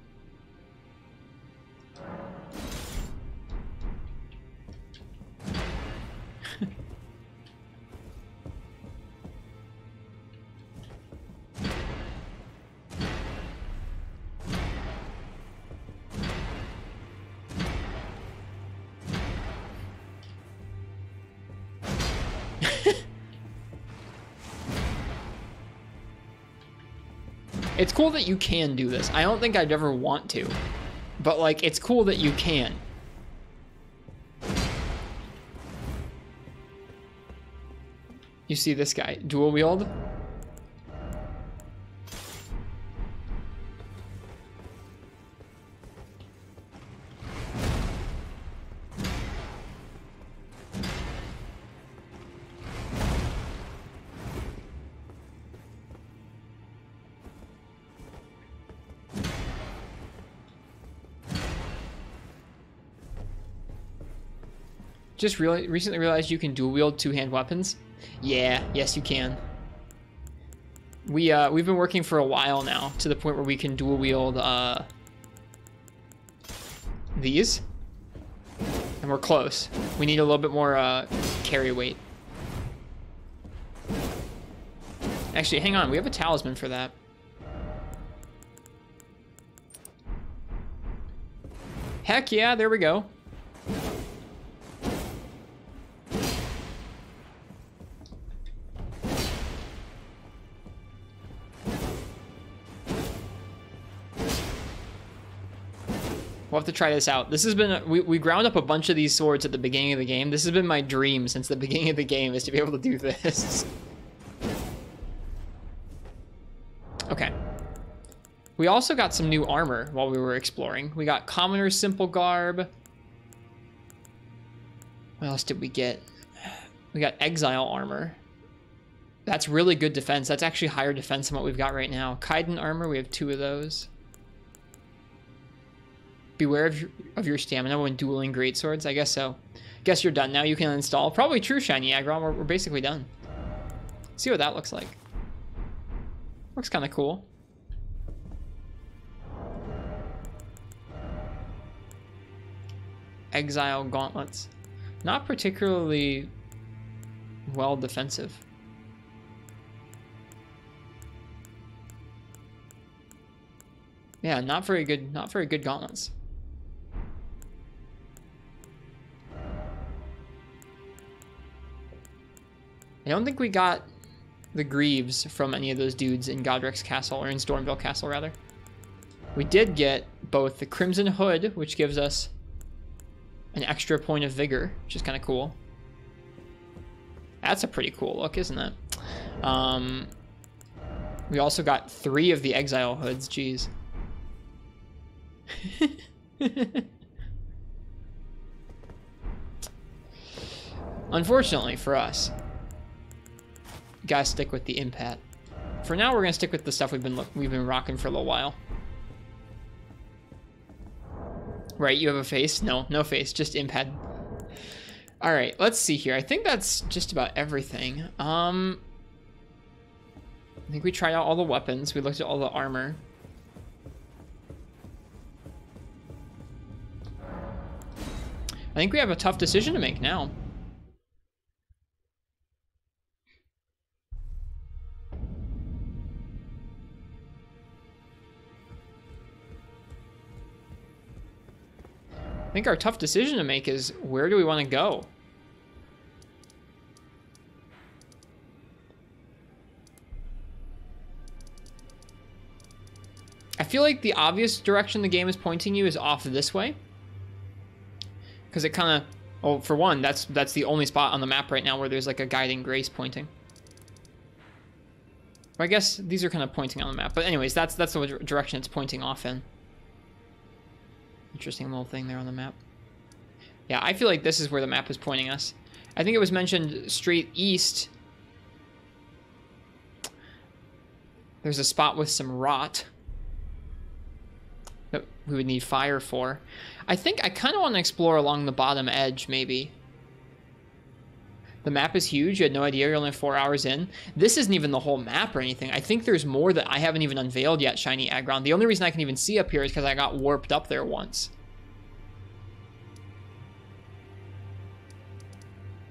It's cool that you can do this. I don't think I'd ever want to, but like, it's cool that you can. You see this guy, dual wield? Just recently realized you can dual wield two-hand weapons. Yeah, yes you can. We've been working for a while now to the point where we can dual wield these, and we're close. We need a little bit more carry weight. Actually, hang on, we have a talisman for that. Heck yeah, there we go. We'll have to try this out. This has been, we ground up a bunch of these swords at the beginning of the game. This has been my dream since the beginning of the game, is to be able to do this. Okay. We also got some new armor while we were exploring. We got Commoner's Simple Garb. What else did we get? We got Exile Armor. That's really good defense. That's actually higher defense than what we've got right now. Kaiden Armor, we have 2 of those. Beware of your stamina when dueling greatswords. I guess so. Guess you're done now. You can install. Probably true, Shiny Aggron. We're basically done. See what that looks like. Looks kind of cool. Exile Gauntlets. Not particularly well defensive. Yeah, not very good gauntlets. I don't think we got the greaves from any of those dudes in Godrick's castle, or in Stormveil Castle, rather. We did get both the Crimson Hood, which gives us an extra point of vigor, which is kind of cool. That's a pretty cool look, isn't it? We also got 3 of the Exile Hoods, jeez. Unfortunately for us, gotta stick with the impat. For now, we're gonna stick with the stuff we've been rocking for a little while. Right, you have a face? No, no face, just impat. All right, let's see here. I think that's just about everything. I think we tried out all the weapons. We looked at all the armor. I think we have a tough decision to make now. I think our tough decision to make is, where do we want to go? I feel like the obvious direction the game is pointing you is off this way. Because it kind of, well, for one, that's the only spot on the map right now where there's like a guiding grace pointing. I guess these are kind of pointing on the map. But anyways, that's the direction it's pointing off in. Interesting little thing there on the map. Yeah, I feel like this is where the map is pointing us. I think it was mentioned straight east. There's a spot with some rot. that we would need fire for. I think I kind of want to explore along the bottom edge, maybe. The map is huge. You had no idea. You're only 4 hours in. This isn't even the whole map or anything. I think there's more that I haven't even unveiled yet, Shiny Aggron. The only reason I can even see up here is because I got warped up there once.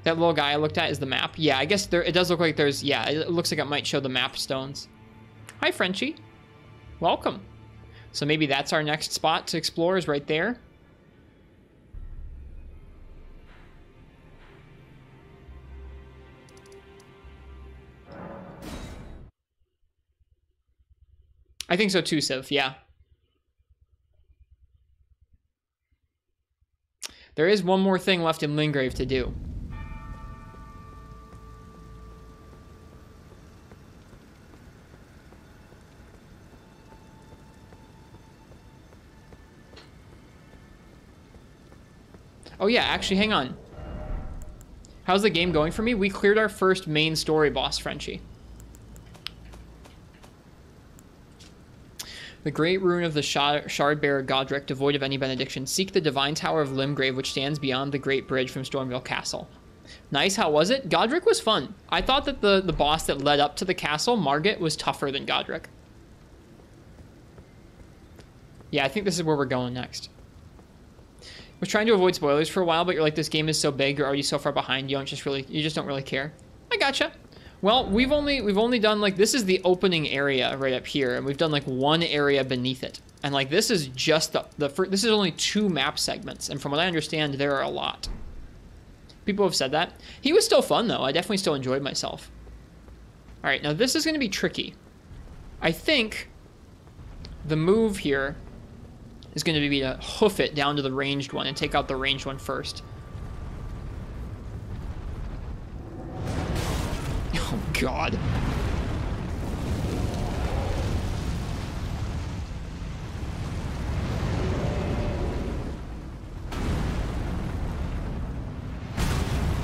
That little guy I looked at is the map. Yeah, I guess there. It does look like there's... Yeah, it looks like it might show the map stones. Hi, Frenchie. Welcome. So maybe that's our next spot to explore is right there. I think so too, Siv, yeah. There is one more thing left in Limgrave to do. Oh yeah, actually, hang on. How's the game going for me? We cleared our first main story boss, Frenchie. The great rune of the shard-bearer Godrick, devoid of any benediction. Seek the divine tower of Limgrave, which stands beyond the great bridge from Stormveil Castle. Nice, how was it? Godrick was fun. I thought that the boss that led up to the castle, Margit, was tougher than Godrick. Yeah, I think this is where we're going next. I was trying to avoid spoilers for a while, but you're like, this game is so big, you're already so far behind, you just don't really care. I gotcha. Well, we've only done, like, this is the opening area right up here, and we've done like one area beneath it. And like, this is just this is only 2 map segments, and from what I understand, there are a lot. People have said that. He was still fun though. I definitely still enjoyed myself. All right, now this is going to be tricky. I think the move here is going to be to hoof it down to the ranged one and take out the ranged one first. Oh, God.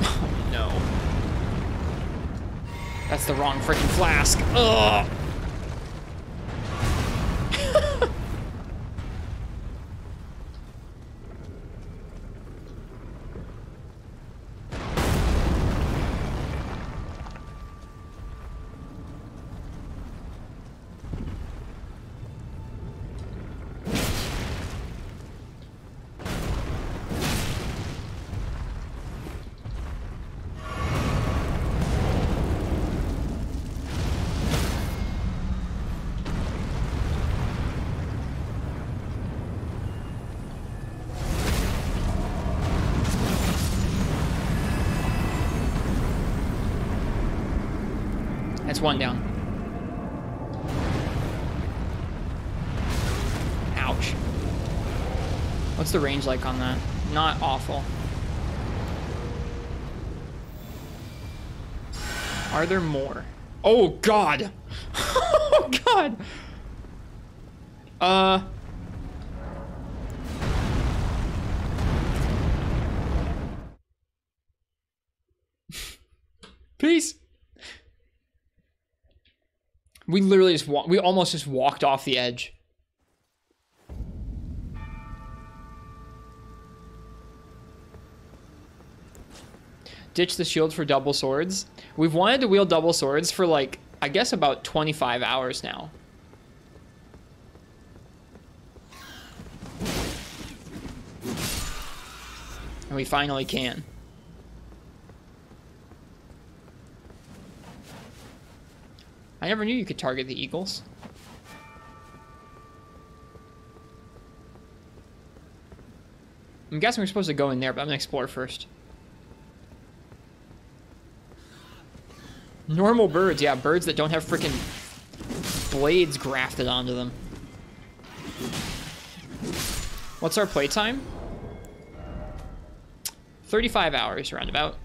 Oh, no. That's the wrong freaking flask. Ugh. That's one down. Ouch. What's the range like on that? Not awful. Are there more? Oh, God. Oh, God. Peace. We literally just we almost just walked off the edge. Ditch the shield for double swords. We've wanted to wield double swords for like, I guess about 25 hours now. And we finally can. I never knew you could target the eagles. I'm guessing we're supposed to go in there, but I'm gonna explore first. Normal birds, yeah, birds that don't have freaking blades grafted onto them. What's our playtime? 35 hours, roundabout.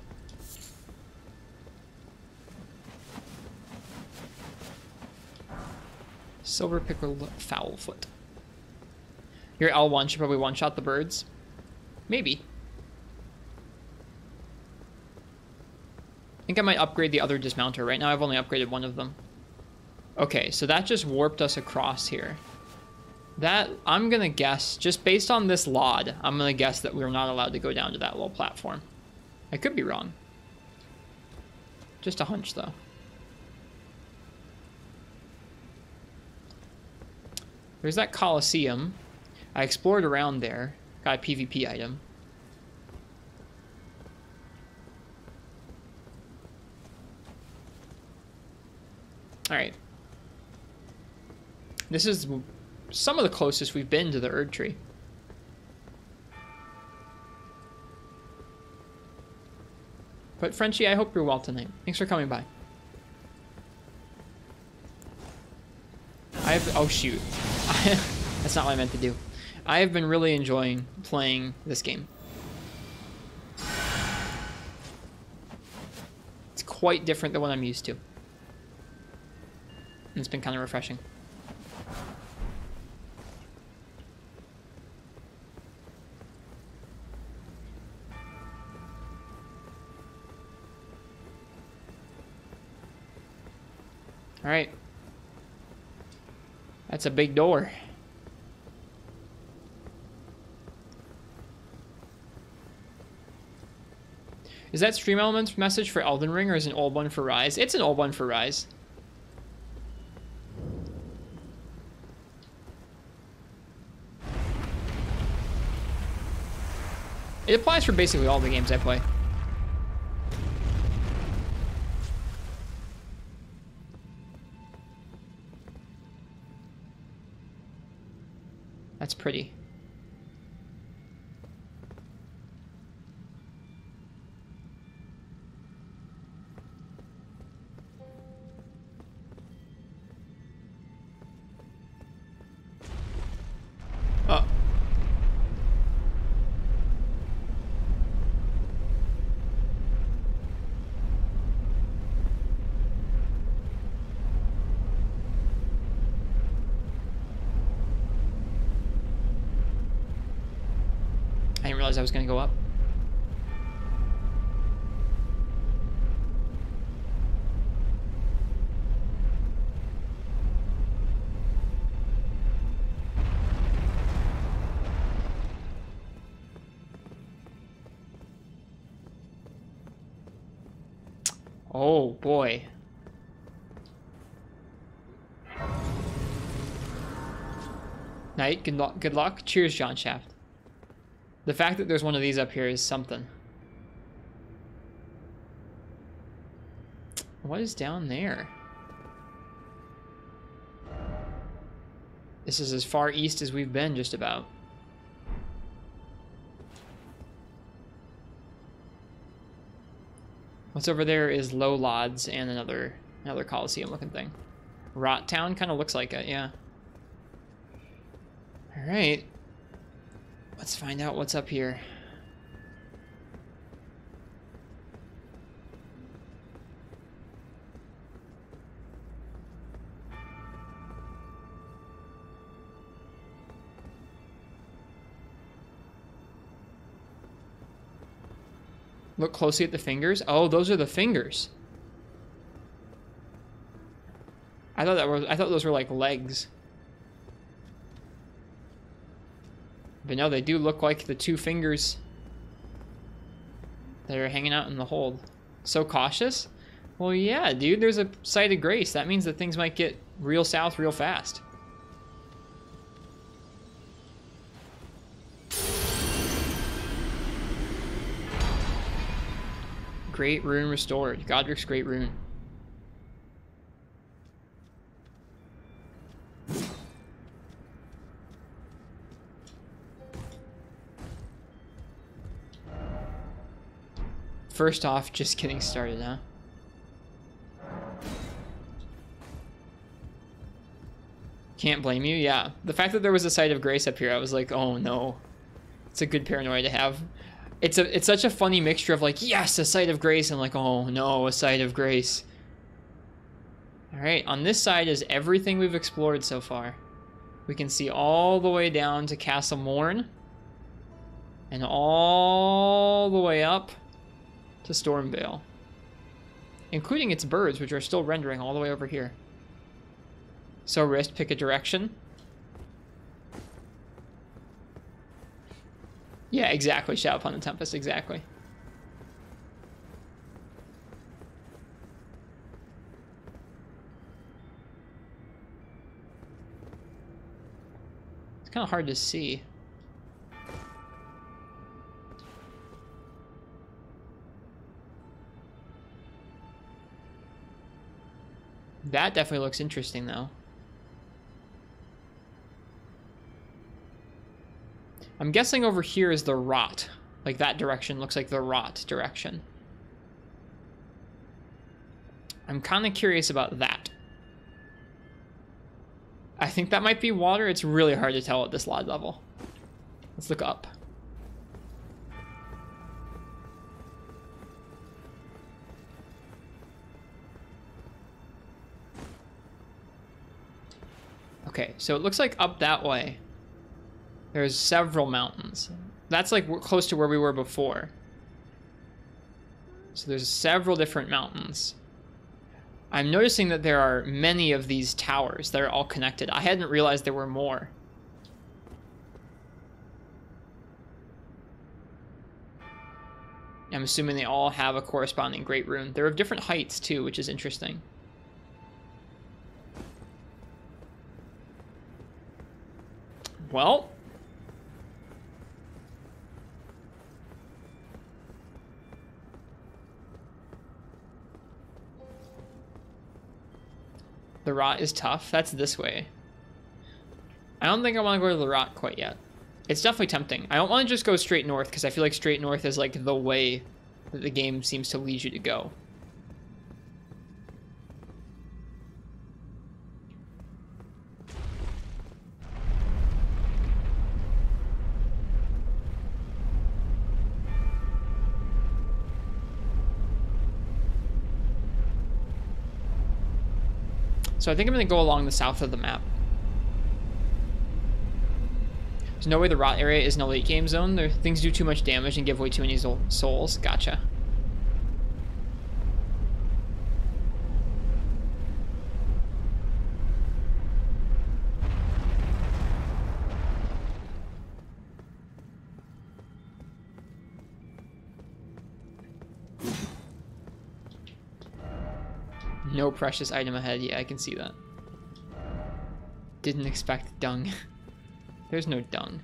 Silver pickled foulfoot. Your L1 should probably one-shot the birds. Maybe. I think I might upgrade the other dismounter. Right now I've only upgraded one of them. Okay, so that just warped us across here. That, I'm gonna guess, just based on this LOD, I'm gonna guess that we're not allowed to go down to that little platform. I could be wrong. Just a hunch, though. There's that Colosseum. I explored around there. Got a PvP item. Alright. This is some of the closest we've been to the Erd Tree. But Frenchie, I hope you're well tonight. Thanks for coming by. Oh shoot. That's not what I meant to do. I have been really enjoying playing this game. It's quite different than what I'm used to. And it's been kind of refreshing. All right. That's a big door. Is that Stream Elements message for Elden Ring or is it an old one for Rise? It's an old one for Rise. It applies for basically all the games I play. That's pretty. Oh. I didn't realize I was going to go up. Oh boy. Night, good luck. Cheers, John Shaft. The fact that there's one of these up here is something. What is down there? This is as far east as we've been, just about. What's over there is Low Lods and another Coliseum looking thing. Rot Town kind of looks like it, yeah. All right. Let's find out what's up here. Look closely at the fingers. Oh, those are the fingers. I thought those were like legs. But no, they do look like the two fingers that are hanging out in the hold. So cautious? Well, yeah, dude, there's a site of grace. That means that things might get real south real fast. Great Rune restored. Godrick's Great Rune. First off, just getting started, huh? Can't blame you, yeah. The fact that there was a site of grace up here, I was like, oh no. It's a good paranoia to have. It's such a funny mixture of like, yes, a site of grace, and like, oh no, a site of grace. Alright, on this side is everything we've explored so far. We can see all the way down to Castle Morn. And all the way up to Stormveil, including its birds, which are still rendering all the way over here. So Rist, pick a direction. Yeah, exactly. Shout upon the Tempest, exactly. It's kind of hard to see. That definitely looks interesting, though. I'm guessing over here is the rot. Like, that direction looks like the rot direction. I'm kind of curious about that. I think that might be water. It's really hard to tell at this light level. Let's look up. Okay, so it looks like up that way, there's several mountains. That's like close to where we were before. So there's several different mountains. I'm noticing that there are many of these towers that are all connected. I hadn't realized there were more. I'm assuming they all have a corresponding great rune. They're of different heights too, which is interesting. Well, the rot is tough. That's this way. I don't think I want to go to the rot quite yet. It's definitely tempting. I don't want to just go straight north because I feel like straight north is like the way that the game seems to lead you to go. So I think I'm going to go along the south of the map. There's no way the rot area is in a late game zone. Things do too much damage and give away too many souls. Gotcha. No precious item ahead. Yeah, I can see that. Didn't expect dung. There's no dung.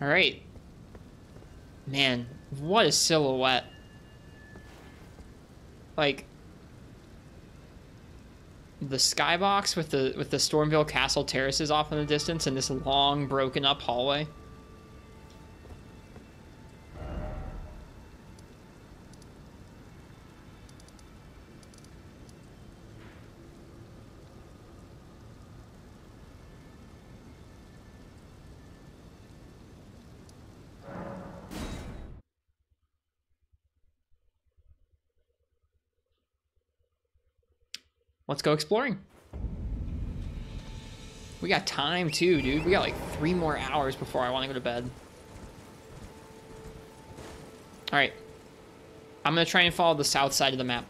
All right. Man, what a silhouette. Like the skybox with the Stormveil Castle terraces off in the distance and this long broken up hallway. Let's go exploring. We got time too, dude. We got like 3 more hours before I want to go to bed. All right. I'm going to try and follow the south side of the map.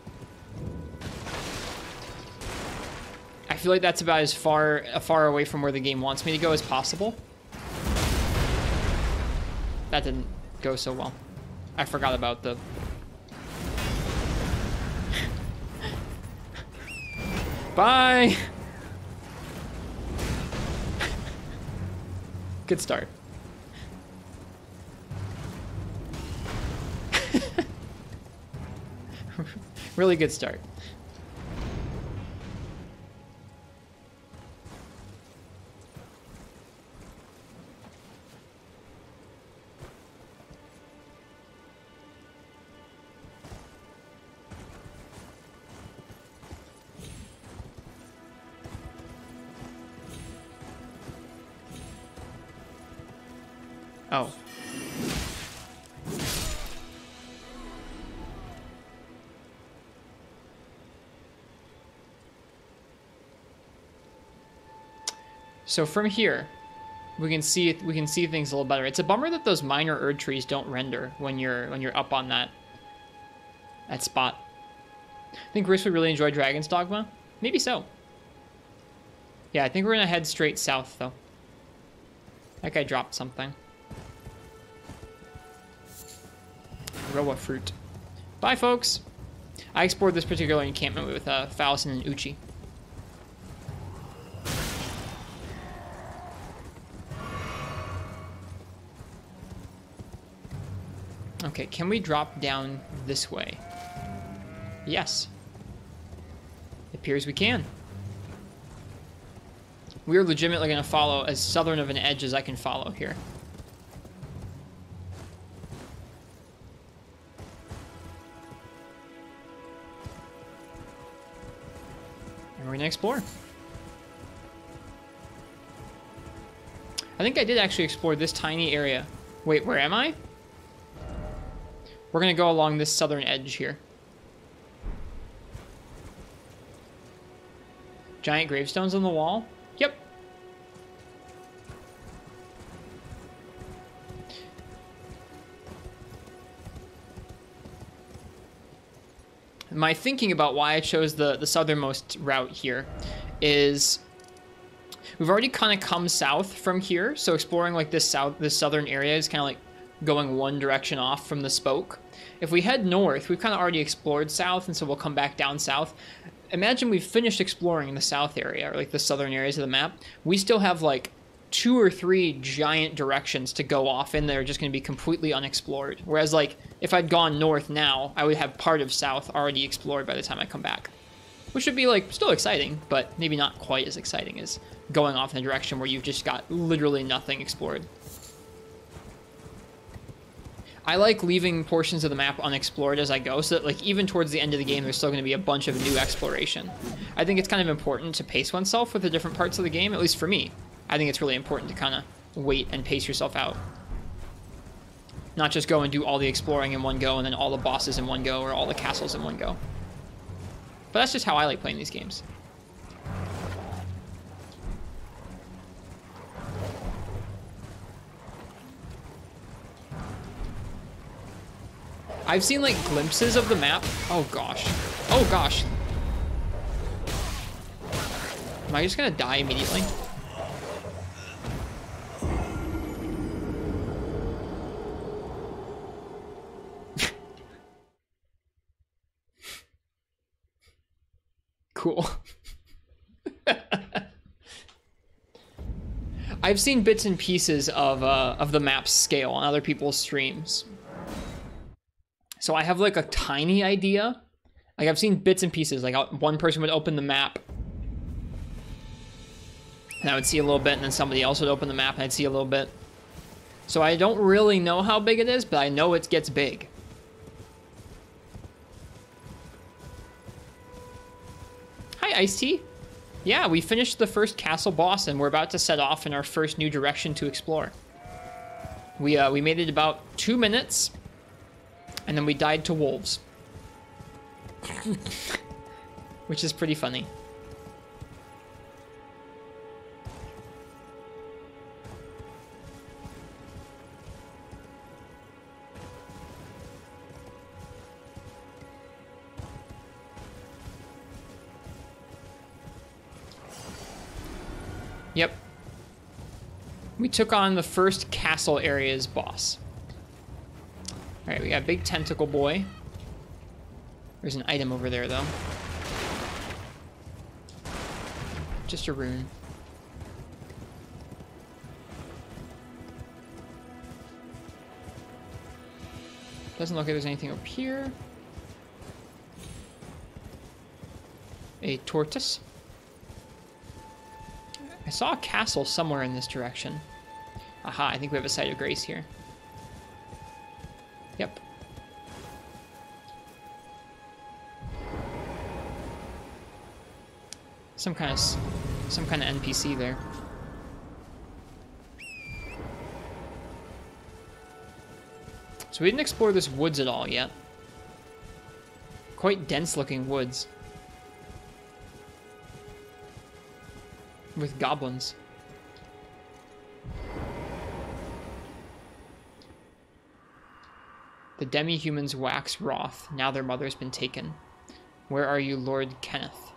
I feel like that's about as far away from where the game wants me to go as possible. That didn't go so well. I forgot about the... Bye! Good start. Really good start. Oh. So from here, we can see things a little better. It's a bummer that those minor Erd trees don't render when you're up on that that spot. I think Riss would really enjoy Dragon's Dogma. Maybe so. Yeah, I think we're gonna head straight south, though. That guy dropped something. Roa fruit. Bye, folks! I explored this particular encampment with Falison and Uchi. Okay, can we drop down this way? Yes. It appears we can. We are legitimately going to follow as southern of an edge as I can follow here. And we're going to explore. I think I did actually explore this tiny area. Wait, where am I? We're going to go along this southern edge here. Giant gravestones on the wall? Yep. My thinking about why I chose the southernmost route here is we've already kind of come south from here, so exploring like this southern area is kind of like going one direction off from the spoke. If we head north, we've kind of already explored south, and so we'll come back down south. Imagine we've finished exploring the south area, or like the southern areas of the map. We still have like 2 or 3 giant directions to go off in there, just going to be completely unexplored. Whereas like if I'd gone north now, I would have part of south already explored by the time I come back. Which would be like still exciting, but maybe not quite as exciting as going off in a direction where you've just got literally nothing explored. I like leaving portions of the map unexplored as I go, so that like even towards the end of the game, there's still going to be a bunch of new exploration. I think it's kind of important to pace oneself with the different parts of the game, at least for me. I think it's really important to kind of wait and pace yourself out. Not just go and do all the exploring in one go and then all the bosses in one go or all the castles in one go. But that's just how I like playing these games. I've seen like glimpses of the map. Oh gosh. Oh gosh. Am I just gonna die immediately? Cool. I've seen bits and pieces of the map's scale on other people's streams. So I have like a tiny idea. Like I've seen bits and pieces, like one person would open the map and I would see a little bit, and then somebody else would open the map and I'd see a little bit. So I don't really know how big it is, but I know it gets big. Hi, Ice Tea. Yeah, we finished the first castle boss and we're about to set off in our first new direction to explore. We made it about 2 minutes. And then we died to wolves. Which is pretty funny. Yep. We took on the first castle area's boss. Alright, we got a big tentacle boy. There's an item over there, though. Just a rune. Doesn't look like there's anything up here. A tortoise. I saw a castle somewhere in this direction. Aha, I think we have a site of grace here. Yep. Some kind of NPC there. So we didn't explore this woods at all yet. Quite dense looking woods. With goblins. The demi-humans wax wroth. Now their mother's been taken. Where are you, Lord Kenneth?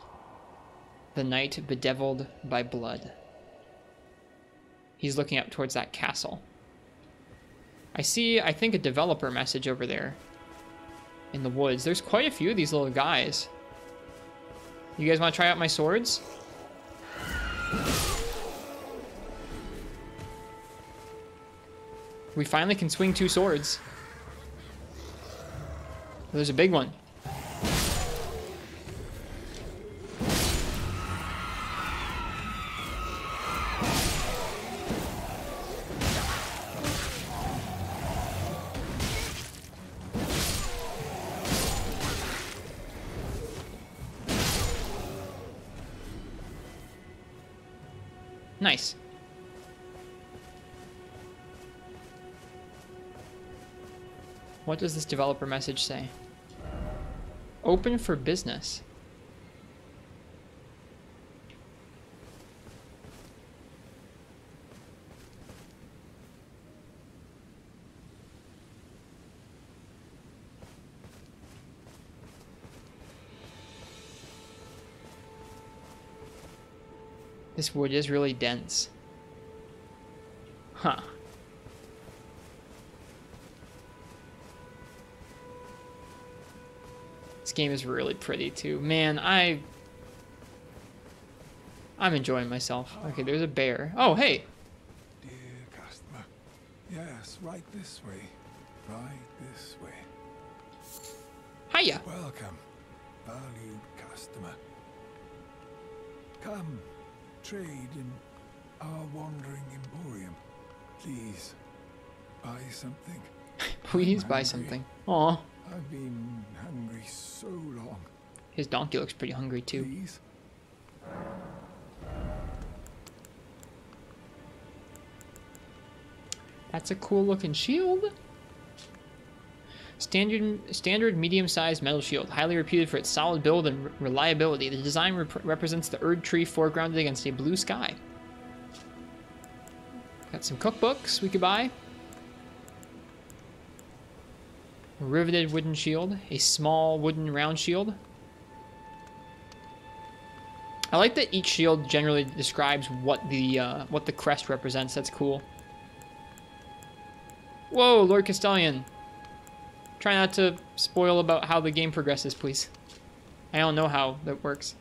The night bedeviled by blood. He's looking up towards that castle. I see, I think, a developer message over there in the woods. There's quite a few of these little guys. You guys want to try out my swords? We finally can swing 2 swords. There's a big one. Nice. What does this developer message say? Open for business. This wood is really dense. Huh. This game is really pretty too. Man, I'm enjoying myself. Okay, there's a bear. Oh, hey. Dear customer. Yes, right this way. Right this way. Hiya. Welcome, valued customer. Come, trade in our wandering emporium. Please, buy something. Please buy something. Aw. I've been hungry so long. His donkey looks pretty hungry too. Please? That's a cool looking shield. Standard medium-sized metal shield, highly reputed for its solid build and reliability. The design represents the Erd tree foregrounded against a blue sky. Got some cookbooks we could buy. A riveted wooden shield, a small wooden round shield. I like that each shield generally describes what the crest represents. That's cool. Whoa, Lord Castellan. Try not to spoil about how the game progresses, please. I don't know how that works.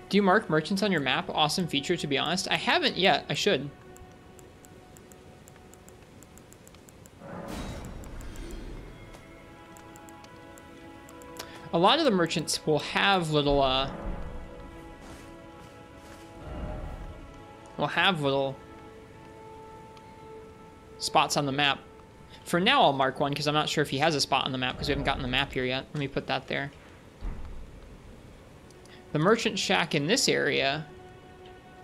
Do you mark merchants on your map? Awesome feature, to be honest. I haven't yet. I should. A lot of the merchants will have little, spots on the map. For now, I'll mark one because I'm not sure if he has a spot on the map because we haven't gotten the map here yet. Let me put that there. The merchant shack in this area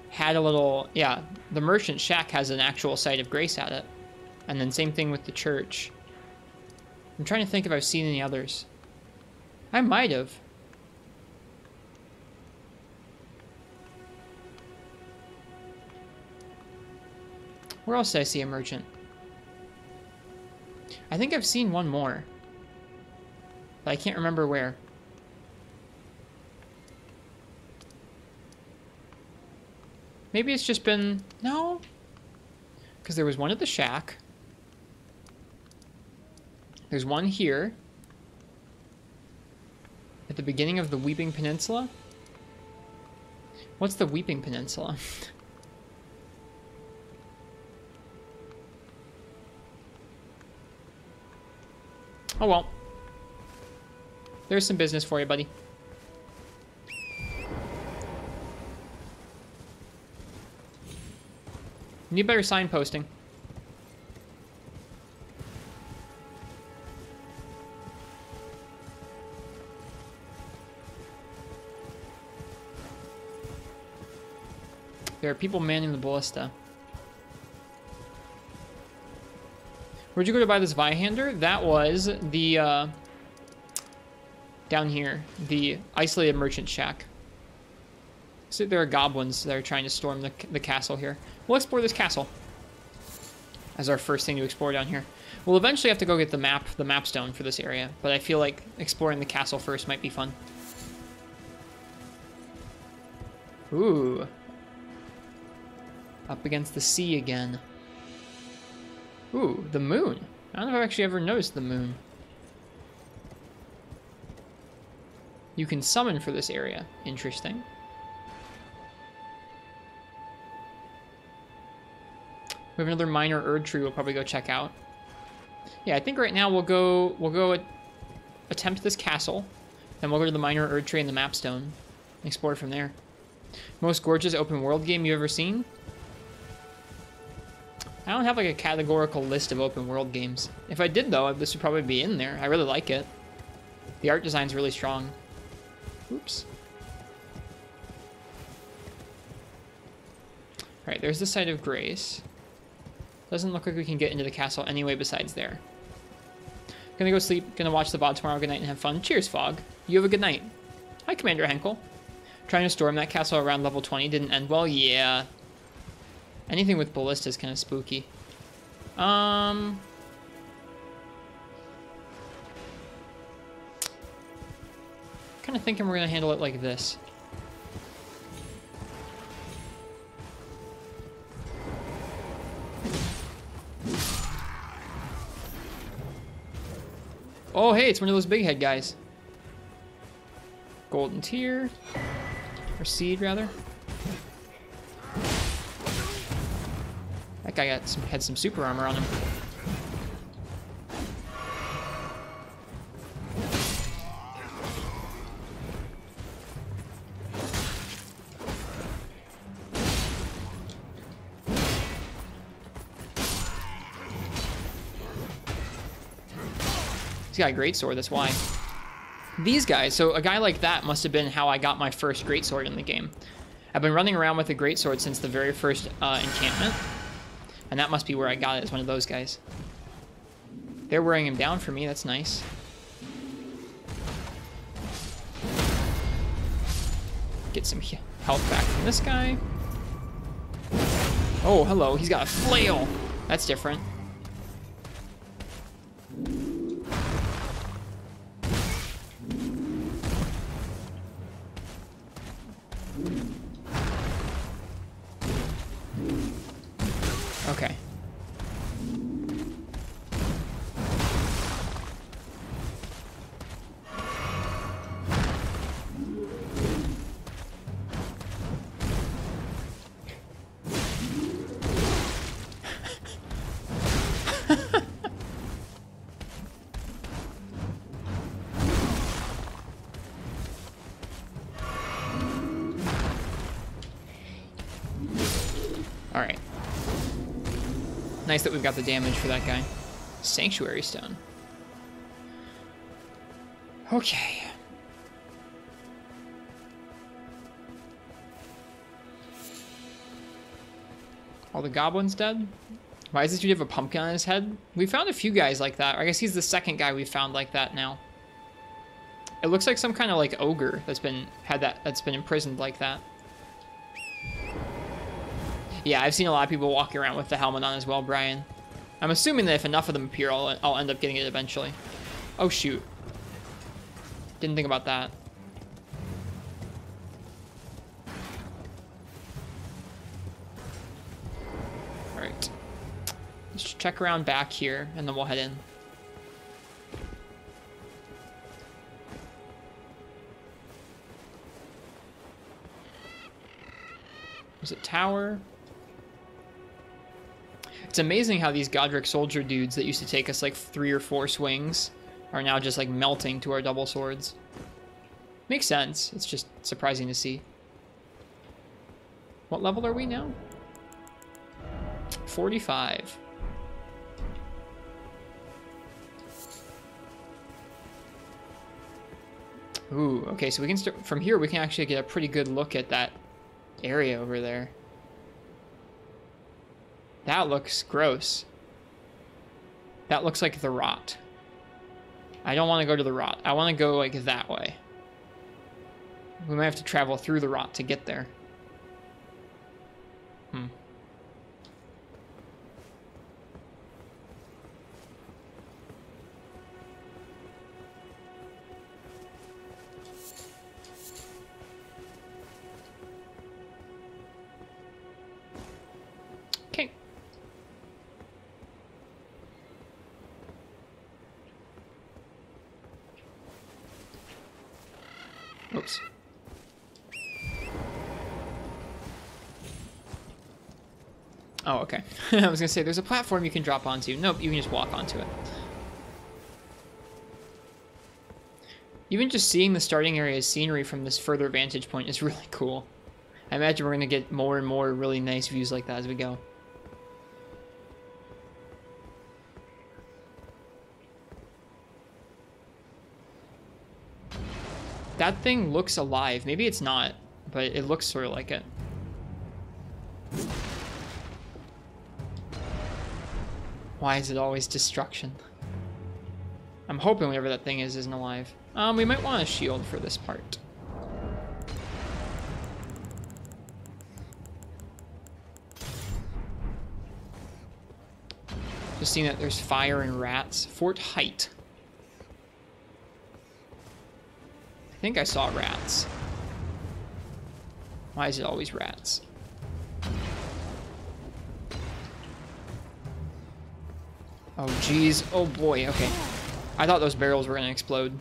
had a little, yeah, the merchant shack has an actual site of grace at it. And then same thing with the church. I'm trying to think if I've seen any others. I might have. Where else did I see a merchant? I think I've seen one more. But I can't remember where. Maybe it's just been... No. Because there was one at the shack. There's one here. At the beginning of the Weeping Peninsula. What's the Weeping Peninsula? Oh well. There's some business for you, buddy. Need better signposting. There are people manning the ballista. Where'd you go to buy this Vihander? That was the, down here. The isolated merchant shack. So there are goblins that are trying to storm the castle here. We'll explore this castle as our first thing to explore down here. We'll eventually have to go get the map stone for this area, but I feel like exploring the castle first might be fun. Ooh. Up against the sea again. Ooh, the moon. I don't know if I've actually ever noticed the moon. You can summon for this area. Interesting. We have another minor Erd tree we'll probably go check out. Yeah, I think right now we'll go attempt this castle. Then we'll go to the minor Erd tree and the mapstone. And explore from there. Most gorgeous open world game you've ever seen? I don't have like a categorical list of open world games. If I did though, this would probably be in there. I really like it. The art design's really strong. Oops. Alright, there's the Site of Grace. Doesn't look like we can get into the castle anyway besides there. Gonna go sleep, gonna watch the VOD tomorrow. Good night and have fun. Cheers, Fog. You have a good night. Hi, Commander Henkel. Trying to storm that castle around level 20 didn't end well. Yeah. Anything with ballista is kind of spooky. Kind of thinking we're gonna handle it like this. Oh, hey, it's one of those big head guys. Golden tier. Or seed, rather. That guy had some super armor on him. He's got a greatsword, that's why. These guys, so a guy like that must have been how I got my first greatsword in the game. I've been running around with a greatsword since the very first encampment. And that must be where I got it, as one of those guys. They're wearing him down for me, that's nice. Get some health back from this guy. Oh, hello, he's got a flail. That's different. Okay. Alright. Nice that we've got the damage for that guy. Sanctuary stone. Okay. All the goblins dead? Why does this dude have a pumpkin on his head? We found a few guys like that. I guess he's the second guy we found like that now. It looks like some kind of like ogre that's been imprisoned like that. Yeah, I've seen a lot of people walking around with the helmet on as well, Brian. I'm assuming that if enough of them appear, I'll end up getting it eventually. Oh, shoot. Didn't think about that. Alright. Let's check around back here, and then we'll head in. There's a tower. It's amazing how these Godrick soldier dudes that used to take us like 3 or 4 swings are now just like melting to our double swords. Makes sense. It's just surprising to see. What level are we now? 45. Ooh, okay, so we can start from here. We can actually get a pretty good look at that area over there. That looks gross. That looks like the rot. I don't want to go to the rot. I want to go like that way. We might have to travel through the rot to get there. Okay. Oops. Oh, okay. I was gonna say, there's a platform you can drop onto. Nope, you can just walk onto it. Even just seeing the starting area's scenery from this further vantage point is really cool. I imagine we're gonna get more and more really nice views like that as we go. That thing looks alive. Maybe it's not, but it looks sort of like it. Why is it always destruction? I'm hoping whatever that thing is isn't alive. We might want a shield for this part. Just seeing that there's fire and rats. Fort Height. I think I saw rats. Why is it always rats? Oh, geez. Oh, boy. Okay. I thought those barrels were going to explode.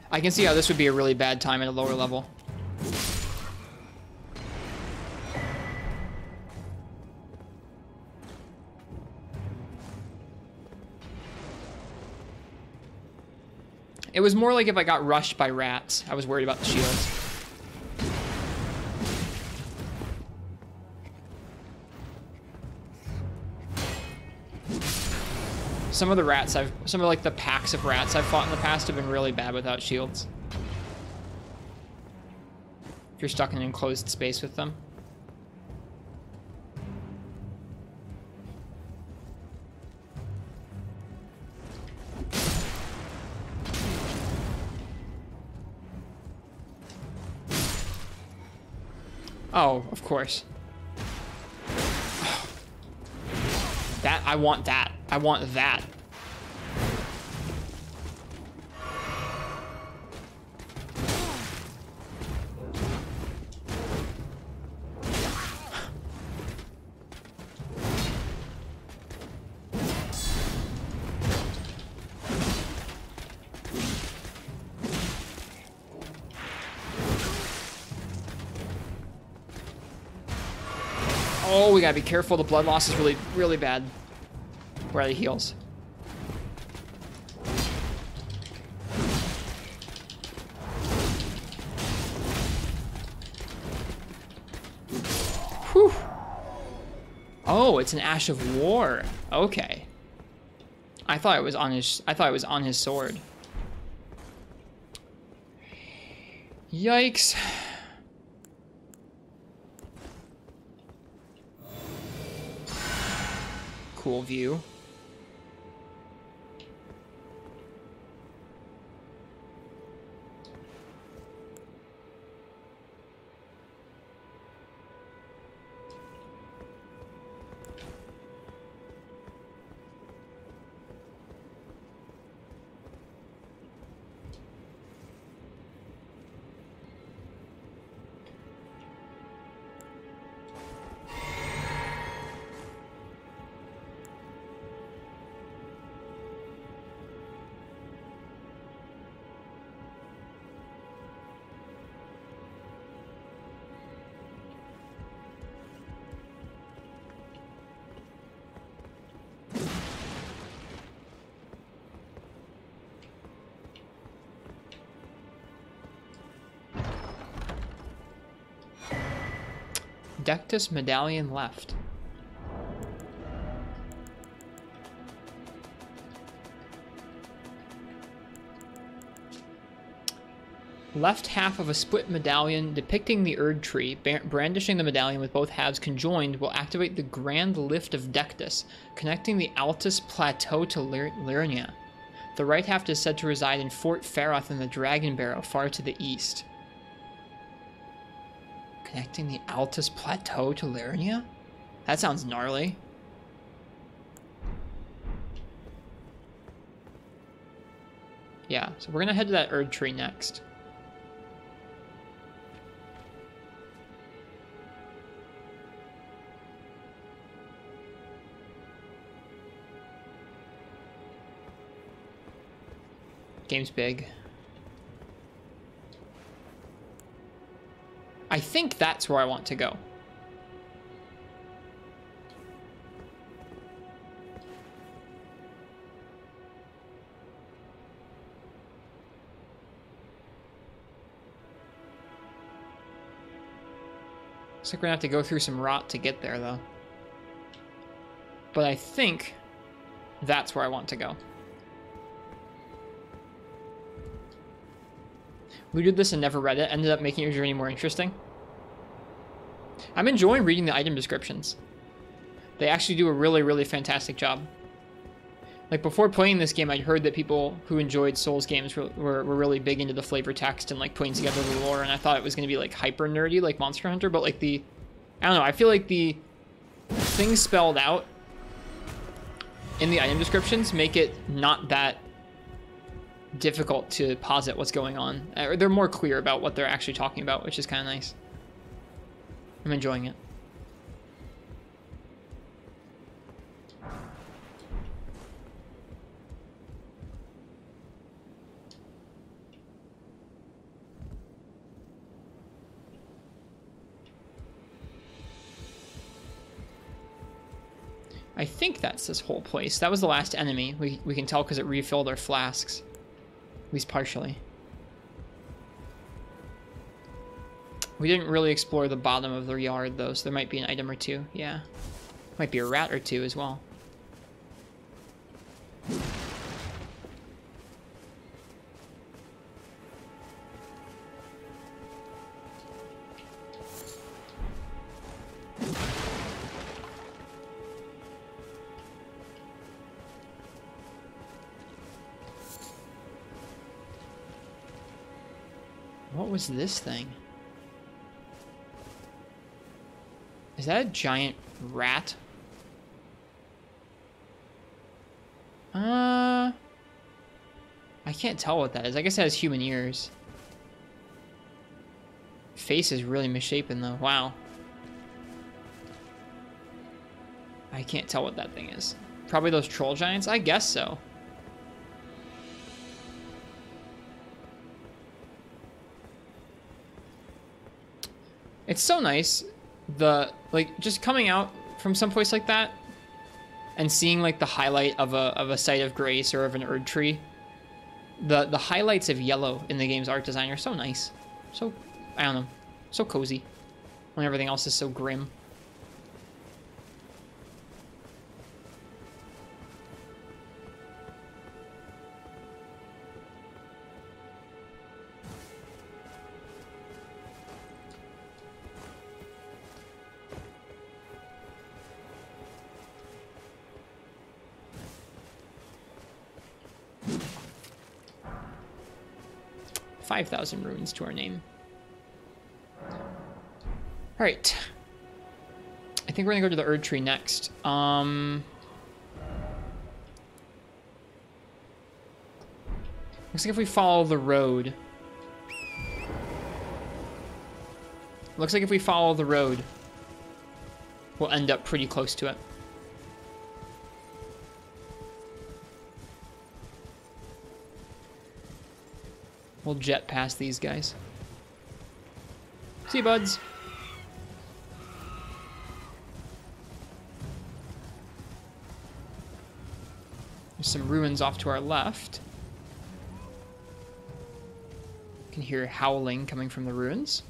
I can see how this would be a really bad time at a lower level. It was more like if I got rushed by rats. I was worried about the shields. Some of the rats some of like the packs of rats I've fought in the past have been really bad without shields. If you're stuck in an enclosed space with them. Oh, of course. That, I want that. I want that. Oh, we gotta be careful. The blood loss is really, really bad. Where are the heals? Whew. Oh, it's an Ash of War. Okay. I thought it was on his sword. Yikes. Cool view. Dectus medallion left. Left half of a split medallion depicting the Erd tree. Brandishing the medallion with both halves conjoined will activate the Grand Lift of Dectus, connecting the Altus Plateau to Liurnia. The right half is said to reside in Fort Faroth in the Dragon Barrow, far to the east. Connecting the Altus Plateau to Liurnia? That sounds gnarly. Yeah, so we're gonna head to that Erd tree next. Game's big. I think that's where I want to go. Looks like we're gonna have to go through some rot to get there, though. But I think that's where I want to go. We did this and never read it, ended up making your journey more interesting. I'm enjoying reading the item descriptions. They actually do a really, really fantastic job. Like, before playing this game, I'd heard that people who enjoyed Souls games were really big into the flavor text and, like, putting together the lore, and I thought it was going to be, like, hyper nerdy, like Monster Hunter, but, like, I don't know, I feel like the things spelled out in the item descriptions make it not that difficult to posit what's going on. They're more clear about what they're actually talking about, which is kind of nice. I'm enjoying it. I think that's this whole place. That was the last enemy. We can tell because it refilled our flasks. At least partially. We didn't really explore the bottom of the yard, though, so there might be an item or two. Yeah. Might be a rat or two as well. What was this thing? Is that a giant rat? I can't tell what that is. I guess it has human ears. Face is really misshapen though. Wow. I can't tell what that thing is. Probably those troll giants? I guess so. It's so nice, just coming out from someplace like that and seeing like the highlight of a site of grace or of an Erd tree. The highlights of yellow in the game's art design are so nice. So, I don't know, so cozy when everything else is so grim. $5,000 runes to our name. Alright. I think we're gonna go to the Erd tree next. Looks like if we follow the road. Looks like if we follow the road, we'll end up pretty close to it. We'll jet past these guys. See you, buds. There's some ruins off to our left. You can hear howling coming from the ruins.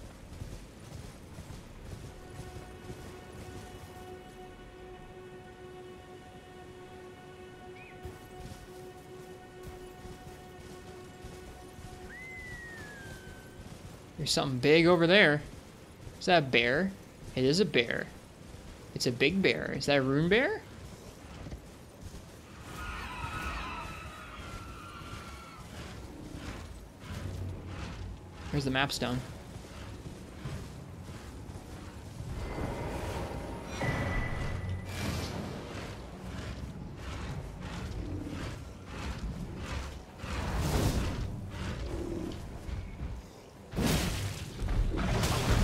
There's something big over there. Is that a bear? It is a bear. It's a big bear. Is that a rune bear? Where's the map stone?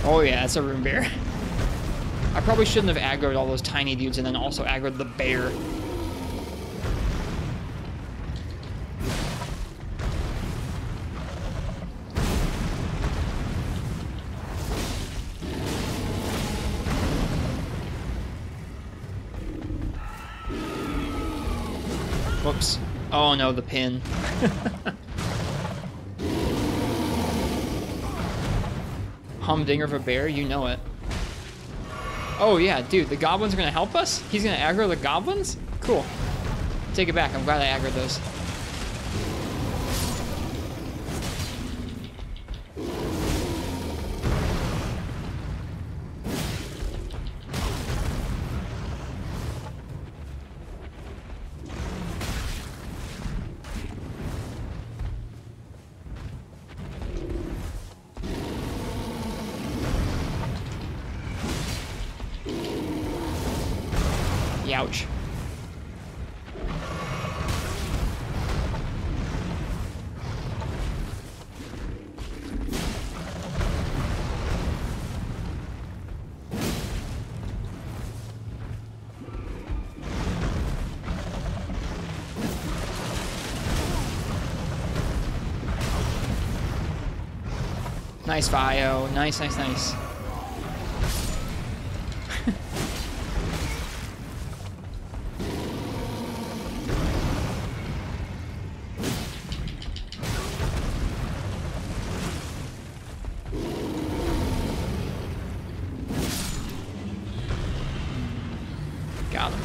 Oh yeah, it's a rune bear. I probably shouldn't have aggroed all those tiny dudes and then also aggroed the bear. Whoops. Oh no, the pin. Humdinger of a bear, you know it. Oh yeah, dude, the goblins are gonna help us? He's gonna aggro the goblins? Cool. Take it back, I'm glad I aggroed those. Ouch. Nice, Vio. Nice, nice, nice. Got him.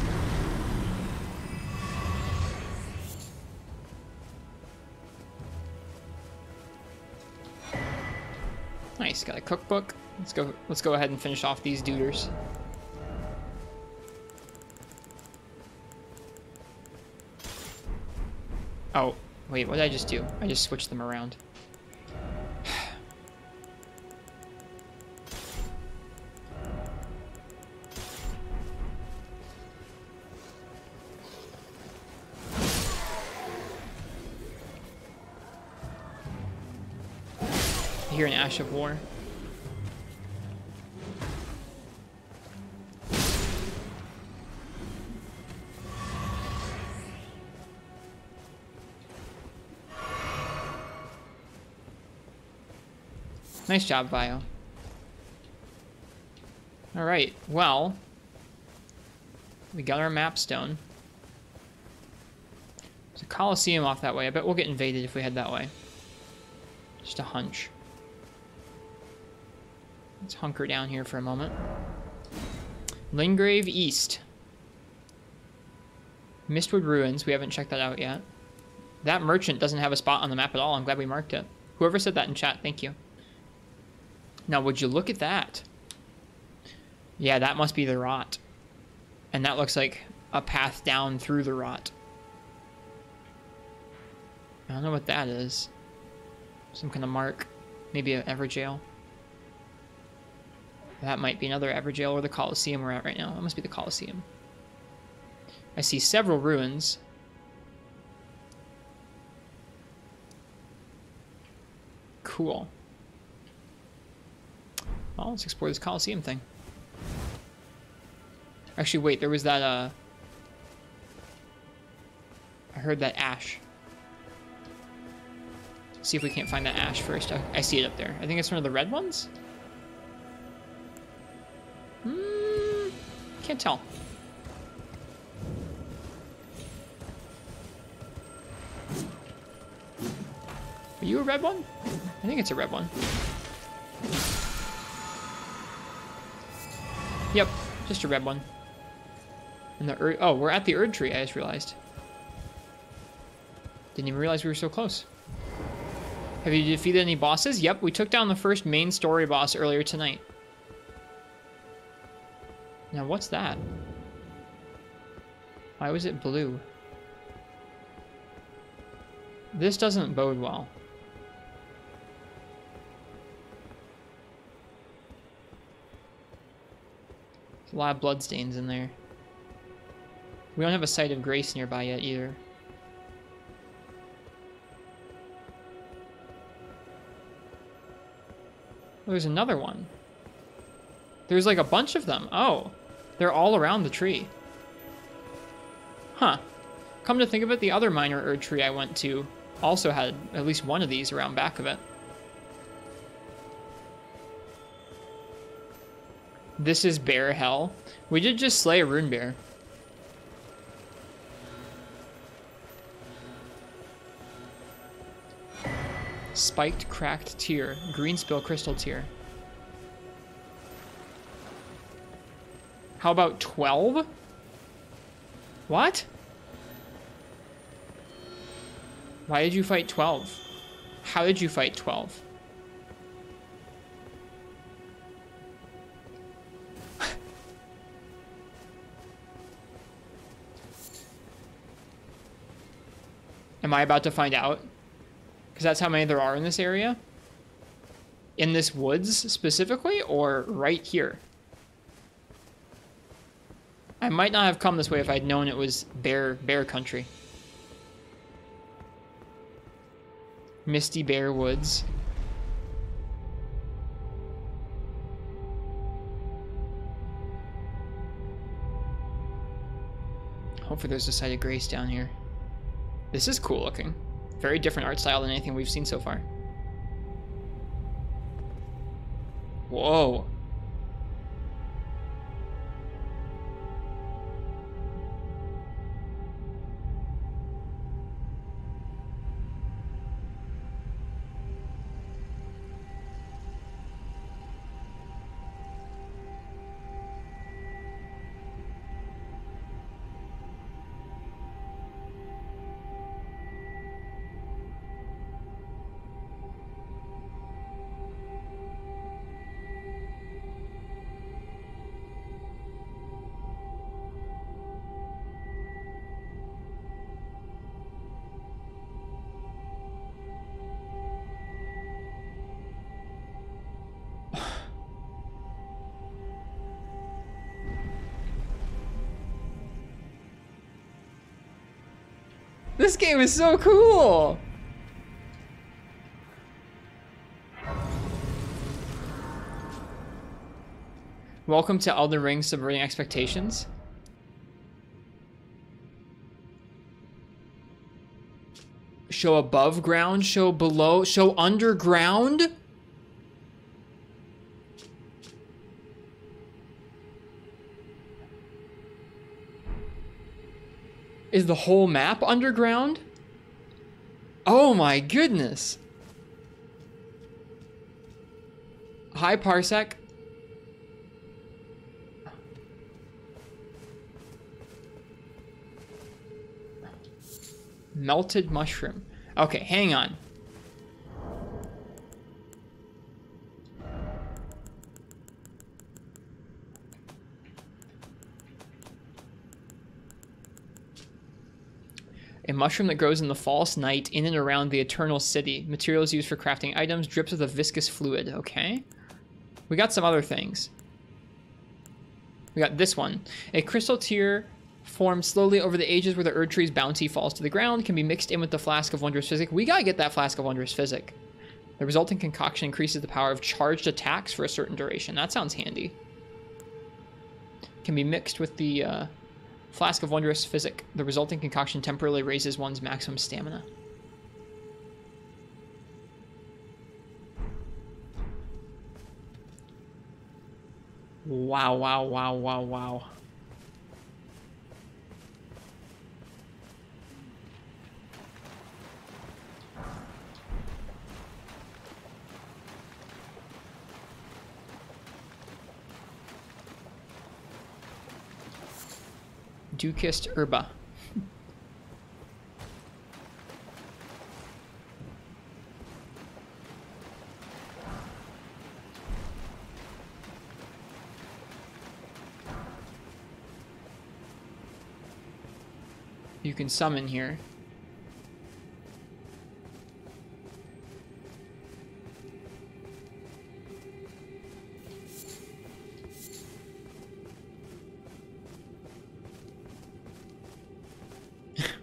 Nice, got a cookbook. Let's go ahead and finish off these duders. Oh, wait, what did I just do? I just switched them around. I hear an Ash of War. Nice job, Vio. Alright, well, we got our map stone. There's a Colosseum off that way. I bet we'll get invaded if we head that way. Just a hunch. Let's hunker down here for a moment. Limgrave East. Mistwood Ruins. We haven't checked that out yet. That merchant doesn't have a spot on the map at all. I'm glad we marked it. Whoever said that in chat, thank you. Now, would you look at that? Yeah, that must be the rot. And that looks like a path down through the rot. I don't know what that is. Some kind of mark. Maybe an Everjail. That might be another Everjail or the Colosseum we're at right now. That must be the Colosseum. I see several ruins. Cool. Well, let's explore this Colosseum thing. Actually, wait, there was that, I heard that ash. See if we can't find that ash first. I see it up there. I think it's one of the red ones? Can't tell. Are you a red one? I think it's a red one. Yep, just a red one. And the oh, we're at the Erd tree, I just realized. Didn't even realize we were so close. Have you defeated any bosses? Yep, we took down the first main story boss earlier tonight. Now, what's that? Why was it blue? This doesn't bode well. There's a lot of bloodstains in there. We don't have a site of grace nearby yet either. Oh, there's another one. There's like a bunch of them. Oh, they're all around the tree. Huh. Come to think of it, the other minor Erd tree I went to also had at least one of these around back of it. This is bear hell. We did just slay a rune bear. Spiked cracked tear. Green spill crystal tear. How about 12? What? Why did you fight 12? How did you fight 12? Am I about to find out? Because that's how many there are in this area? In this woods specifically, or right here? I might not have come this way if I'd known it was bear country. Misty Bear Woods. Hopefully there's a site of grace down here. This is cool looking. Very different art style than anything we've seen so far. Whoa. This game is so cool! Welcome to Elden Ring Subverting Expectations. Show above ground, show below, show underground? Is the whole map underground? Oh my goodness. Hi, Parsec. Melted mushroom. Okay, hang on. A mushroom that grows in the false night in and around the eternal city. Materials used for crafting items. Drips with a viscous fluid. Okay. We got some other things. We got this one. A crystal tear formed slowly over the ages where the Erd tree's bounty falls to the ground. Can be mixed in with the flask of wondrous physic. We gotta get that flask of wondrous physic. The resulting concoction increases the power of charged attacks for a certain duration. That sounds handy. Can be mixed with the flask of wondrous physic. The resulting concoction temporarily raises one's maximum stamina. Wow, wow, wow, wow, wow. Dukist Herba. you can summon here.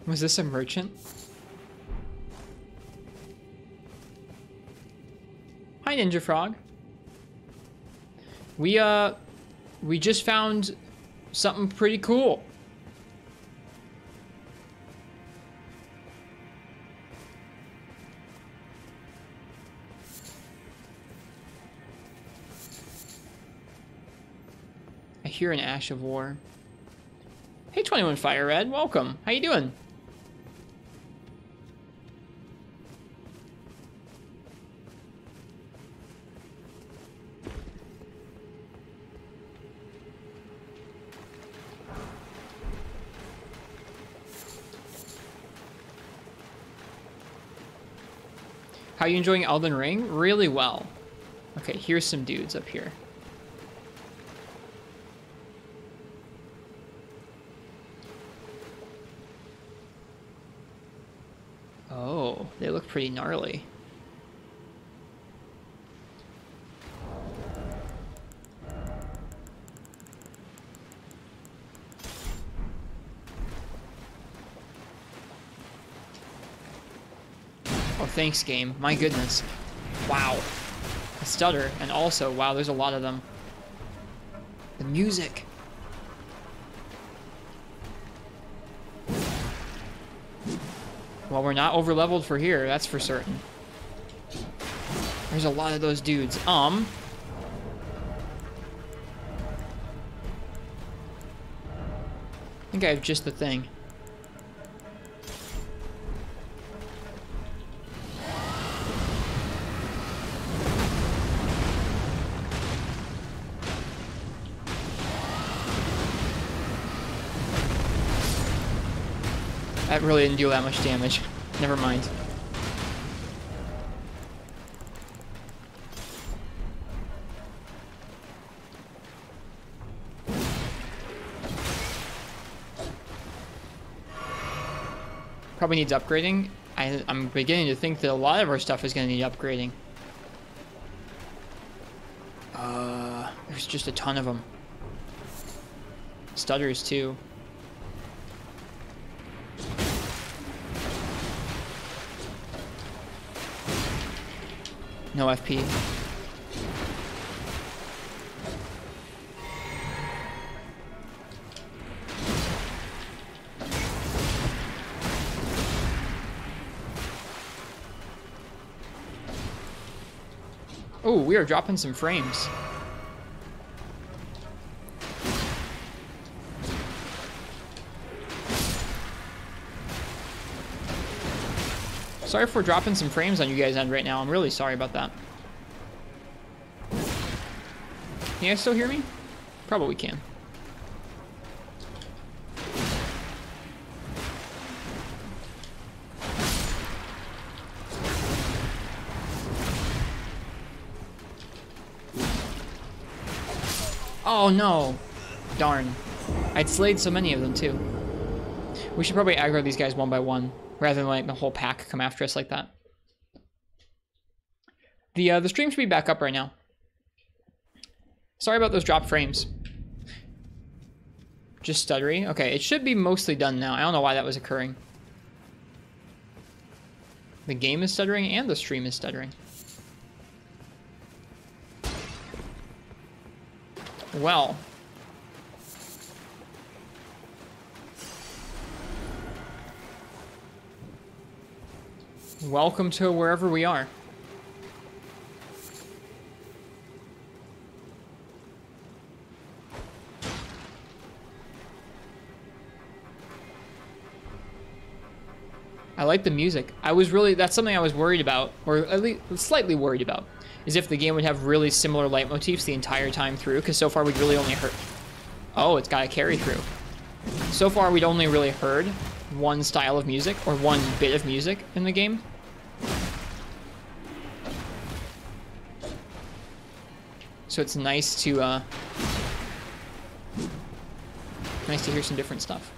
Was this a merchant? Hi, Ninja Frog. We just found something pretty cool. I hear an Ash of War. Hey, 21 Fire Red, welcome. How you doing? How are you enjoying Elden Ring? Really well. Okay, here's some dudes up here. Oh, they look pretty gnarly. Oh, thanks, game. My goodness. Wow. A stutter, and also, wow, there's a lot of them. The music. Well, we're not over-leveled for here, that's for certain. There's a lot of those dudes. I think I have just the thing. That really didn't do that much damage. Never mind. Probably needs upgrading. I'm beginning to think that a lot of our stuff is going to need upgrading. There's just a ton of them. Stutters too. No FP. Oh, we are dropping some frames. Sorry for dropping some frames on you guys' end right now. I'm really sorry about that. Can you guys still hear me? Probably can. Oh no! Darn. I'd slayed so many of them too. We should probably aggro these guys one by one, rather than like the whole pack come after us like that. The stream should be back up right now. Sorry about those drop frames. Just stuttery. Okay, it should be mostly done now. I don't know why that was occurring. The game is stuttering and the stream is stuttering. Well. Welcome to wherever we are. I like the music. That's something I was worried about, or at least slightly worried about, is if the game would have really similar leitmotifs the entire time through, because so far we'd really only heard... Oh, it's got a carry through. So far we'd only really heard one style of music, or one bit of music in the game. So it's nice to hear some different stuff.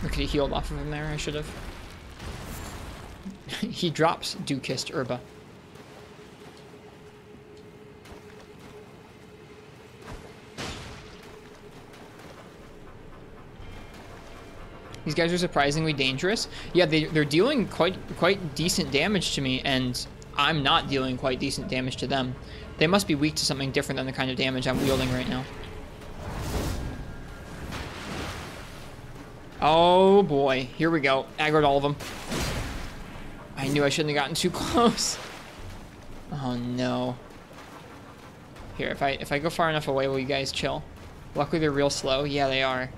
I could have healed off of him there, I should have. He drops Dew-Kissed Herba. These guys are surprisingly dangerous. Yeah, they're dealing quite decent damage to me, and I'm not dealing quite decent damage to them. They must be weak to something different than the kind of damage I'm wielding right now. Oh boy, here we go. Aggroed all of them. I knew I shouldn't have gotten too close. Oh no. Here, if I go far enough away, will you guys chill? Luckily they're real slow. Yeah, they are.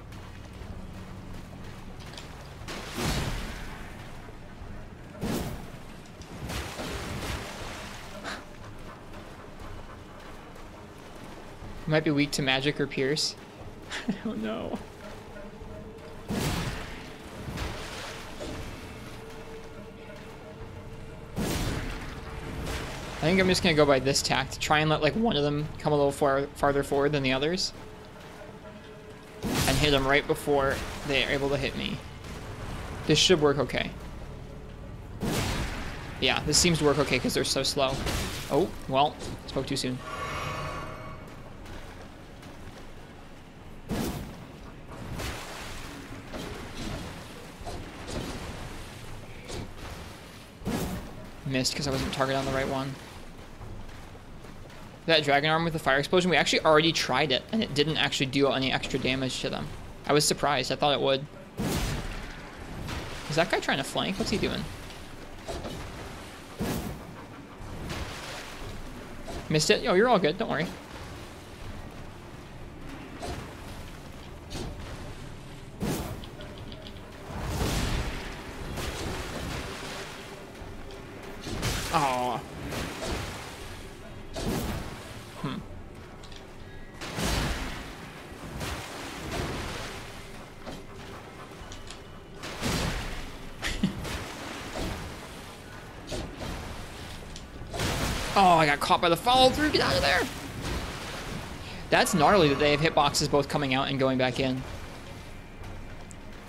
Might be weak to magic or pierce. I don't know. I think I'm just gonna go by this tact. Try and let like one of them come a little farther forward than the others. And hit them right before they're able to hit me. This should work okay. Yeah, this seems to work okay because they're so slow. Oh, well, spoke too soon. Missed because I wasn't targeted on the right one. That dragon arm with the fire explosion, we actually already tried it, and it didn't actually do any extra damage to them. I was surprised. I thought it would. Is that guy trying to flank? What's he doing? Missed it? Oh, you're all good. Don't worry. Oh. Oh, I got caught by the follow through. Get out of there. That's gnarly that they have hitboxes both coming out and going back in.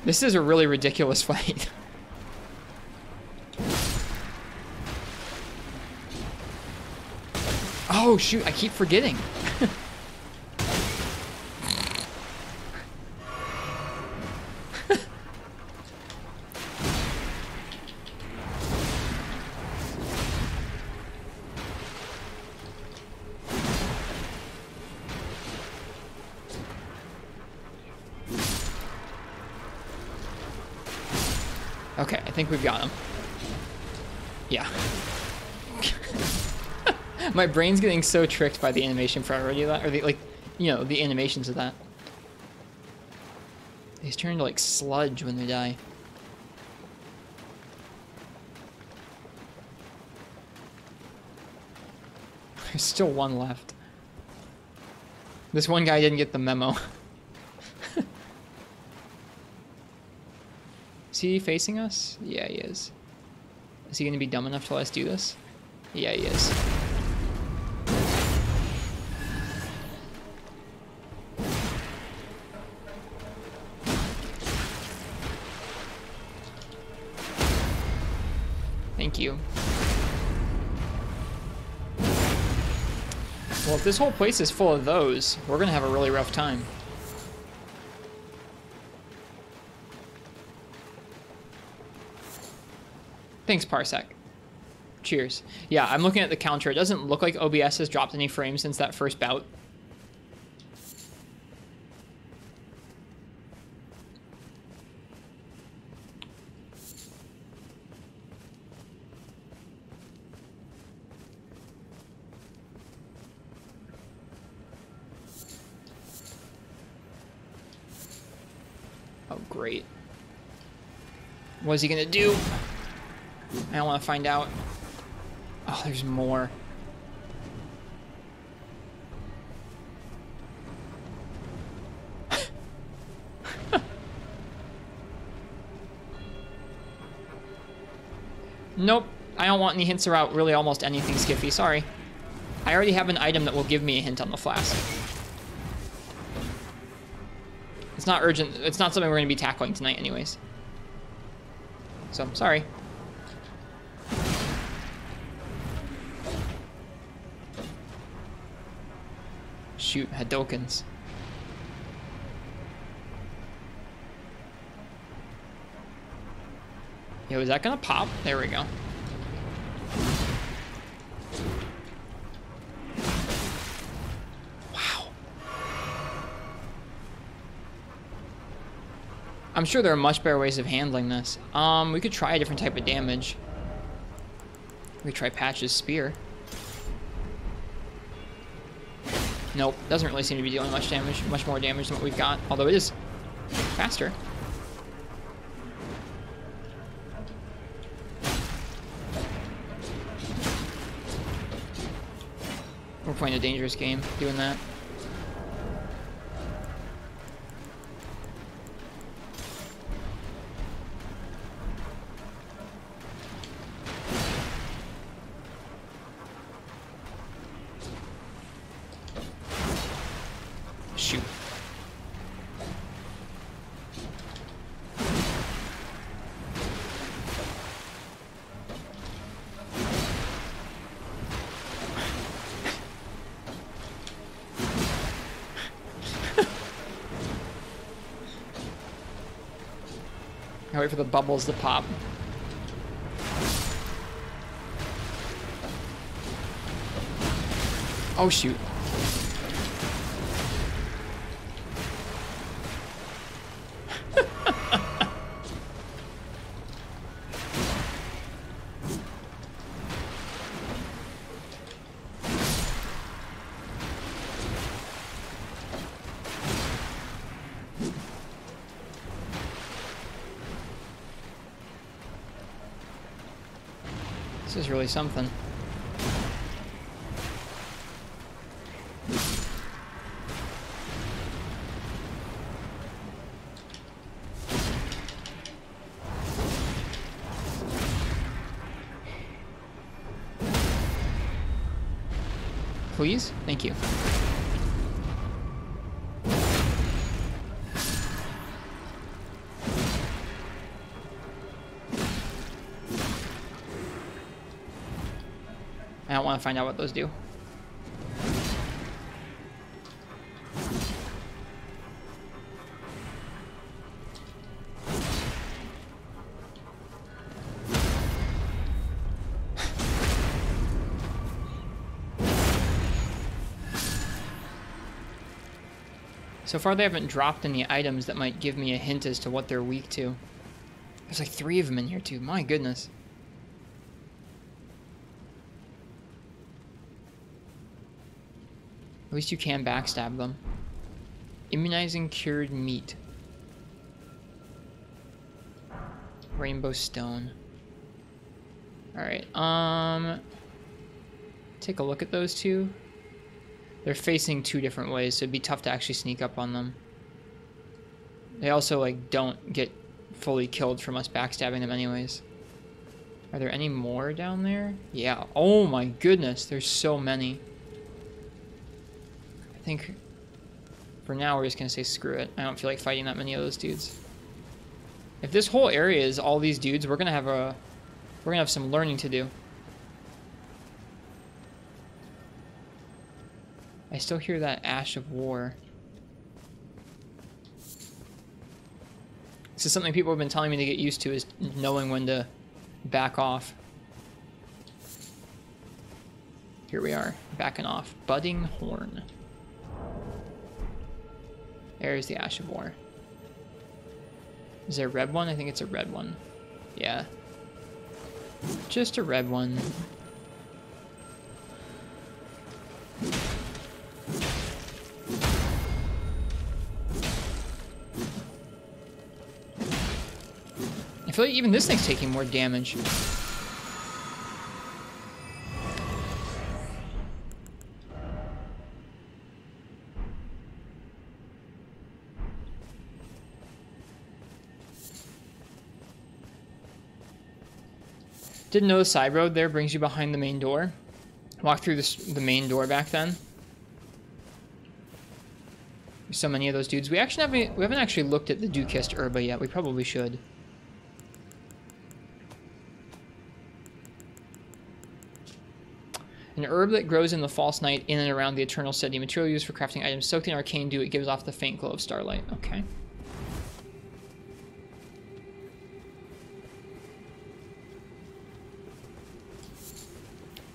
This is a really ridiculous fight. Oh shoot, I keep forgetting. Okay, I think we've got him. Yeah. My brain's getting so tricked by the animation for already that, or the, like, you know, the animations of that. They turn into like sludge when they die. There's still one left. This one guy didn't get the memo. Is he facing us? Yeah, he is. Is he going to be dumb enough to let us do this? Yeah, he is. Thank you. Well, if this whole place is full of those, we're going to have a really rough time. Thanks, Parsec. Cheers. Yeah, I'm looking at the counter. It doesn't look like OBS has dropped any frames since that first bout. Oh, great. What is he gonna do? I don't want to find out. Oh, there's more. Nope. I don't want any hints about really almost anything, Skiffy. Sorry. I already have an item that will give me a hint on the flask. It's not urgent. It's not something we're going to be tackling tonight anyways. So, sorry. Shoot, Hadokens. Yo, is that gonna pop? There we go. Wow. I'm sure there are much better ways of handling this. We could try a different type of damage. We could try Patch's Spear. Nope, doesn't really seem to be dealing much damage, much more damage than what we've got, although it is faster. We're playing a dangerous game doing that. Shoot. I wait for the bubbles to pop. Oh shoot. This is really something. Please? Thank you. I don't want to find out what those do. So far they haven't dropped any items that might give me a hint as to what they're weak to. There's like 3 of them in here too, my goodness. At least you can backstab them. Immunizing cured meat. Rainbow stone. Alright, take a look at those two. They're facing 2 different ways, so it'd be tough to actually sneak up on them. They also, like, don't get fully killed from us backstabbing them anyways. Are there any more down there? Yeah. Oh my goodness, there's so many. I think for now we're just gonna say screw it. I don't feel like fighting that many of those dudes. If this whole area is all these dudes, we're gonna have some learning to do. I still hear that Ash of War. This is something people have been telling me to get used to, is knowing when to back off. Here we are, backing off. Budding Horn. There's the Ash of War. Is there a red one? I think it's a red one. Yeah. Just a red one. I feel like even this thing's taking more damage. Didn't know the side road there brings you behind the main door. Walk through the main door back then. There's so many of those dudes. We haven't actually looked at the Dukist Herba yet. We probably should. An herb that grows in the false night in and around the eternal city. Material used for crafting items soaked in arcane dew. It gives off the faint glow of starlight. Okay.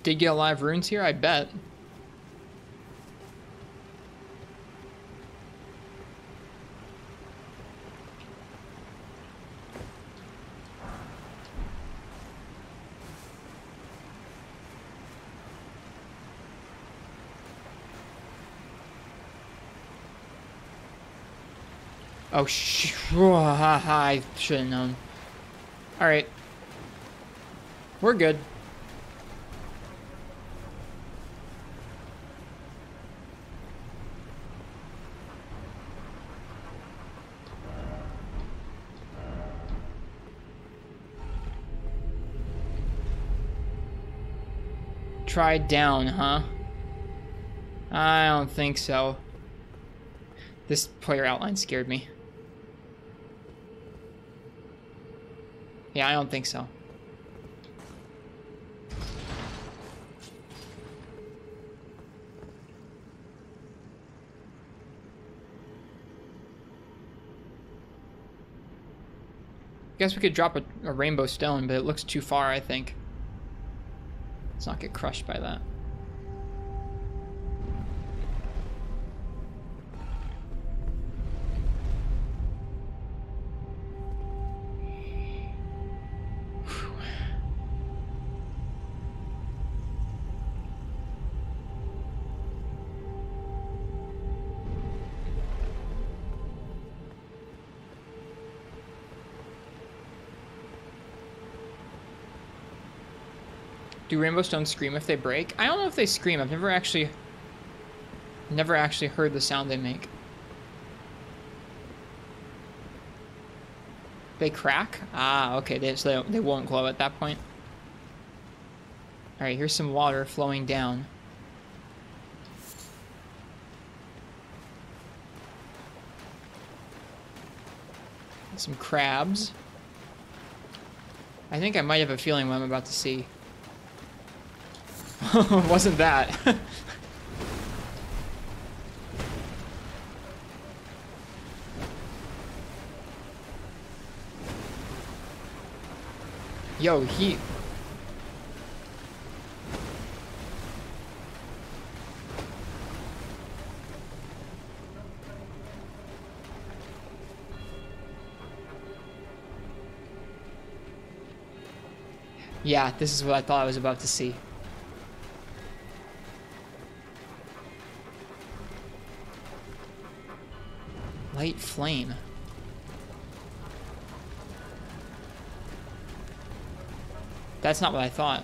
Did get a lot of runes here? I bet. Oh, I should have known. Alright. We're good. Try down, huh? I don't think so. This player outline scared me. Yeah, I don't think so. Guess we could drop a rainbow stone, but it looks too far, I think. Let's not get crushed by that. Do rainbow stones scream if they break? I don't know if they scream. I've never actually heard the sound they make. They crack? Ah, okay. So they won't glow at that point. Alright, here's some water flowing down. Some crabs. I think I might have a feeling what I'm about to see. Wasn't that? Yo, he... Yeah, this is what I thought I was about to see. Light flame. That's not what I thought.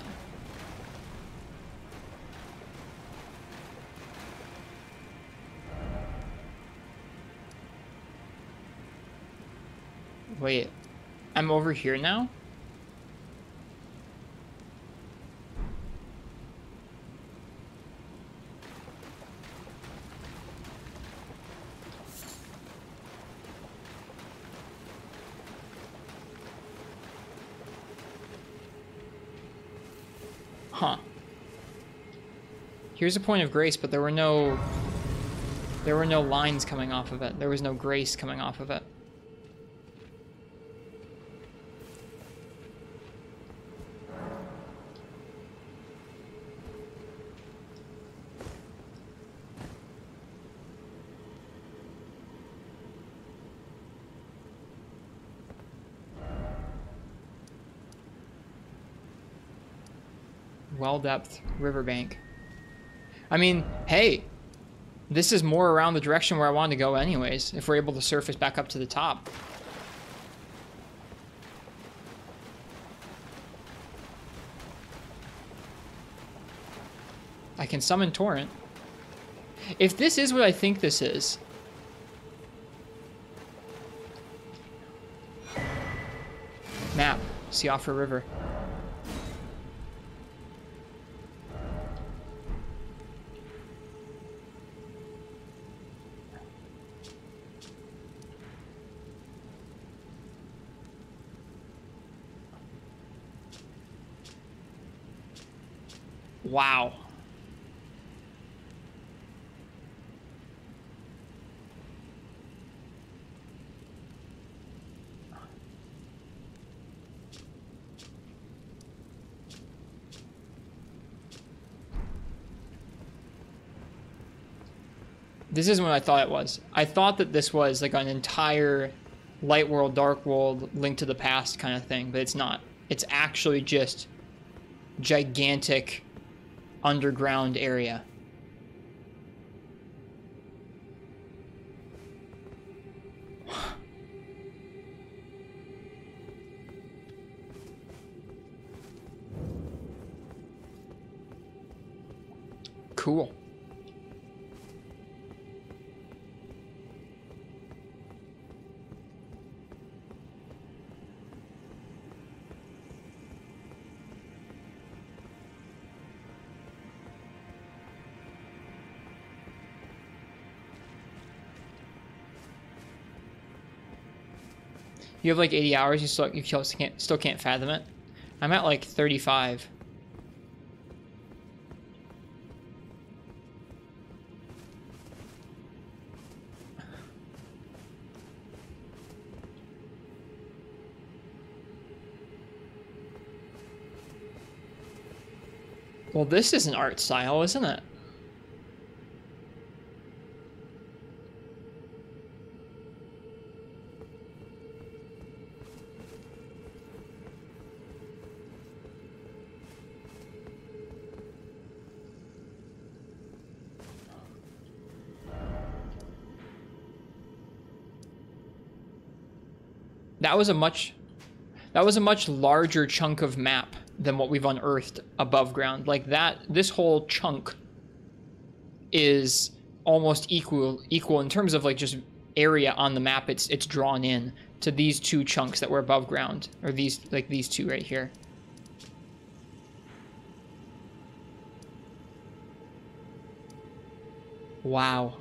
Wait, I'm over here now? Huh. Here's a point of grace, but there were no lines coming off of it. There was no grace coming off of it. Well-depth riverbank. I mean, hey, this is more around the direction where I wanted to go anyways, if we're able to surface back up to the top. I can summon Torrent. If this is what I think this is... Map, Siofra River. Wow. This isn't what I thought it was. I thought that this was like an entire light world, dark world, Link to the Past kind of thing, but it's not. It's actually just gigantic underground area. Cool. You have like 80 hours, you still can't fathom it. I'm at like 35. Well, this is an art style, isn't it? That was a much larger chunk of map than what we've unearthed above ground. Like that, this whole chunk is almost equal in terms of like just area on the map. It's drawn in to these two chunks that were above ground, or these two right here. Wow.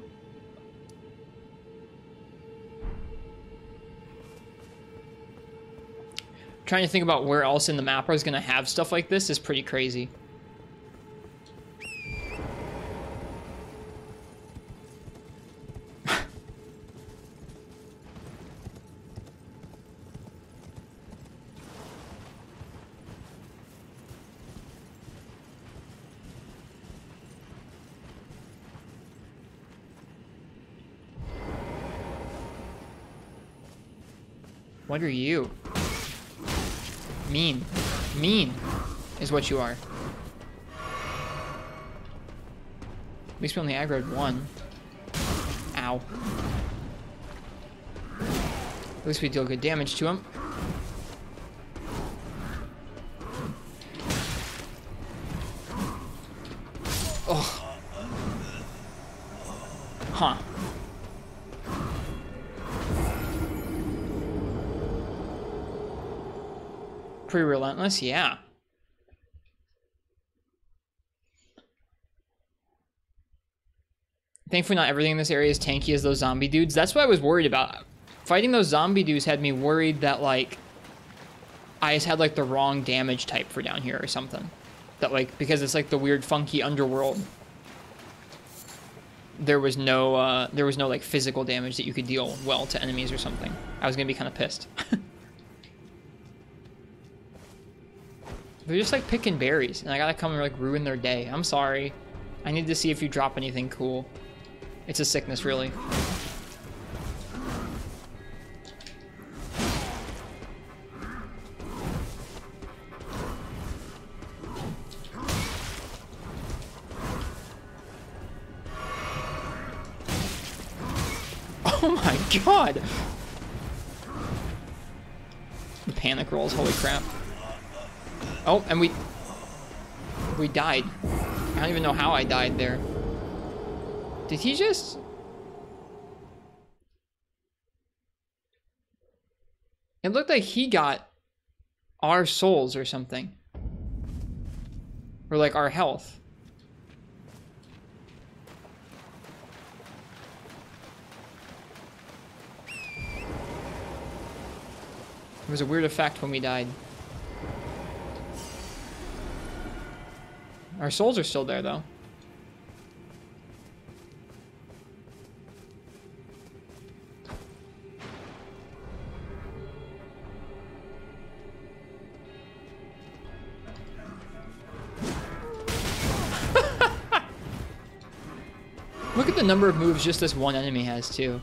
Trying to think about where else in the map I was going to have stuff like this is pretty crazy. What are you? Mean. Mean is what you are. At least we only aggroed one. Ow. At least we deal good damage to him. Oh. Huh. Pretty relentless, yeah. Thankfully not everything in this area is tanky as those zombie dudes. That's what I was worried about. Fighting those zombie dudes had me worried that like I just had like the wrong damage type for down here or something. That like, because it's like the weird funky underworld, there was no like physical damage that you could deal well to enemies or something. I was gonna be kind of pissed. They're just like picking berries, and I gotta come and like ruin their day. I'm sorry. I need to see if you drop anything cool. It's a sickness, really. Oh my god! The panic rolls, holy crap. Oh, and we died. I don't even know how I died there. Did he just... It looked like he got our souls or something. Or like our health. It was a weird effect when we died. Our souls are still there, though. Look at the number of moves just this one enemy has, too.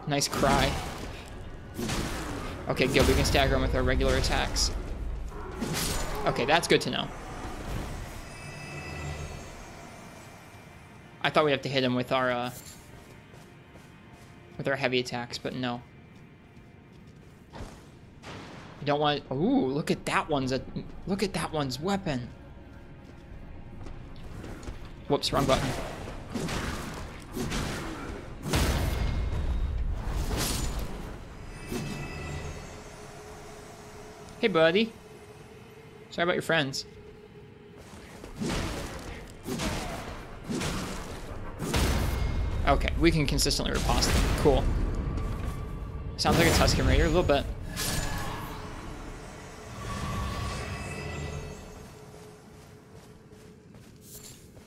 Nice cry. Okay, good. We can stagger him with our regular attacks. Okay, that's good to know. I thought we'd have to hit him with our heavy attacks, but no. You don't want. Ooh, look at that one's weapon. Whoops, wrong button. Hey, buddy. Sorry about your friends. Okay, we can consistently riposte them. Cool. Sounds like a Tusken Raider a little bit.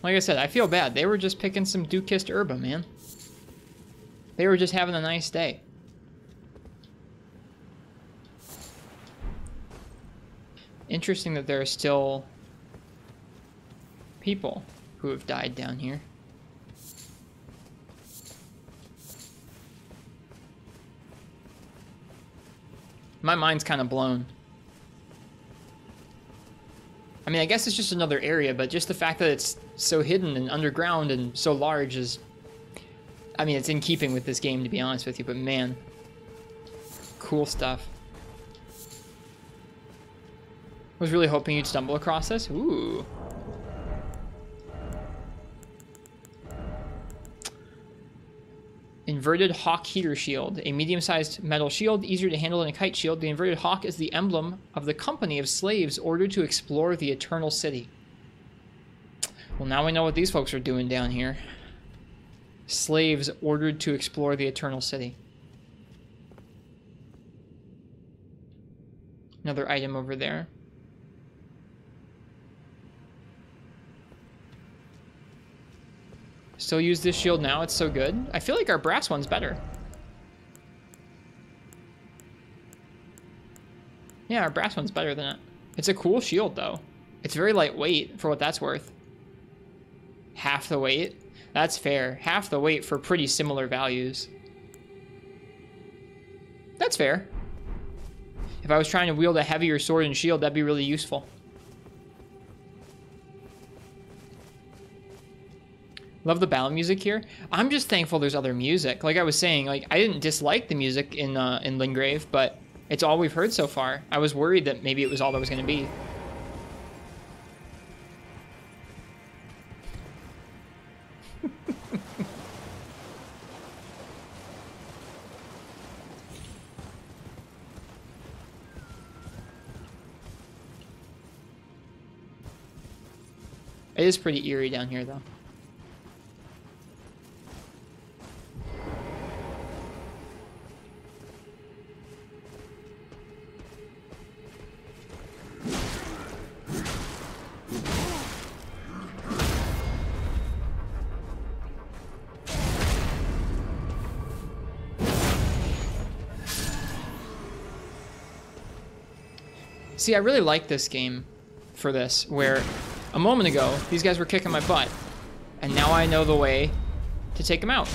Like I said, I feel bad. They were just picking some Dukist Herba, man. They were just having a nice day. Interesting that there are still people who have died down here. My mind's kind of blown. I mean, I guess it's just another area, but just the fact that it's so hidden and underground and so large is... I mean, it's in keeping with this game, to be honest with you, but man. Cool stuff. Was really hoping you'd stumble across this. Ooh. Inverted Hawk Heater Shield. A medium-sized metal shield, easier to handle than a kite shield. The inverted hawk is the emblem of the company of slaves ordered to explore the Eternal City. Well, now we know what these folks are doing down here. Slaves ordered to explore the Eternal City. Another item over there. Still use this shield now, it's so good. I feel like our brass one's better. Yeah, our brass one's better than it. It's a cool shield, though. It's very lightweight, for what that's worth. Half the weight? That's fair. Half the weight for pretty similar values. That's fair. If I was trying to wield a heavier sword and shield, that'd be really useful. Love the battle music here. I'm just thankful there's other music. Like I was saying, like I didn't dislike the music in Limgrave, but it's all we've heard so far. I was worried that maybe it was all there was going to be. It is pretty eerie down here, though. See, I really like this game for this, where a moment ago, these guys were kicking my butt, and now I know the way to take them out,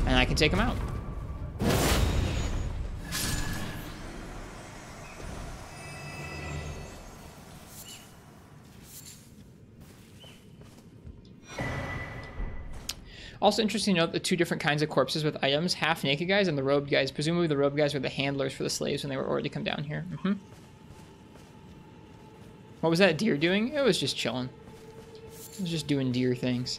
and I can take them out. Also interesting to note the two different kinds of corpses with items, half-naked guys and the robed guys. Presumably the robed guys were the handlers for the slaves when they were already come down here. What was that deer doing? It was just chilling. It was just doing deer things.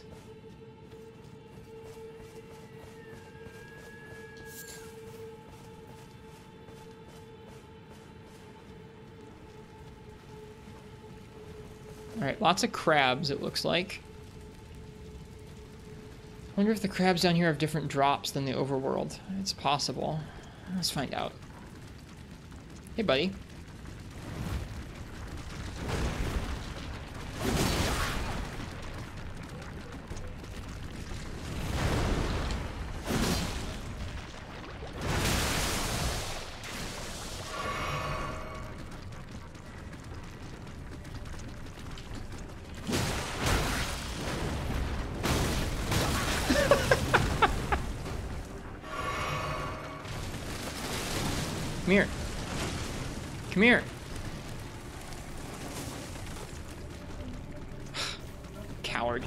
Alright, lots of crabs, it looks like. I wonder if the crabs down here have different drops than the overworld. It's possible. Let's find out. Hey, buddy. Come here. Come here. Coward.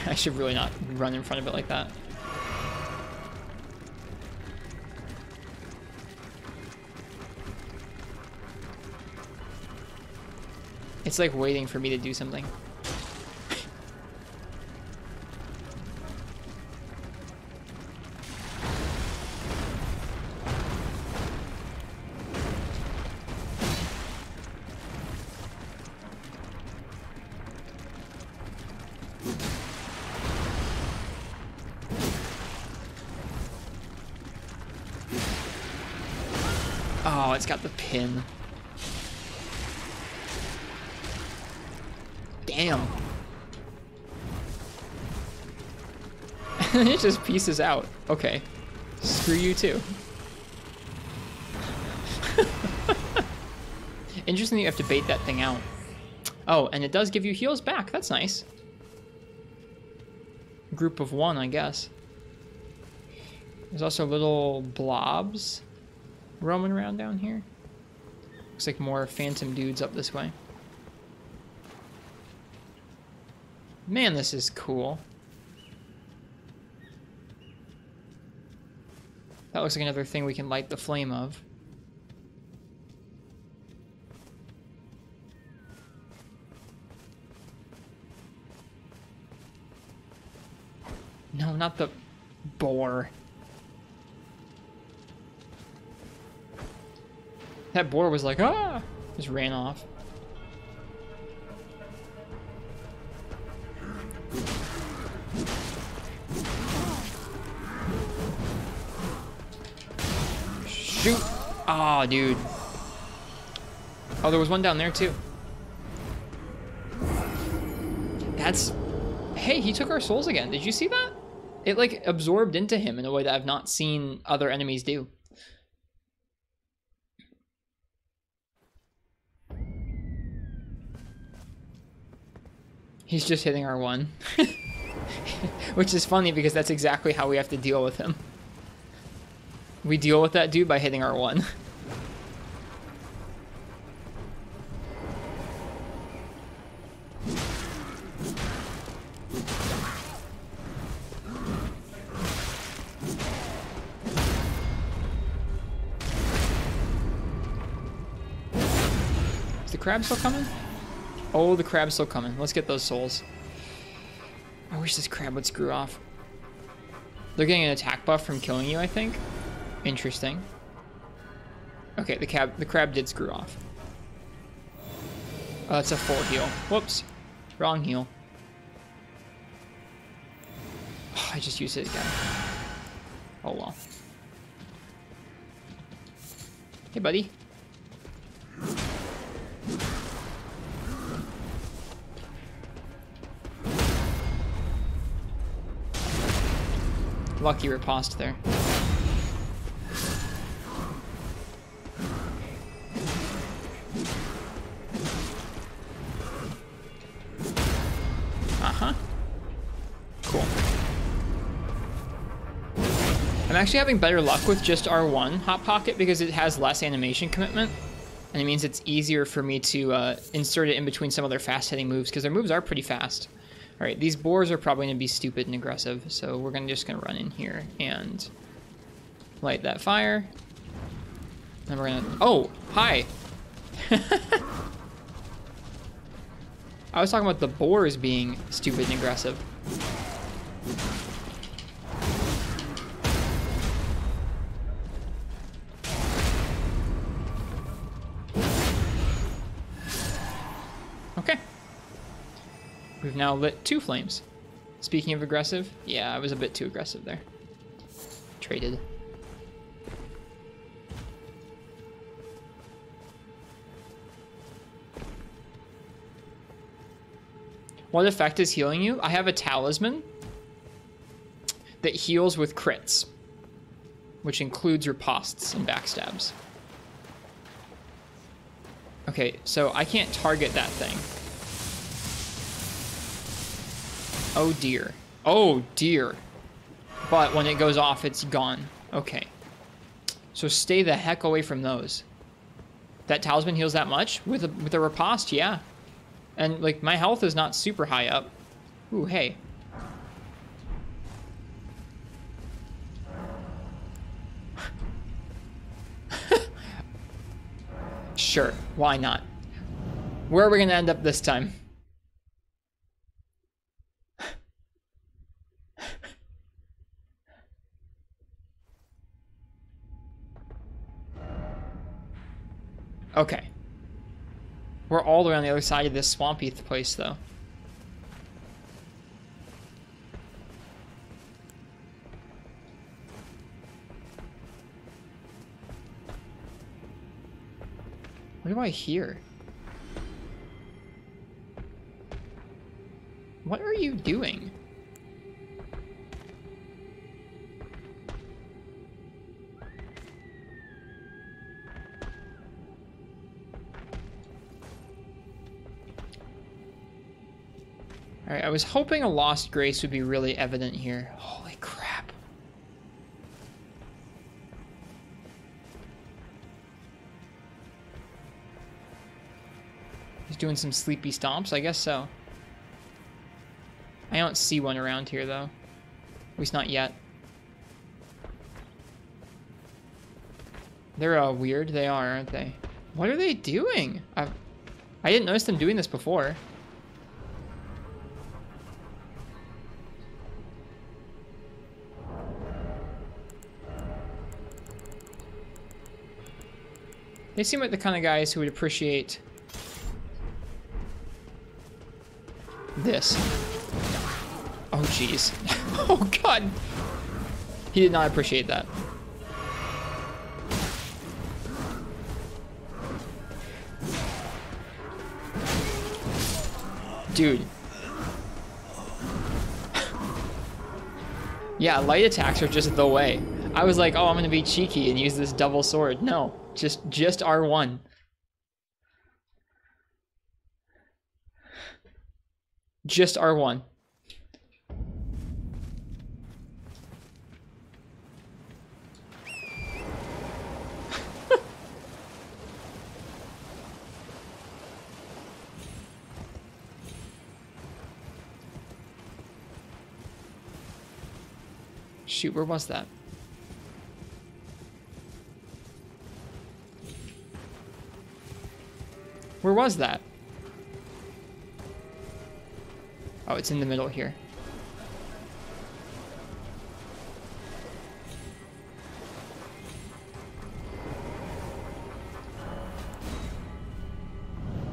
I should really not run in front of it like that. It's like waiting for me to do something. Oh, it's got the pin. Damn. It just pieces out. Okay. Screw you too. Interesting that you have to bait that thing out. Oh, and it does give you heals back. That's nice. Group of 1, I guess. There's also little blobs roaming around down here. Looks like more phantom dudes up this way. Man, this is cool. That looks like another thing we can light the flame of. No, not the boar. That boar was like, ah! Just ran off. Shoot! Aw, oh, dude. Oh, there was one down there too. That's... Hey, he took our souls again. Did you see that? It like absorbed into him in a way that I've not seen other enemies do. He's just hitting R1. Which is funny because that's exactly how we have to deal with him. We deal with that dude by hitting R1. Is the crab still coming? Oh, the crab's still coming. Let's get those souls. I wish this crab would screw off. They're getting an attack buff from killing you, I think. Interesting. Okay, the crab did screw off. Oh, that's a full heal. Whoops. Wrong heal. Oh, I just used it again. Oh well. Hey, buddy. Lucky riposte there. Uh-huh. Cool. I'm actually having better luck with just R1 Hot Pocket because it has less animation commitment. And it means it's easier for me to insert it in between some other fast-hitting moves because their moves are pretty fast. All right, these boars are probably going to be stupid and aggressive, so we're just going to run in here and light that fire. Then we're going to... Oh, hi! I was talking about the boars being stupid and aggressive. Okay. We've now lit 2 flames. Speaking of aggressive, yeah, I was a bit too aggressive there. Traded. What effect is healing you? I have a talisman that heals with crits, which includes ripostes and backstabs. Okay, so I can't target that thing. Oh dear. Oh dear. But when it goes off, it's gone. Okay. So stay the heck away from those. That talisman heals that much? With a riposte, yeah. And, like, my health is not super high up. Ooh, hey. Sure, why not? Where are we gonna end up this time? Okay. We're all the way on the other side of this swampy place, though. What do I hear? What are you doing? Alright, I was hoping a lost grace would be really evident here. Holy crap. He's doing some sleepy stomps? I guess so. I don't see one around here, though. At least not yet. They're weird. They are, aren't they? What are they doing? I didn't notice them doing this before. They seem like the kind of guys who would appreciate this. Oh, jeez. Oh, God. He did not appreciate that. Dude. Yeah, light attacks are just the way. I was like, oh, I'm gonna be cheeky and use this double sword. No, just R1. Just R1. Shoot, where was that? Where was that? Oh, it's in the middle here.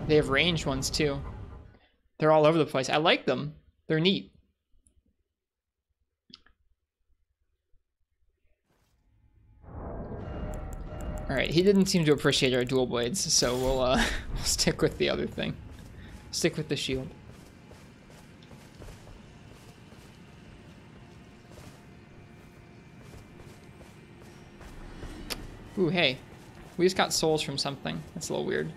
They have ranged ones too. They're all over the place. I like them. They're neat. Alright, he didn't seem to appreciate our dual blades, so we'll stick with the other thing. Stick with the shield. Ooh, hey. We just got souls from something. That's a little weird.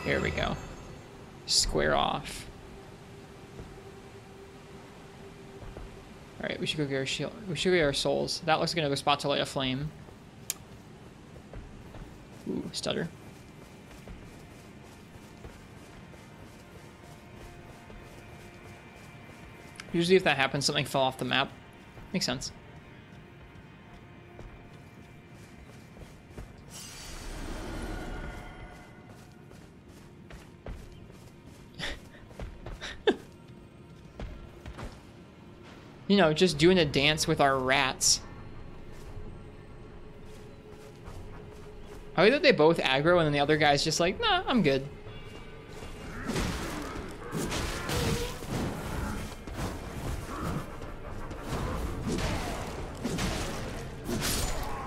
There we go. Square off. Alright, we should go get our shield. We should get our souls. That looks like another spot to light a flame. Ooh, stutter. Usually if that happens, something fell off the map. Makes sense. You know, just doing a dance with our rats. I like that they both aggro and then the other guy's just like, nah, I'm good.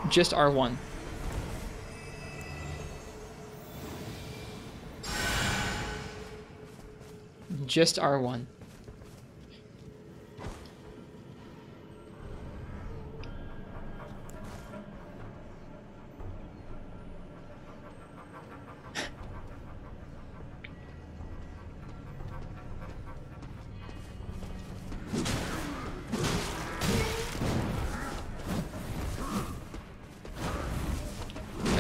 Just R1. Just R1.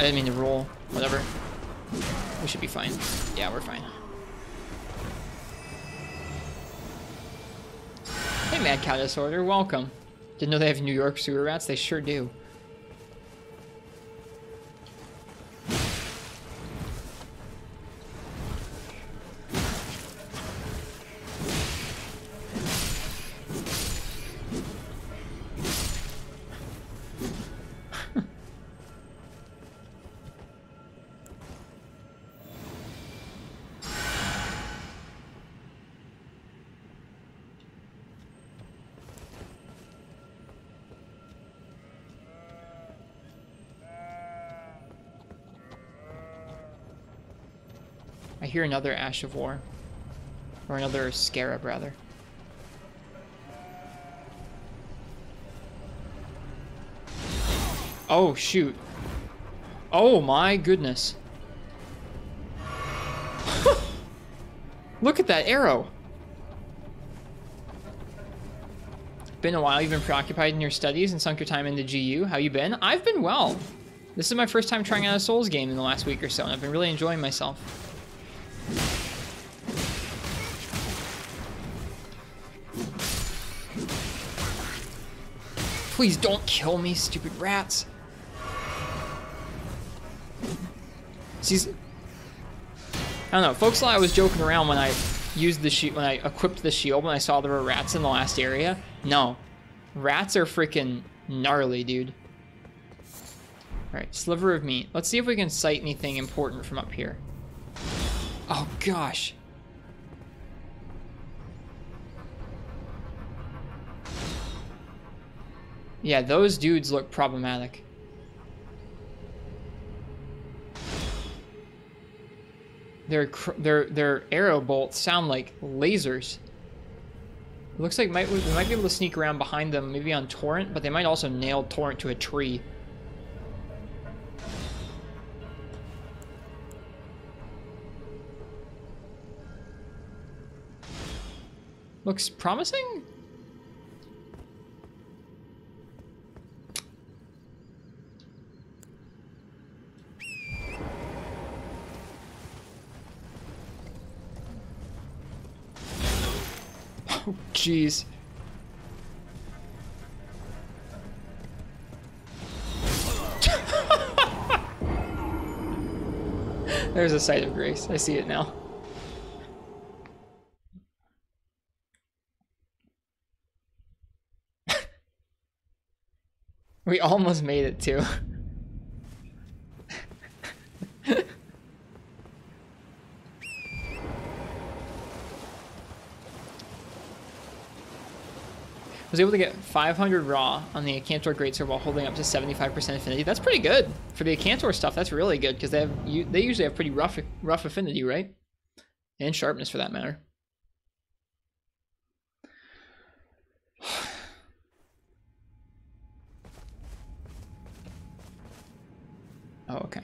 didn't mean to roll. Whatever. We should be fine. Yeah, we're fine. Hey, Mad Cow Disorder, welcome. Didn't know they have New York sewer rats? They sure do. I hear another Ash of War. Or another Scarab, rather. Oh, shoot. Oh, my goodness. Look at that arrow. Been a while. You've been preoccupied in your studies and sunk your time into GU. How you been? I've been well. This is my first time trying out a Souls game in the last week or so, and I've been really enjoying myself. Please don't kill me, stupid rats. I don't know, folks thought I was joking around when I used the shield, when I equipped the shield when I saw there were rats in the last area. No. Rats are freaking gnarly, dude. Alright, sliver of meat. Let's see if we can sight anything important from up here. Oh gosh. Yeah, those dudes look problematic. Their arrow bolts sound like lasers. It looks like we might be able to sneak around behind them, maybe on Torrent, but they might also nail Torrent to a tree. Looks promising? Oh, jeez. There's a sight of grace. I see it now. We almost made it too. I was able to get 500 raw on the Acantor Greatsword while holding up to 75% affinity. That's pretty good. For the Acantor stuff, that's really good, because they usually have pretty rough affinity, right? And sharpness, for that matter. Oh, okay.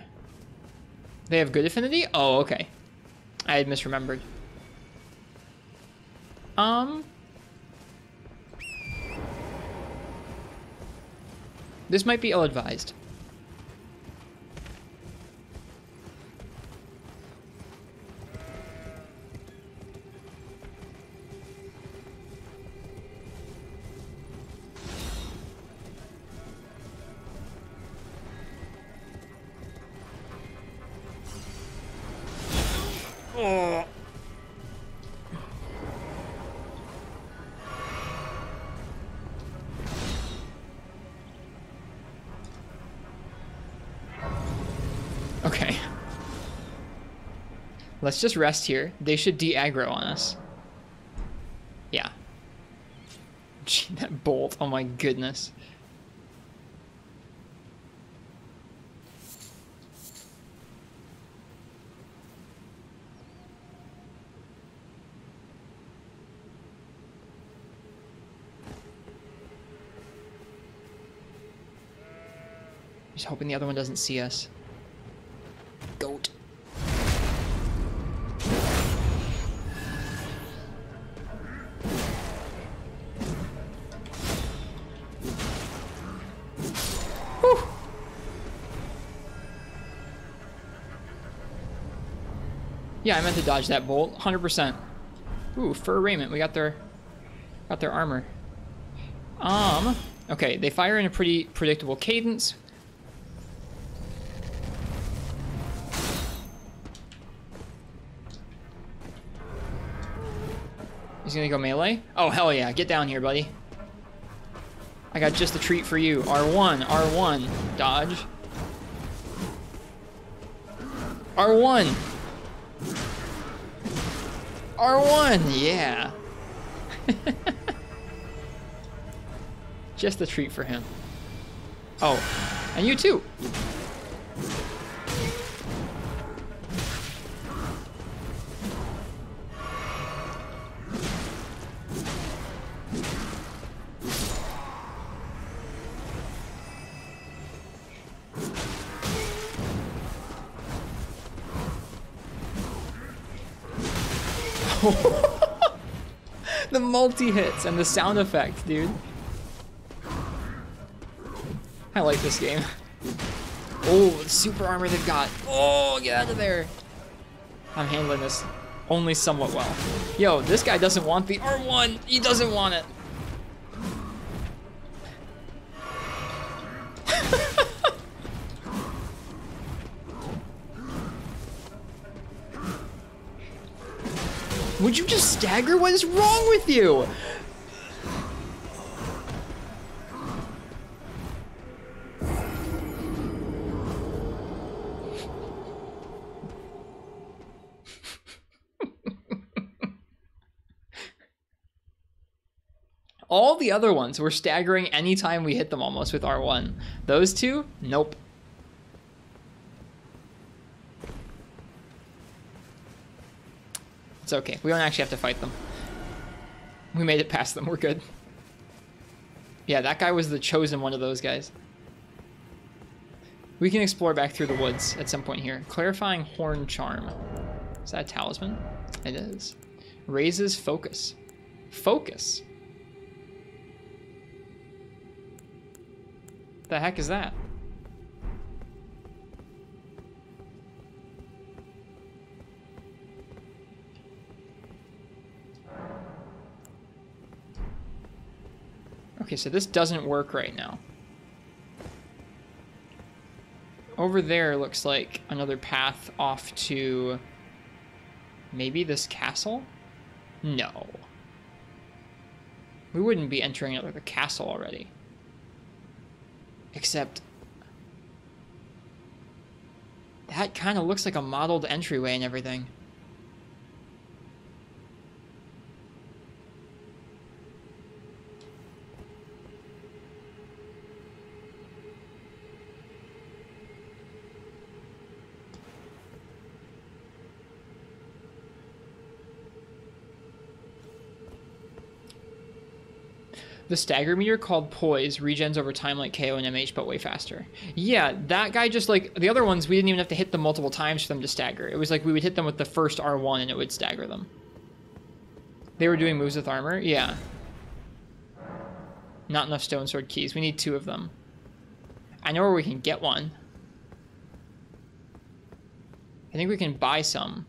They have good affinity? Oh, okay. I had misremembered. This might be ill-advised. Oh. Okay. Let's just rest here. They should de-aggro on us. Yeah. Gee, that bolt. Oh my goodness. Just hoping the other one doesn't see us. Goat. Whew. Yeah, I meant to dodge that bolt. 100%. Ooh, fur raiment. We got their armor. Okay, they fire in a pretty predictable cadence. He's gonna go melee? Oh, hell yeah. Get down here, buddy. I got just a treat for you. R1, R1. Dodge. R1. R1, yeah. Just a treat for him. Oh, and you too. The multi-hits and the sound effect, dude. I like this game. Oh, the super armor they've got. Oh, get out of there. I'm handling this only somewhat well. Yo, this guy doesn't want the R1. He doesn't want it. Would you just stagger? What is wrong with you? All the other ones were staggering anytime we hit them almost with R1. Those two, nope. It's okay. We don't actually have to fight them. We made it past them. We're good. Yeah, that guy was the chosen one of those guys. We can explore back through the woods at some point here. Clarifying Horn Charm. Is that a talisman? It is. Raises focus. Focus? The heck is that? Okay, so this doesn't work right now. Over there looks like another path off to maybe this castle? No. We wouldn't be entering another castle already. Except that kind of looks like a modeled entryway and everything. The stagger meter called Poise regens over time like KO and MH, but way faster. Yeah, that guy just like, the other ones, we didn't even have to hit them multiple times for them to stagger. It was like we would hit them with the first R1 and it would stagger them. They were doing moves with armor? Yeah. Not enough stone sword keys. We need 2 of them. I know where we can get one. I think we can buy some.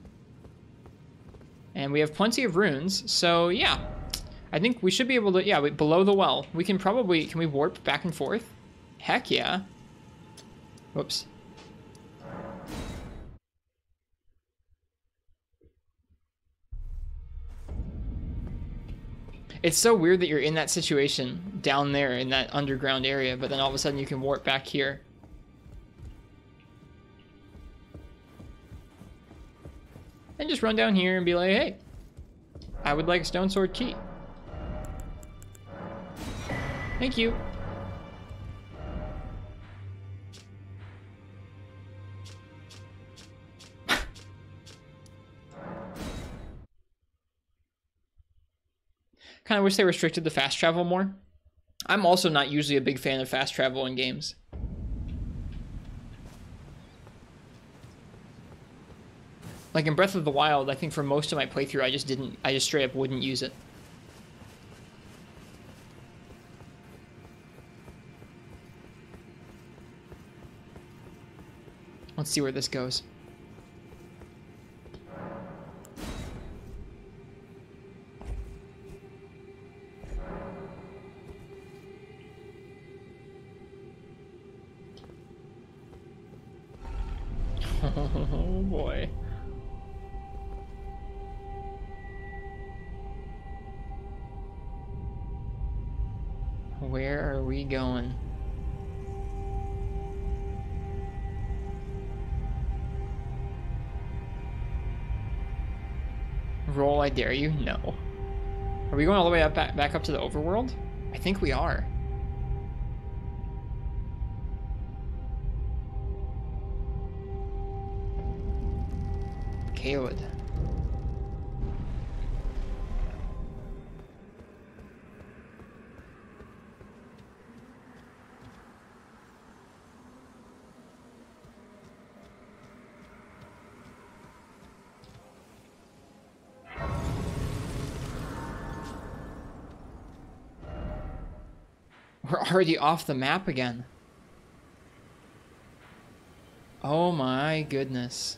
And we have plenty of runes, so yeah. I think we should be able to, yeah, below the well. We can probably, can we warp back and forth? Heck yeah. Whoops. It's so weird that you're in that situation down there in that underground area, but then all of a sudden you can warp back here. And just run down here and be like, hey, I would like a stone sword key. Thank you. Kind of wish they restricted the fast travel more. I'm also not usually a big fan of fast travel in games. Like in Breath of the Wild, I think for most of my playthrough, I just straight up wouldn't use it. Let's see where this goes. Oh boy. Where are we going? Roll, I dare you? No. Are we going all the way up back up to the overworld? I think we are. Caelid. We're already off the map again. Oh my goodness.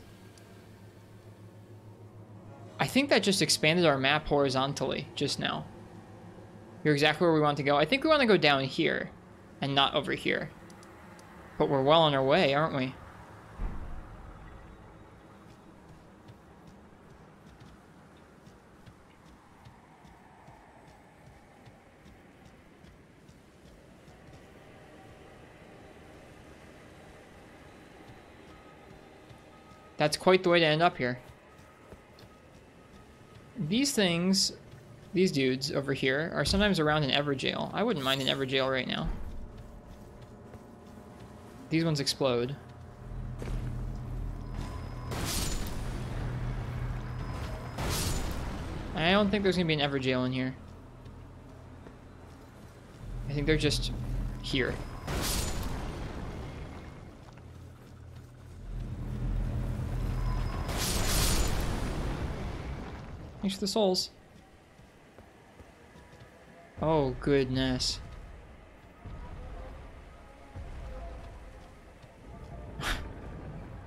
I think that just expanded our map horizontally just now. You're exactly where we want to go. I think we want to go down here and not over here. But we're well on our way, aren't we? That's quite the way to end up here. These things, these dudes over here, are sometimes around an Everjail. I wouldn't mind an Everjail right now. These ones explode. I don't think there's gonna be an Everjail in here. I think they're just here. Thanks for the souls. Oh, goodness.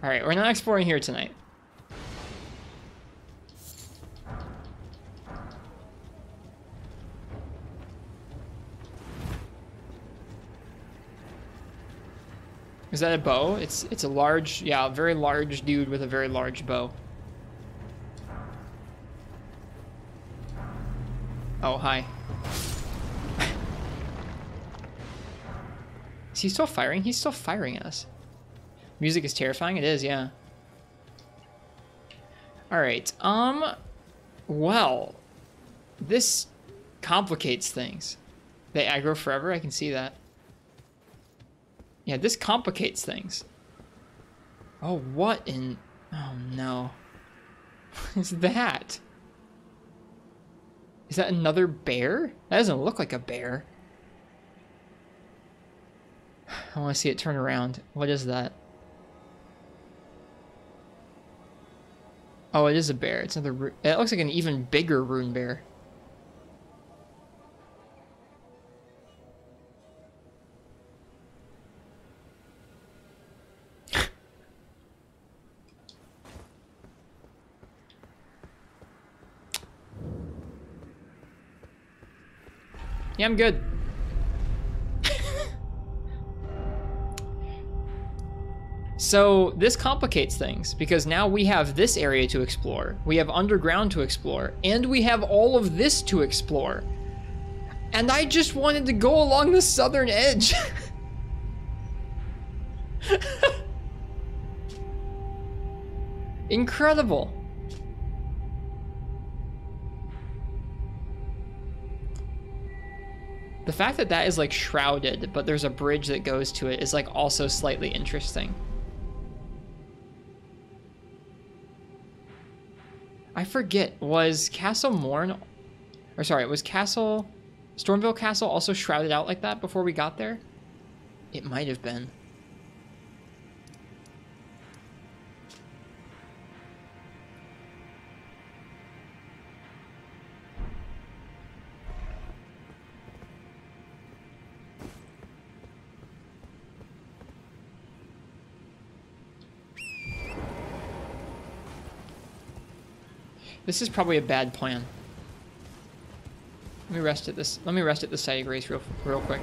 Alright, we're not exploring here tonight. Is that a bow? It's a large, yeah, a very large dude with a very large bow. Oh, hi. Is he still firing? He's still firing at us. Music is terrifying? It is, yeah. Alright, well, this complicates things. They aggro forever, I can see that. Yeah, this complicates things. Oh, what in... Oh, no. What is that? Is that another bear? That doesn't look like a bear. I want to see it turn around. What is that? Oh, it is a bear. It's another... It looks like an even bigger rune bear. Yeah, I'm good. So this complicates things because now we have this area to explore, we have underground to explore, and we have all of this to explore. And I just wanted to go along the southern edge. Incredible. The fact that that is like shrouded, but there's a bridge that goes to it is like also slightly interesting. I forget, was Castle Morn, or sorry, was Stormveil Castle also shrouded out like that before we got there? It might have been. This is probably a bad plan. Let me rest at this site of grace real quick.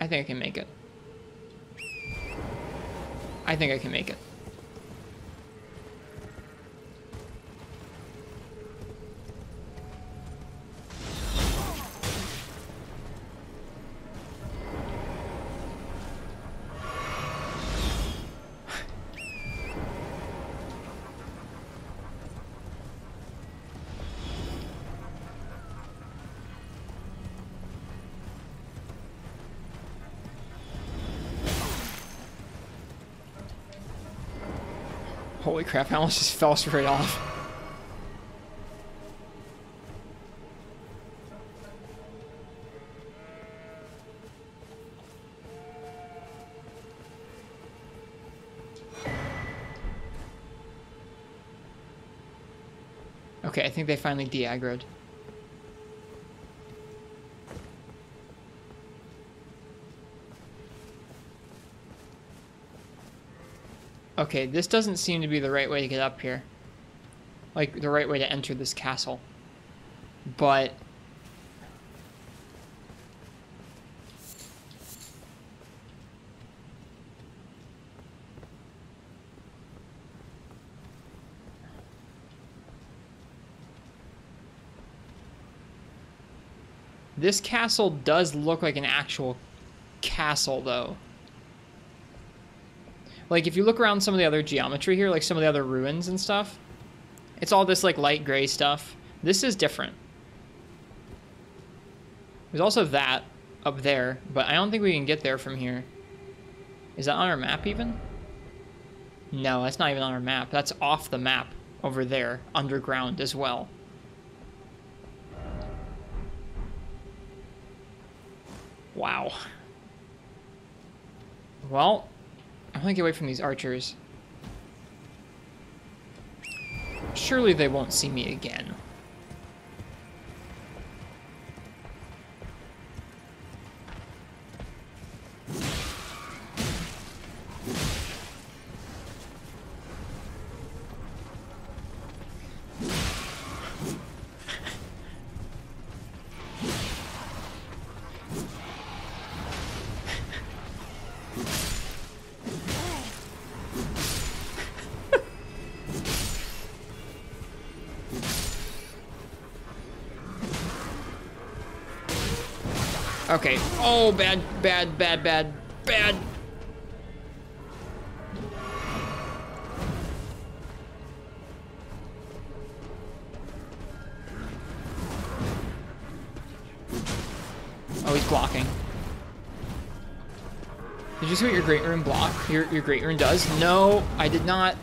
think I can make it. I think I can make it. Holy crap, I almost just fell straight off. Okay, I think they finally de-aggroed. Okay, this doesn't seem to be the right way to get up here. Like, the right way to enter this castle. But... this castle does look like an actual castle, though. Like, if you look around some of the other geometry here, like some of the other ruins and stuff, it's all this, like, light gray stuff. This is different. There's also that up there, but I don't think we can get there from here. Is that on our map, even? No, that's not even on our map. That's off the map over there, underground as well. Wow. Well... I want to get away from these archers. Surely they won't see me again. Okay. Oh, bad, bad, bad, bad, bad. Oh, he's blocking. Did you see what your Great Rune block? Your Great Rune does? No, I did not.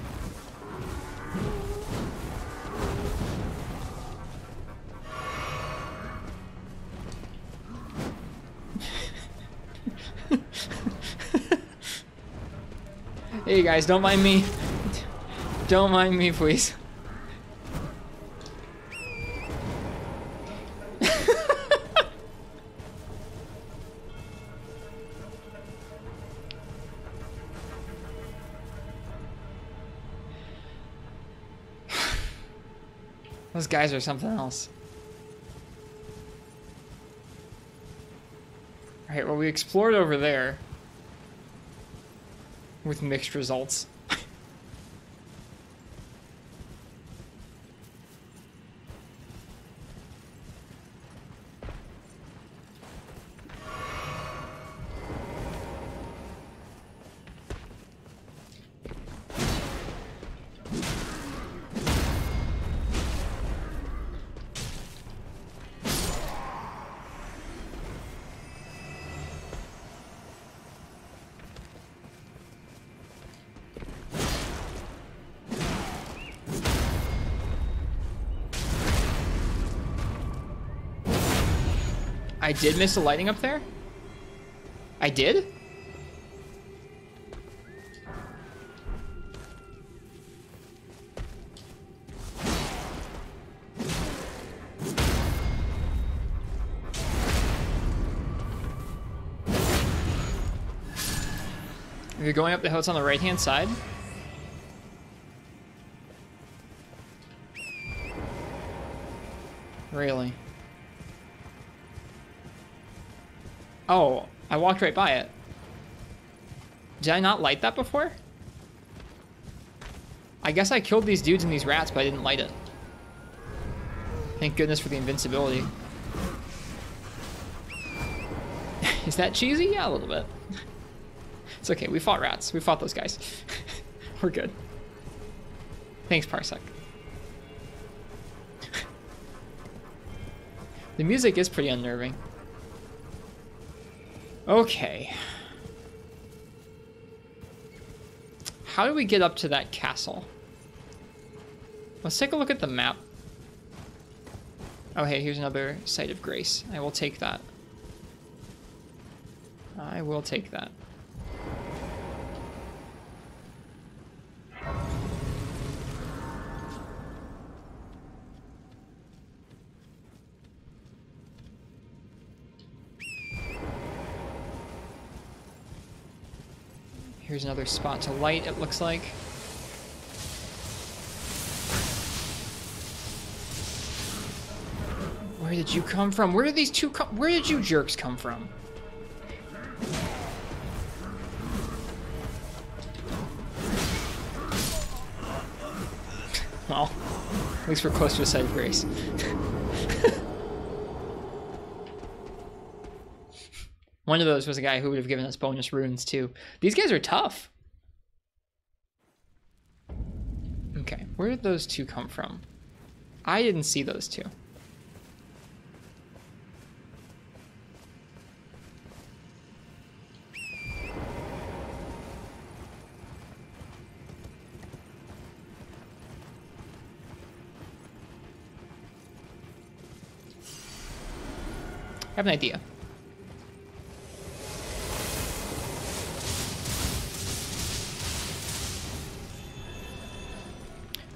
Hey guys, don't mind me. Don't mind me, please. Those guys are something else. Alright, well, we explored over there. With mixed results. I did miss the lighting up there? I did? If you're going up the hill, it's on the right-hand side. Really? Oh, I walked right by it. Did I not light that before? I guess I killed these dudes and these rats, but I didn't light it. Thank goodness for the invincibility. Is that cheesy? Yeah, a little bit. It's okay, we fought rats. We fought those guys. We're good. Thanks, Parsec. The music is pretty unnerving. Okay. How do we get up to that castle? Let's take a look at the map. Oh, hey, here's another site of grace. I will take that. I will take that. Here's another spot to light, it looks like. Where did you come from? Where did these two come? Where did you jerks come from? Well, at least we're close to a site of grace. One of those was a guy who would have given us bonus runes too. These guys are tough. Okay, where did those two come from? I didn't see those two. I have an idea.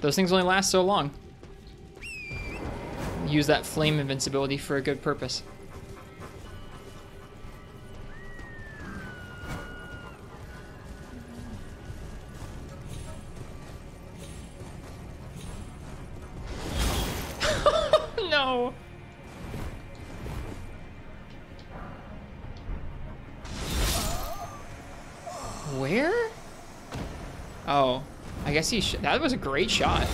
Those things only last so long. Use that flame invincibility for a good purpose. No! Where? Oh, I guess that was a great shot.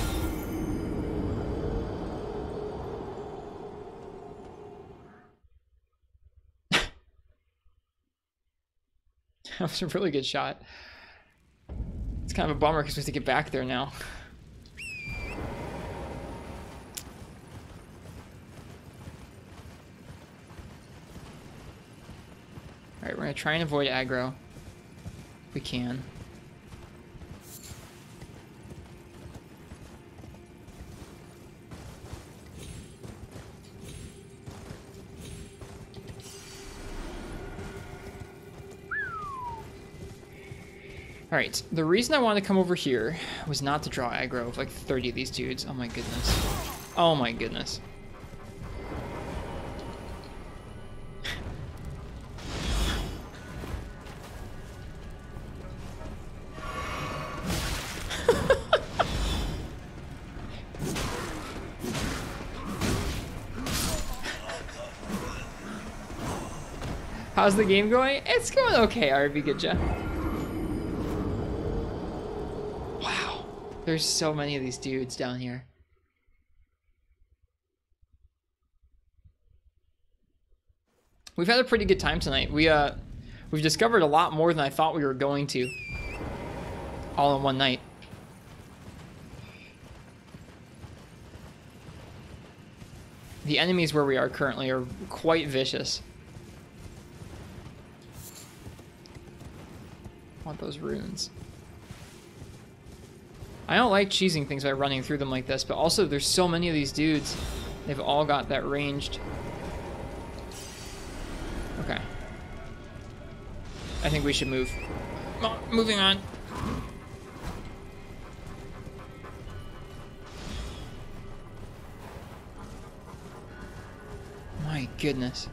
That was a really good shot. It's kind of a bummer because we have to get back there now. Alright, we're gonna try and avoid aggro. If we can. Alright, the reason I wanted to come over here was not to draw aggro of like 30 of these dudes. Oh my goodness. Oh my goodness. How's the game going? It's going okay, RB Gidja. Wow, there's so many of these dudes down here. We've had a pretty good time tonight. We've discovered a lot more than I thought we were going to, all in one night. The enemies where we are currently are quite vicious. I want those runes. I don't like cheesing things by running through them like this, but also there's so many of these dudes. They've all got that ranged. Okay. I think we should move. Oh, moving on. My goodness.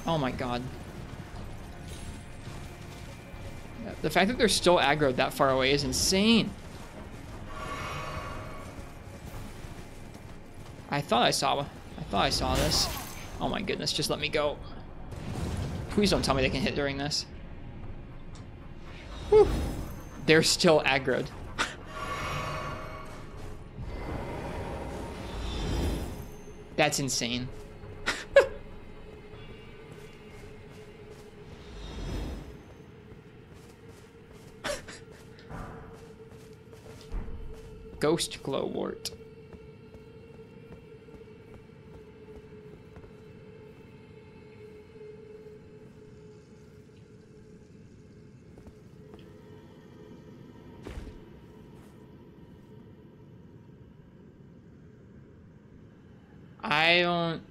Oh my god. The fact that they're still aggroed that far away is insane. I thought I saw this. Oh my goodness, just let me go. Please don't tell me they can hit during this. Whew. They're still aggroed. That's insane. Ghost glowwort. I don't...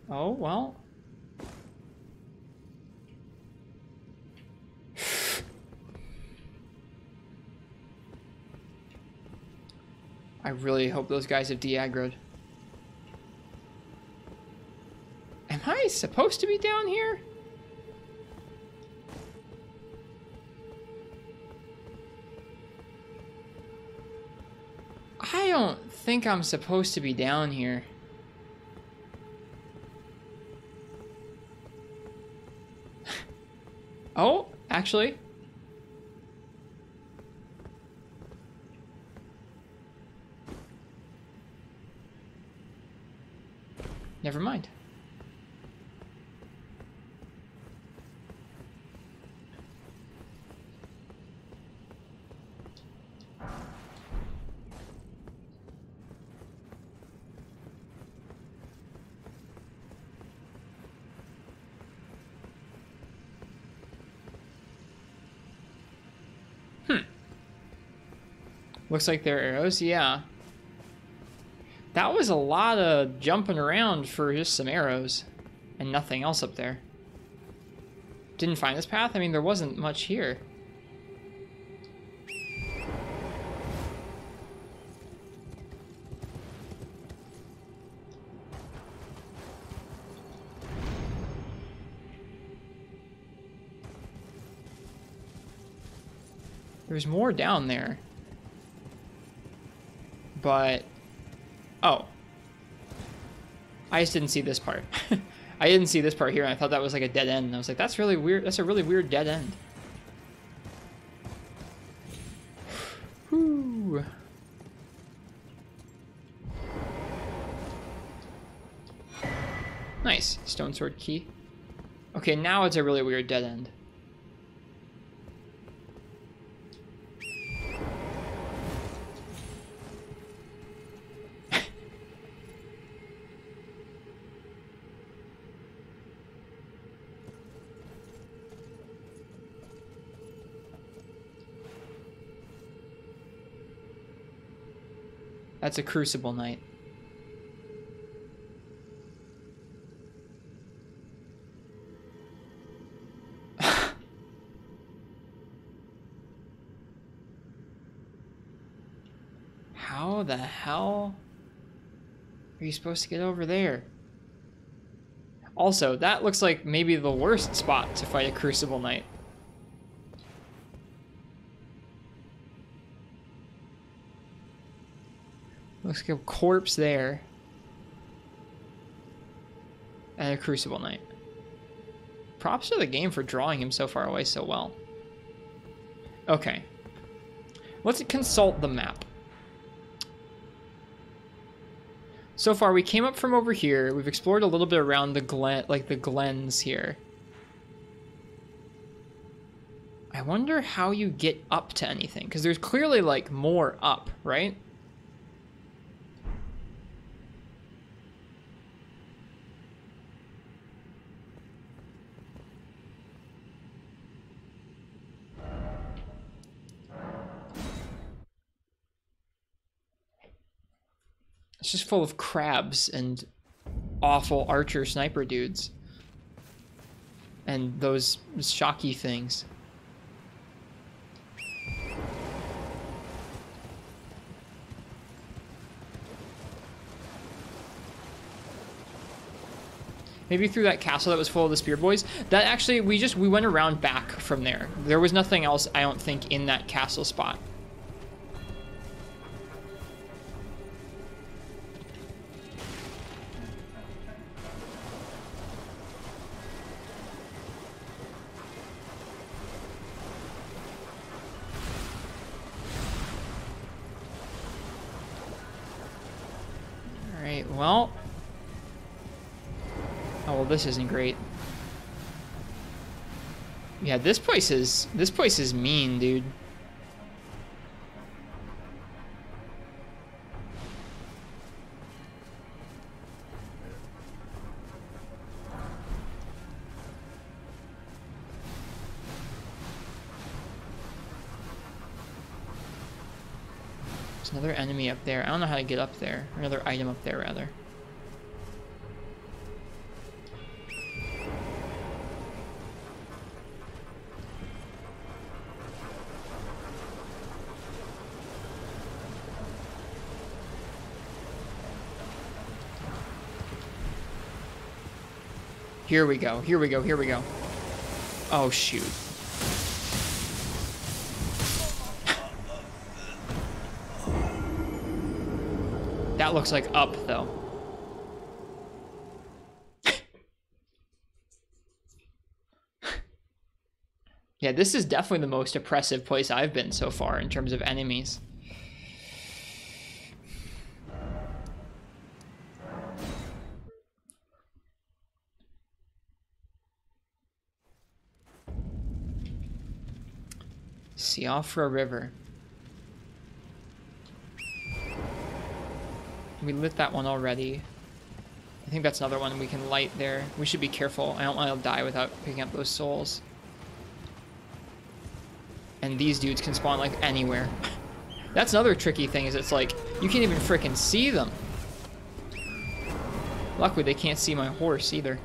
Oh, well. I really hope those guys have de-aggroed. Am I supposed to be down here? I don't think I'm supposed to be down here. Oh, actually. Never mind. Looks like they're arrows, yeah. That was a lot of jumping around for just some arrows and nothing else up there. Didn't find this path? I mean, there wasn't much here. There's more down there. But, oh. I just didn't see this part. I didn't see this part here, and I thought that was like a dead end. And I was like, that's really weird. That's a really weird dead end. Whew. Nice. Stone sword key. Okay, now it's a really weird dead end. That's a Crucible Knight. How the hell are you supposed to get over there? Also, that looks like maybe the worst spot to fight a Crucible Knight. Looks like a corpse there. And a Crucible Knight. Props to the game for drawing him so far away so well. Okay. Let's consult the map. So far, we came up from over here. We've explored a little bit around the glen, like the glens here. I wonder how you get up to anything, because there's clearly like more up, right? It's just full of crabs and awful archer sniper dudes. And those shocky things. Maybe through that castle that was full of the spear boys. That actually, we went around back from there. There was nothing else, I don't think, in that castle spot. well. Oh, well, this isn't great. Yeah, this place is mean, dude. There's another enemy up there. I don't know how to get up there. Or another item up there, rather. Here we go, here we go, here we go. Oh, shoot. That looks like up, though. Yeah, this is definitely the most oppressive place I've been so far in terms of enemies. Siofra River. We lit that one already. I think that's another one we can light there. We should be careful. I don't want to die without picking up those souls. And these dudes can spawn like anywhere. That's another tricky thing, is it's like you can't even frickin' see them. Luckily they can't see my horse either.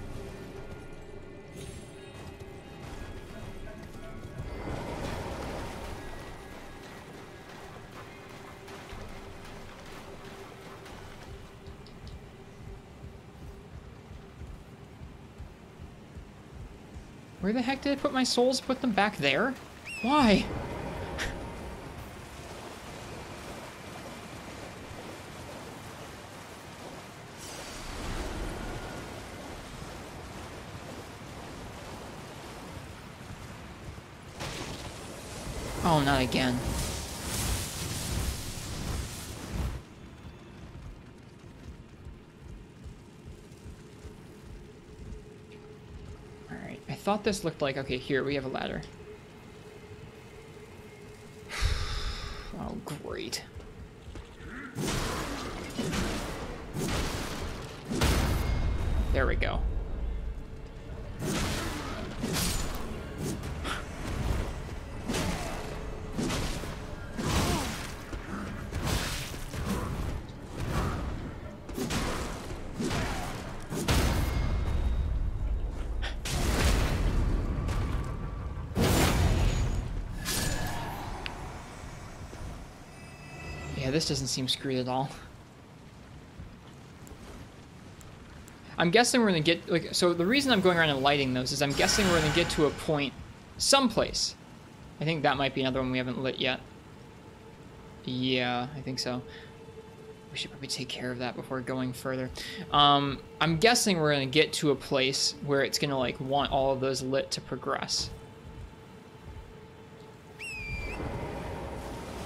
Where the heck did I put my souls? Put them back there? Why? Oh, not again. I thought this looked like, okay, here we have a ladder. Oh, great. There we go. Yeah, this doesn't seem screwed at all. I'm guessing we're gonna get, like, so the reason I'm going around and lighting those is I'm guessing we're gonna get to a point someplace. I think that might be another one we haven't lit yet. Yeah, I think so. We should probably take care of that before going further. I'm guessing we're gonna get to a place where it's gonna, like, want all of those lit to progress.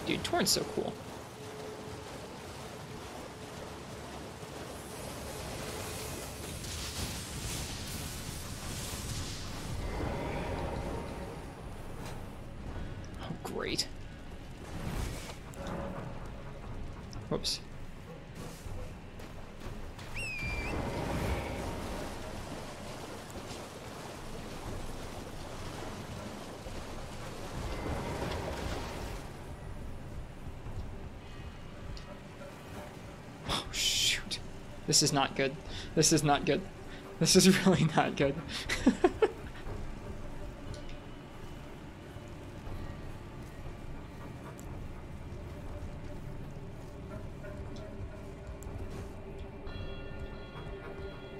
Dude, Torrent's so cool. Great. Whoops. Oh, shoot. This is not good. This is not good. This is really not good.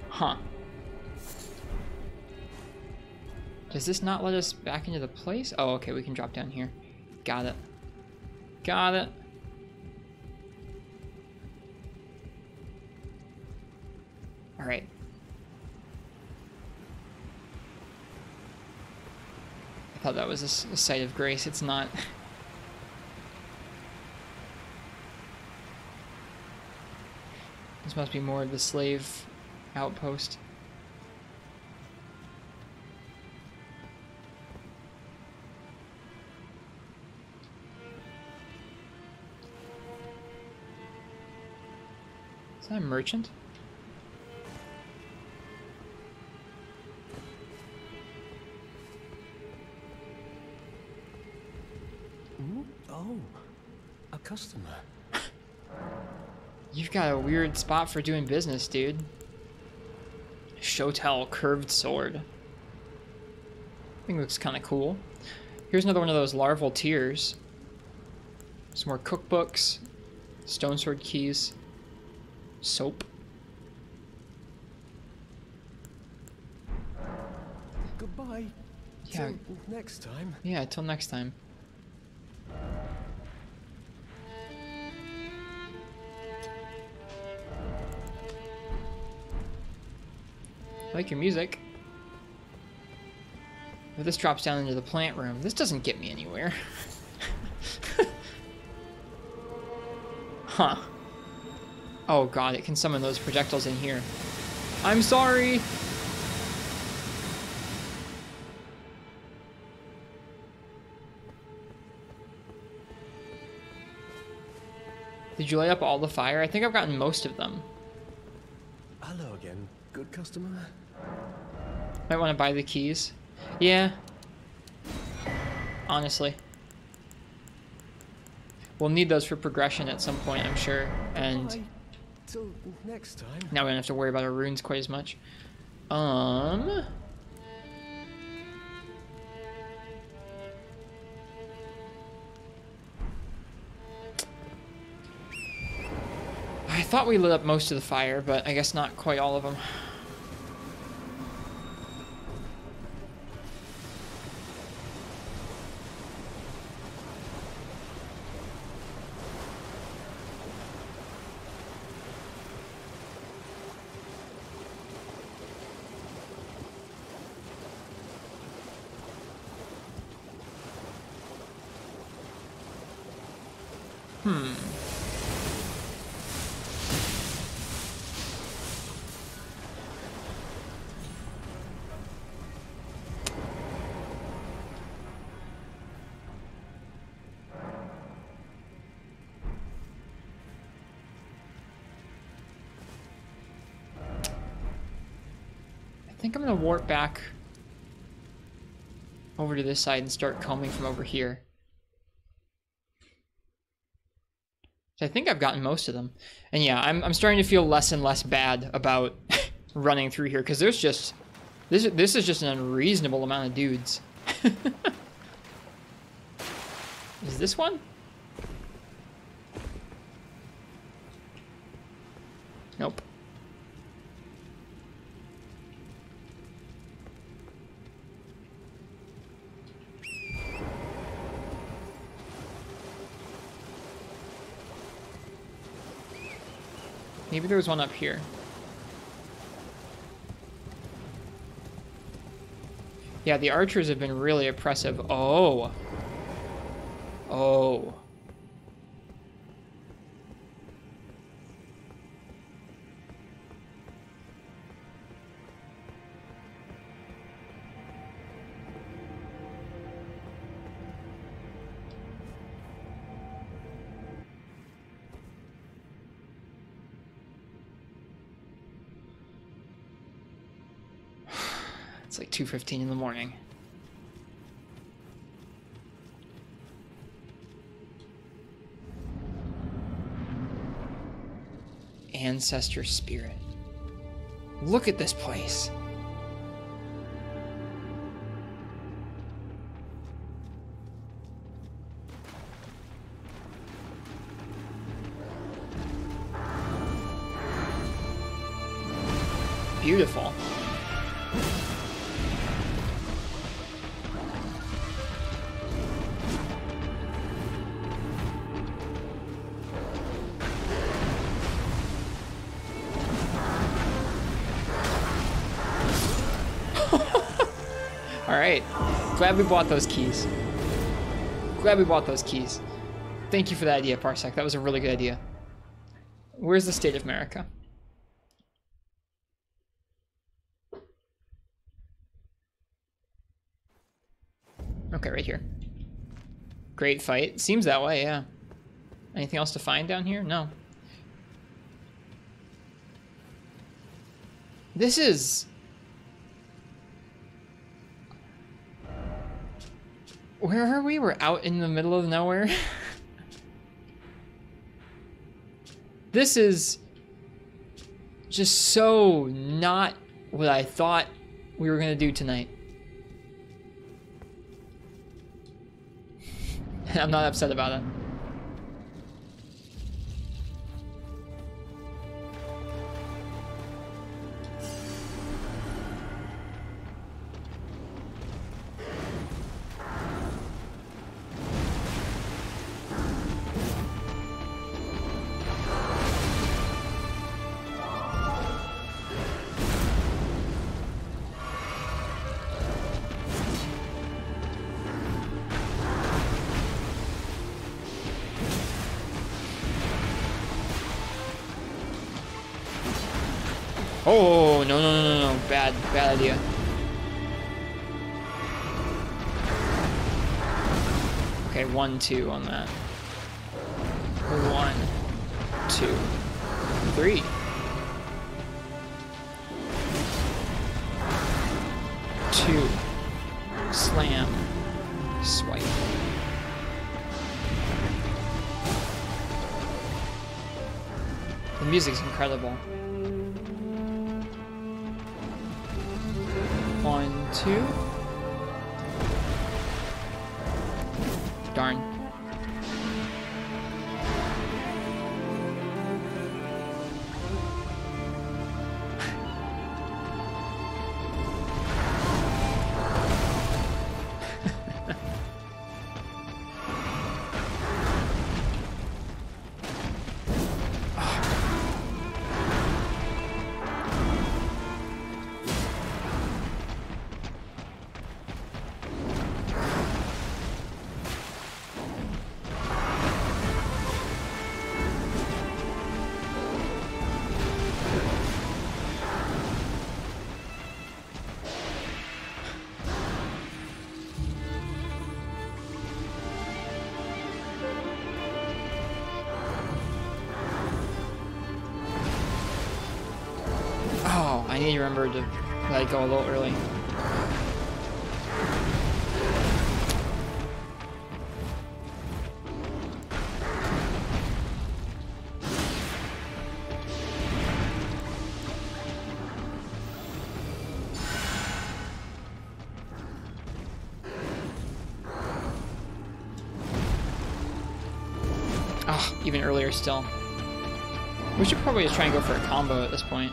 Huh. Does this not let us back into the place? Oh, okay, we can drop down here. Got it. Got it. All right. I thought that was a site of grace. It's not. This must be more of the slave outpost. Is that a merchant? Oh, a customer. You've got a weird spot for doing business, dude. Shotel curved sword. I think it looks kind of cool. Here's another one of those larval tears. Some more cookbooks, stone sword keys, soap. Goodbye. Yeah. Till next time. Yeah, till next time. I like your music. If this drops down into the plant room, this doesn't get me anywhere. Huh. Oh god, it can summon those projectiles in here. I'm sorry! Did you light up all the fire? I think I've gotten most of them. Hello again, good customer. Might want to buy the keys. Yeah. Honestly. We'll need those for progression at some point, I'm sure. And Bye. Till next time. now we don't have to worry about our runes quite as much. I thought we lit up most of the fire, but I guess not quite all of them. I think I'm gonna warp back over to this side and start combing from over here. So I think I've gotten most of them. And yeah, I'm starting to feel less and less bad about running through here, because there's just... This is just an unreasonable amount of dudes. Is this one? Nope. Maybe there was one up here. Yeah, the archers have been really oppressive. Oh. Oh. It's like 2:15 in the morning. Ancestor Spirit. Look at this place. Beautiful. Alright. Glad we bought those keys. Glad we bought those keys. Thank you for that idea, Parsec. That was a really good idea. Where's the State of America? Okay, right here. Great fight. Seems that way, yeah. Anything else to find down here? No. This is... Where are we? We're out in the middle of nowhere. This is just so not what I thought we were gonna do tonight. I'm not upset about it. Oh, no, no, no, no, no. Bad idea. Okay, 1, 2 on that. 1, 2, 3. Two. Slam. Swipe. The music's incredible. 1, 2. Darn. I need to remember to let it go a little early. Oh, even earlier still. We should probably just try and go for a combo at this point.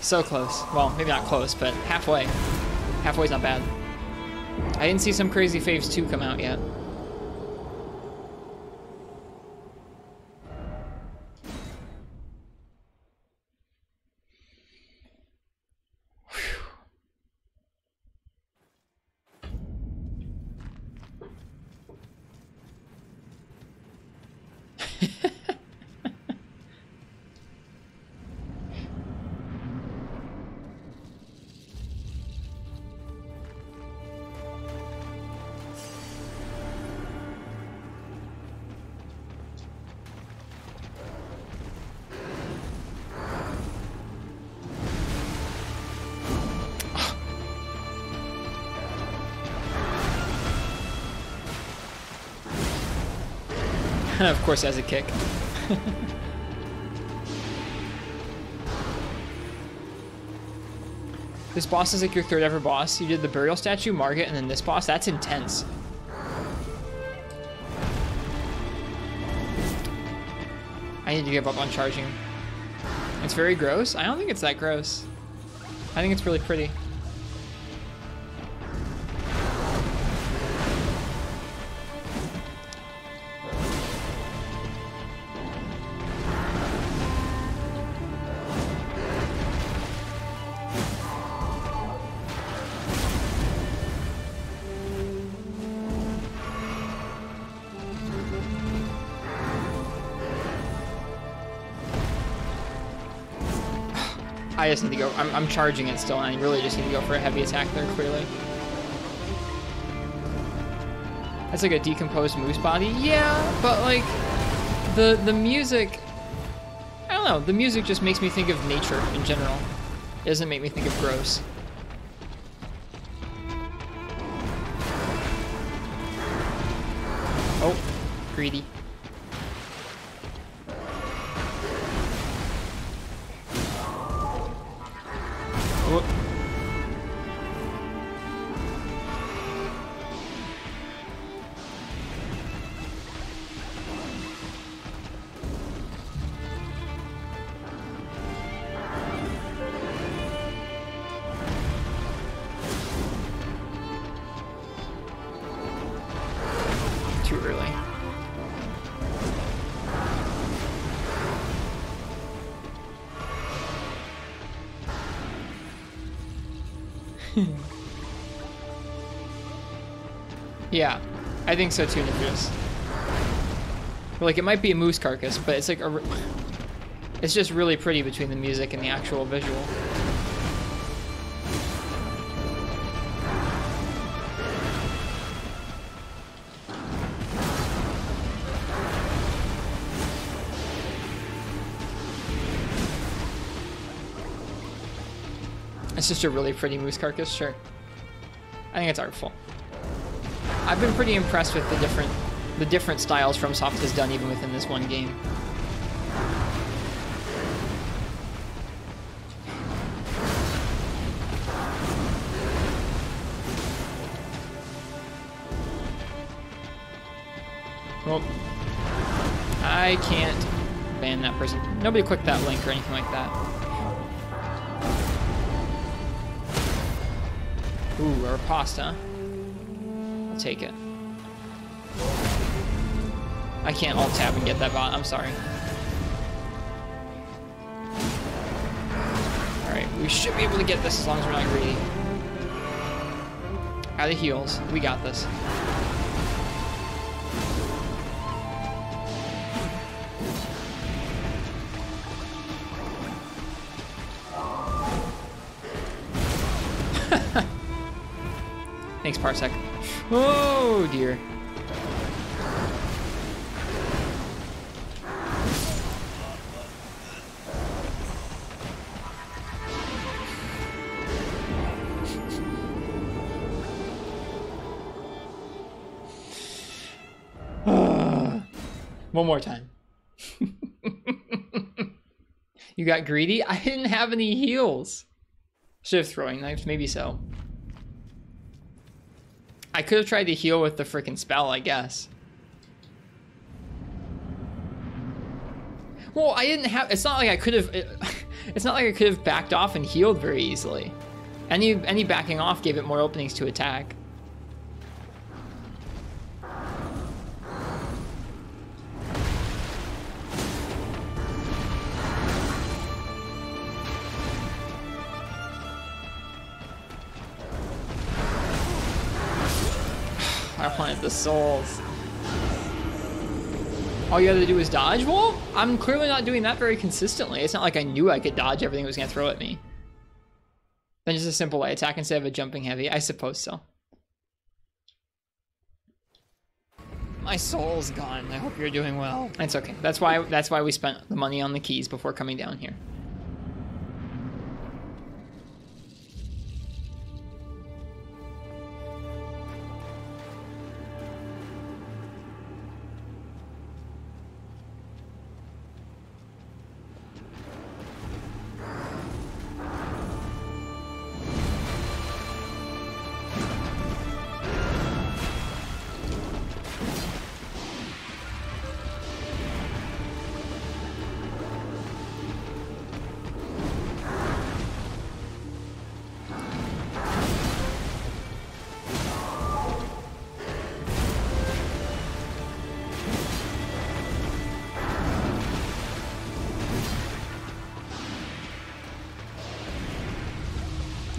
So close. Well, maybe not close, but halfway. Halfway's not bad. I didn't see some Crazy Faves 2 come out yet. Of course, has a kick. This boss is like your third ever boss. You did the burial statue, Margit, and then this boss. That's intense. I need to give up on charging. It's very gross. I don't think it's that gross. I think it's really pretty. I just need to go. I'm charging it still, and I really just need to go for a heavy attack there, clearly. That's like a decomposed moose body. Yeah, but like the music, I don't know, the music just makes me think of nature in general. It doesn't make me think of gross. Oh, greedy. Too early. Yeah, I think so too, Nifus. Like, it might be a moose carcass, but it's like it's just really pretty between the music and the actual visual. It's just a really pretty moose carcass, sure. I think it's artful. I've been pretty impressed with the different styles FromSoft has done even within this one game. Well, I can't ban that person. Nobody clicked that link or anything like that. Ooh, our pasta. I'll take it. I can't alt tab and get that bot. I'm sorry. Alright, we should be able to get this as long as we're not greedy. Out of heals. We got this. Thanks, Parsec. Oh, dear. One more time. You got greedy? I didn't have any heals. Should have throwing knives, maybe so. I could have tried to heal with the freaking spell, I guess. Well, I didn't have. It's not like I could have. It's not like I could have backed off and healed very easily. Any backing off gave it more openings to attack. I wanted the souls. All you had to do was dodge? Well, I'm clearly not doing that very consistently. It's not like I knew I could dodge everything it was going to throw at me. Then just a simple light attack instead of a jumping heavy. I suppose so. My soul's gone. I hope you're doing well. It's okay. That's why we spent the money on the keys before coming down here.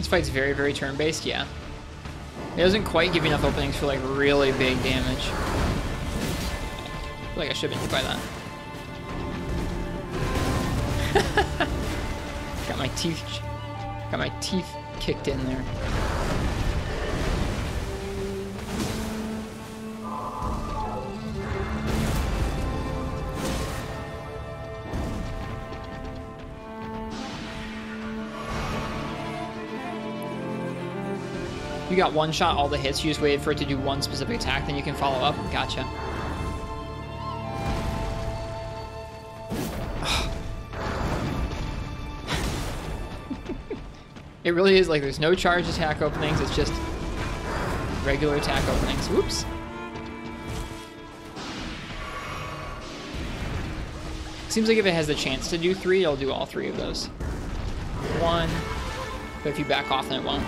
This fight's very, very turn-based, yeah. It doesn't quite give you enough openings for like really big damage. I feel like I should have been hit by that. Got my teeth kicked in there. You got one shot all the hits, you just waited for it to do one specific attack, then you can follow up. Gotcha. It really is like there's no charge attack openings, it's just regular attack openings. Whoops. Seems like if it has the chance to do 3, it'll do all 3 of those. 1, but if you back off, then it won't.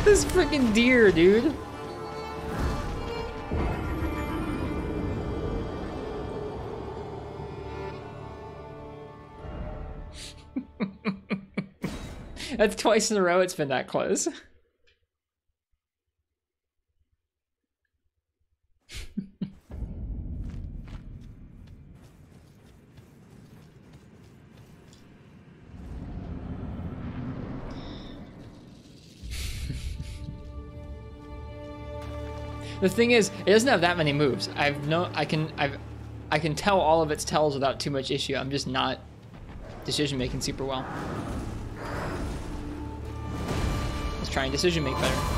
This freaking deer, dude. That's twice in a row it's been that close. The thing is, it doesn't have that many moves. I can tell all of its tells without too much issue. I'm just not decision making super well. Let's try and decision make better.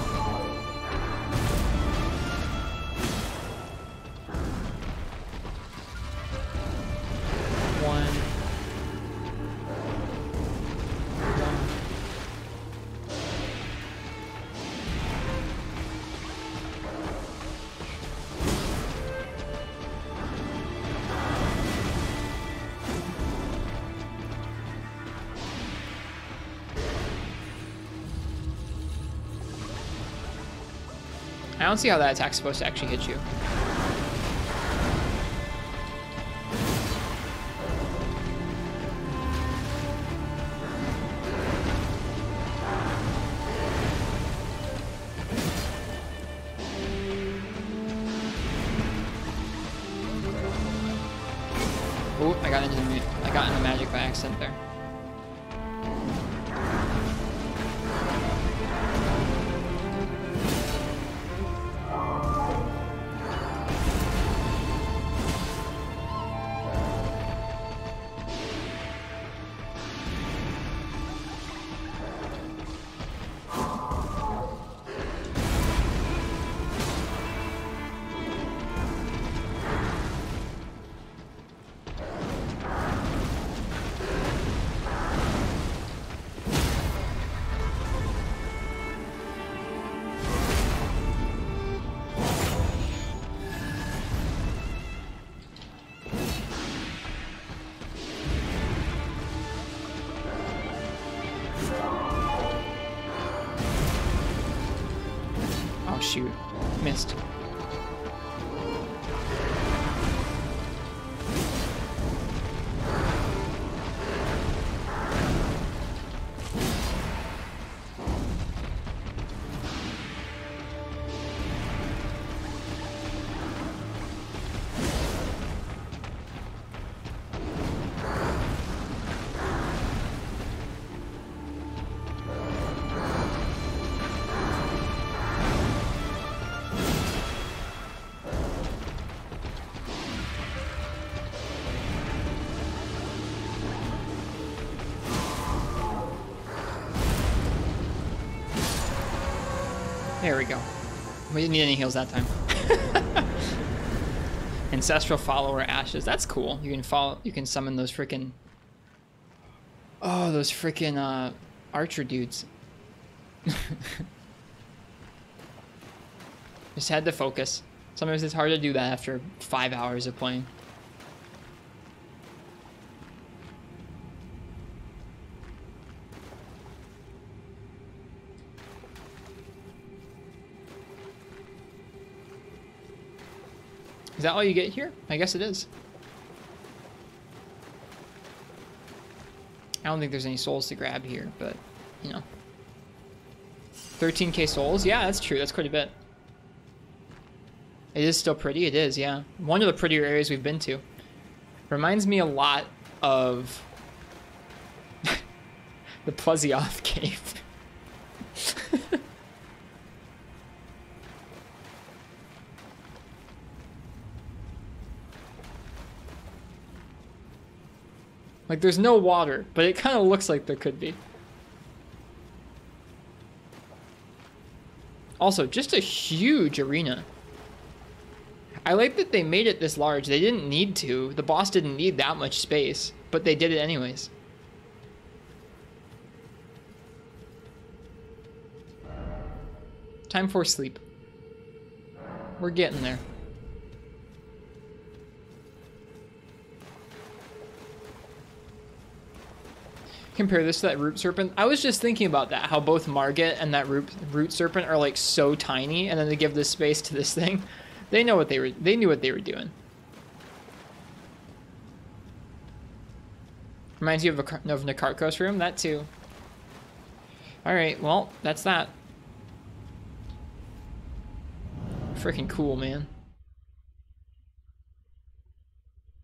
I don't see how that attack's supposed to actually hit you. got into magic by accident there. Shoot, missed. There we go. We didn't need any heals that time. Ancestral follower ashes. That's cool. You can follow. You can summon those freaking. Oh, those freaking archer dudes. Just had to focus. Sometimes it's hard to do that after 5 hours of playing. Is that all you get here? I guess it is. I don't think there's any souls to grab here, but, you know. 13k souls? Yeah, that's true. That's quite a bit. It is still pretty. It is, yeah. One of the prettier areas we've been to. Reminds me a lot of the Plezioth cave. Like, there's no water, but it kind of looks like there could be. Also, just a huge arena. I like that they made it this large. They didn't need to. The boss didn't need that much space, but they did it anyways. Time for sleep. We're getting there. Compare this to that root serpent. I was just thinking about that, how both Margit and that root serpent are like so tiny, and then they give this space to this thing. They knew what they were doing. Reminds you of Nakarkos' room, that too. All right, well, that's that. Freaking cool, man.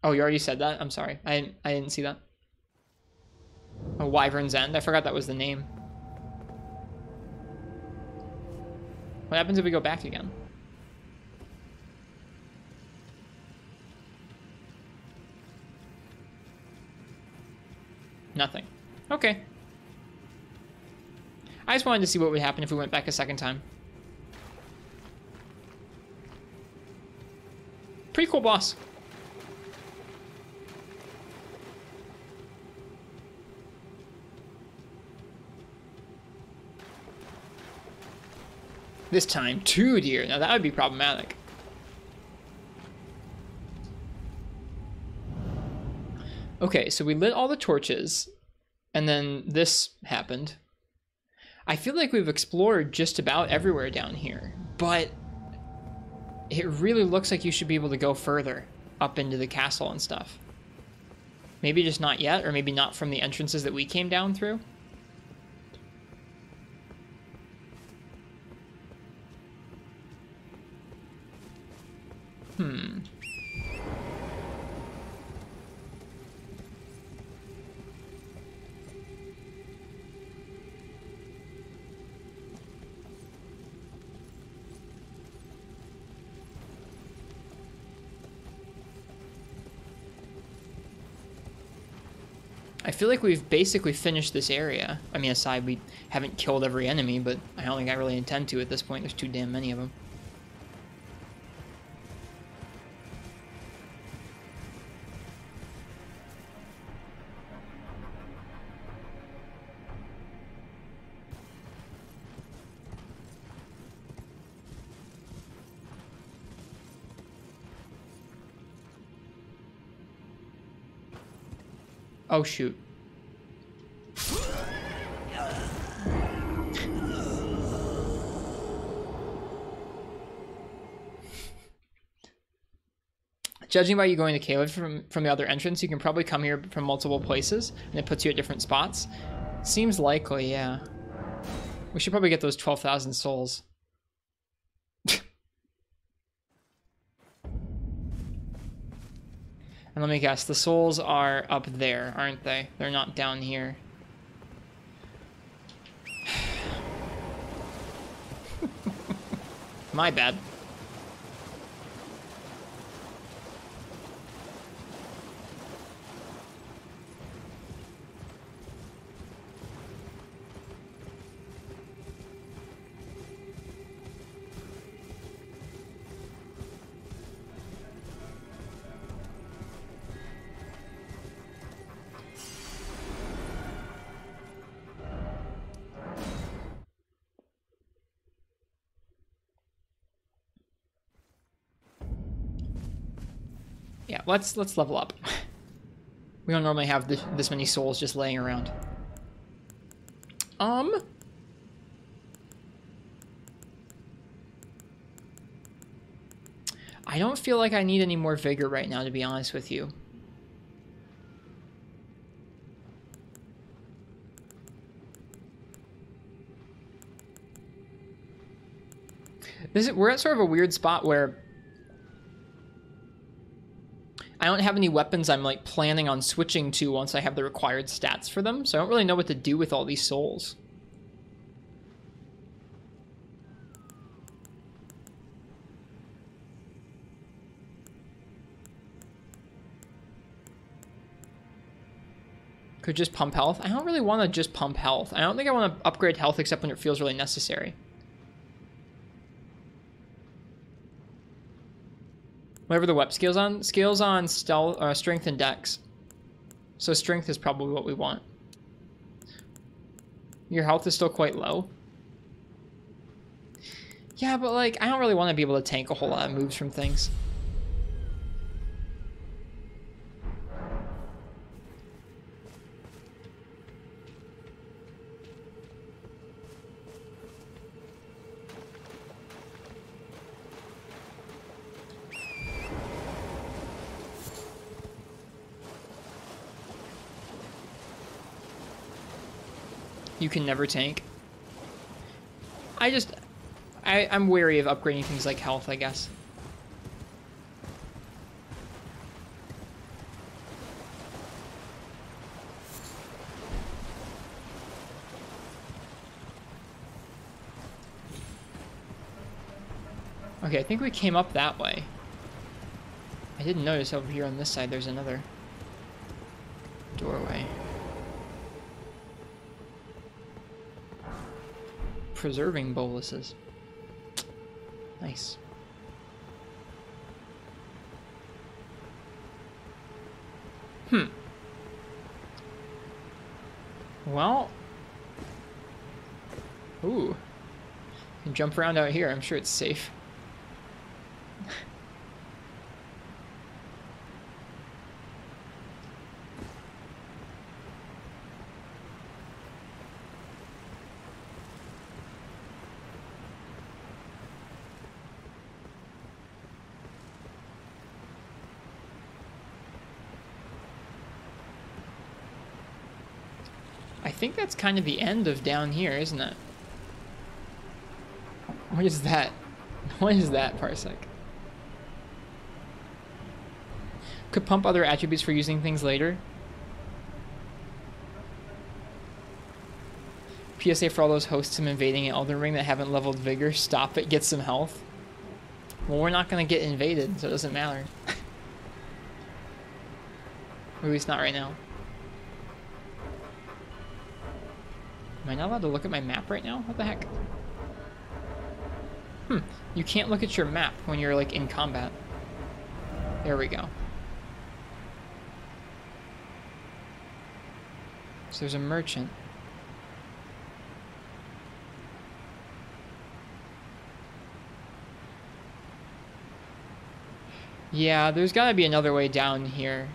Oh, you already said that? I'm sorry. I didn't see that. Oh, Wyvern's End. I forgot that was the name. What happens if we go back again? Nothing. Okay. I just wanted to see what would happen if we went back a second time. Pretty cool boss. This time, 2 deer. Now that would be problematic. Okay, so we lit all the torches, and then this happened. I feel like we've explored just about everywhere down here, but it really looks like you should be able to go further up into the castle and stuff. Maybe just not yet, or maybe not from the entrances that we came down through. I feel like we've basically finished this area. I mean, aside we haven't killed every enemy, but I don't think I really intend to at this point. There's too damn many of them. Oh, shoot. Judging by you going to Caleb from the other entrance, you can probably come here from multiple places, and it puts you at different spots. Seems likely, yeah. We should probably get those 12,000 souls. And let me guess, the souls are up there, aren't they? They're not down here. My bad. Yeah, let's level up. We don't normally have this many souls just laying around. I don't feel like I need any more vigor right now, to be honest with you. We're at sort of a weird spot where I don't have any weapons I'm like planning on switching to once I have the required stats for them, so I don't really know what to do with all these souls. Could just pump health? I don't really want to just pump health. I don't think I want to upgrade health except when it feels really necessary. Whatever the weapon scales on stealth, strength and dex. So strength is probably what we want. Your health is still quite low. Yeah, but like, I don't really want to be able to tank a whole lot of moves from things. You can never tank. I'm wary of upgrading things like health, I guess. Okay, I think we came up that way. I didn't notice over here on this side there's another doorway. Preserving boluses. Nice. Well. Ooh. You can jump around out here. I'm sure it's safe. I think that's kind of the end of down here, isn't it? What is that? What is that, Parsec? Could pump other attributes for using things later. PSA for all those hosts I'm invading in Elden Ring that haven't leveled Vigor. Stop it, get some health. Well, we're not going to get invaded, so it doesn't matter. Or at least not right now. Am I not allowed to look at my map right now? What the heck? You can't look at your map when you're like in combat. There we go. So there's a merchant. Yeah, there's gotta be another way down here.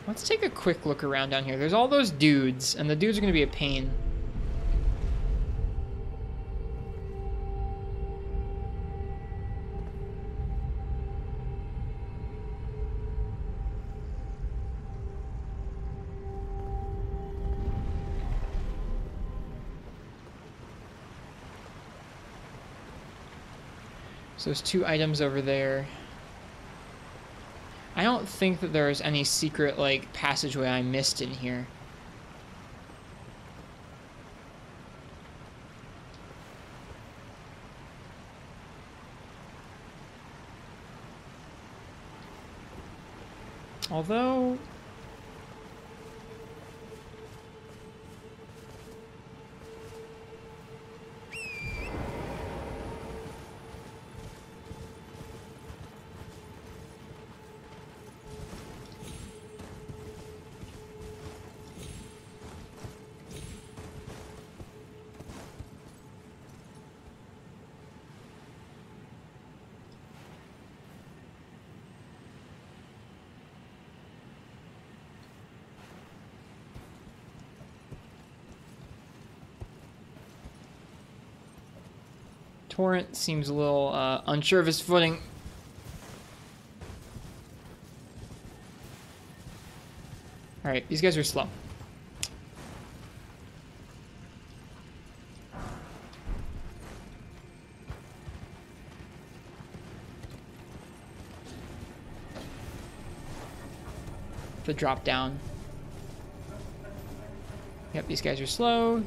Let's take a quick look around down here. There's all those dudes, and the dudes are gonna be a pain. So there's 2 items over there. I don't think that there's any secret, like, passageway I missed in here. Although... Torrent seems a little unsure of his footing. Alright, these guys are slow. The drop down. Yep, these guys are slow.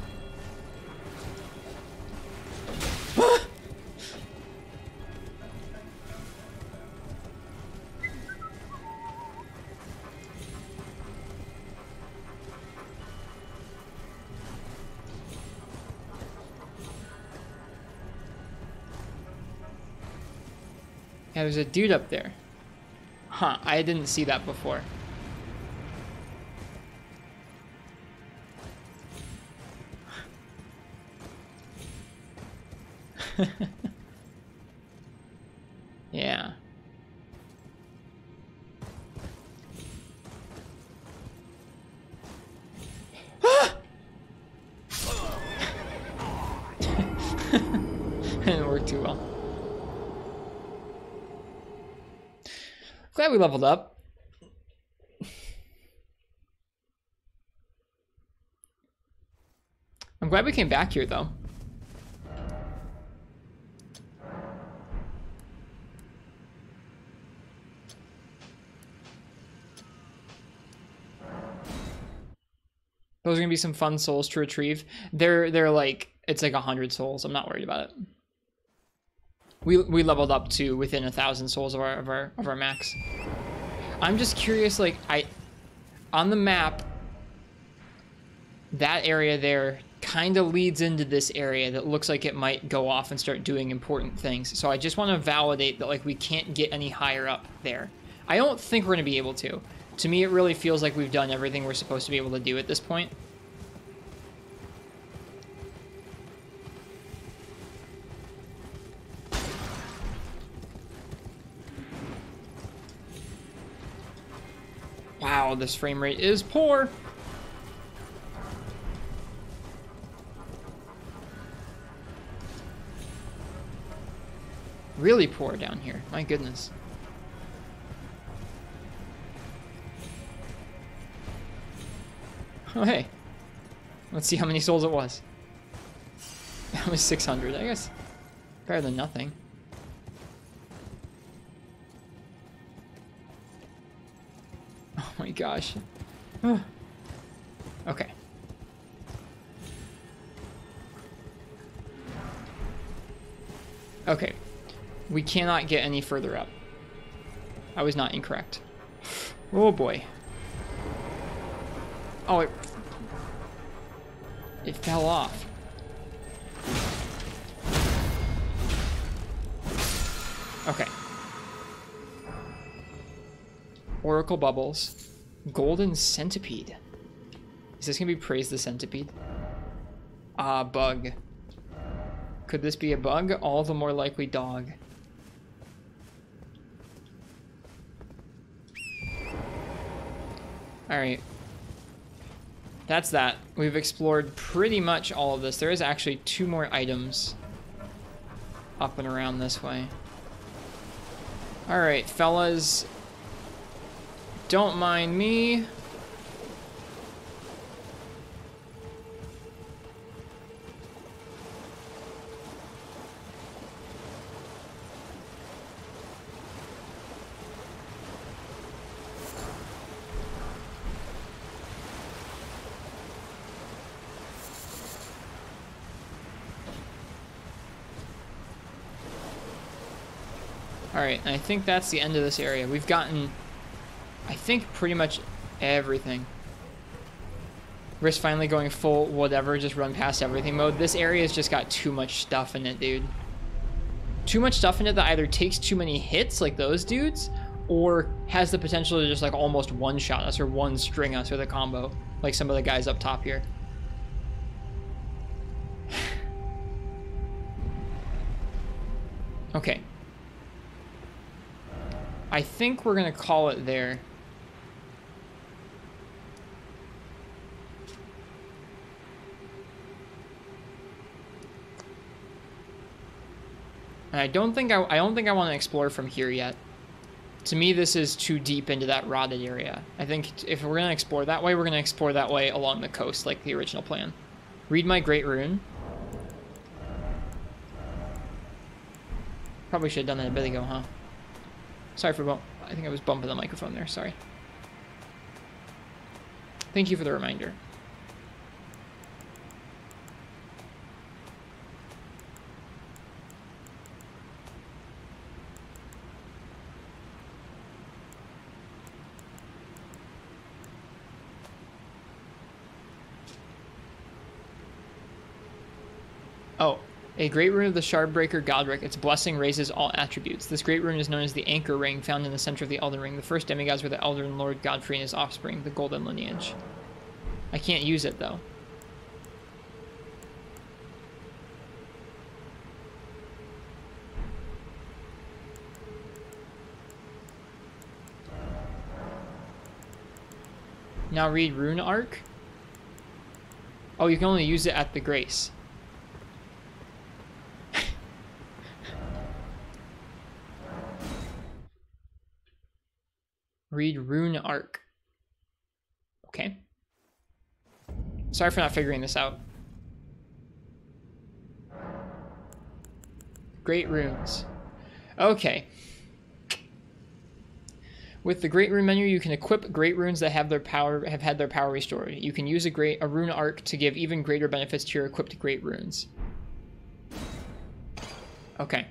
Yeah, there's a dude up there. Huh, I didn't see that before. Yeah. Didn't work too well. Glad we leveled up. I'm glad we came back here, though. Those are gonna be some fun souls to retrieve. They're like, it's like 100 souls. I'm not worried about it. We leveled up to within 1,000 souls of our max. I'm just curious, like, on the map, that area there kind of leads into this area that looks like it might go off and start doing important things. So I just want to validate that, like, we can't get any higher up there. I don't think we're gonna be able to. To me, it really feels like we've done everything we're supposed to be able to do at this point. Wow, this frame rate is poor. Really poor down here. My goodness. Oh, hey. Let's see how many souls it was. That was 600, I guess. Better than nothing. Oh my gosh. Okay. Okay. We cannot get any further up. I was not incorrect. Oh boy. Oh, it fell off. Okay. Oracle bubbles. Golden centipede. Is this gonna be Praise the Centipede? Ah, bug. Could this be a bug? All the more likely dog. Alright. That's that. We've explored pretty much all of this. There is actually 2 more items up and around this way. Alright, fellas. Don't mind me. Alright, and I think that's the end of this area. We've gotten, I think, pretty much everything. Risk finally going full whatever, just run past everything mode. This area's just got too much stuff in it, dude. Too much stuff in it that either takes too many hits, like those dudes, or has the potential to just like almost one-shot us or one-string us with a combo, like some of the guys up top here. Okay. I think we're gonna call it there. And I don't think I want to explore from here yet. To me, this is too deep into that rotted area. I think if we're gonna explore that way, we're gonna explore that way along the coast, like the original plan. Read my Great Rune. Probably should have done that a bit ago, huh? Sorry for I think I was bumping the microphone there, sorry. Thank you for the reminder. Oh. A great rune of the Shardbreaker Godrick. Its blessing raises all attributes. This great rune is known as the Anchor Ring, found in the center of the Elden Ring. The first demigods were the Elden Lord Godfrey and his offspring, the Golden Lineage. I can't use it, though. Now read Rune Arc. Oh, you can only use it at the Grace. Read Rune Arc. Okay. Sorry for not figuring this out. Great runes. Okay. With the Great Rune menu, you can equip great runes that have had their power restored. You can use a Rune Arc to give even greater benefits to your equipped great runes. Okay.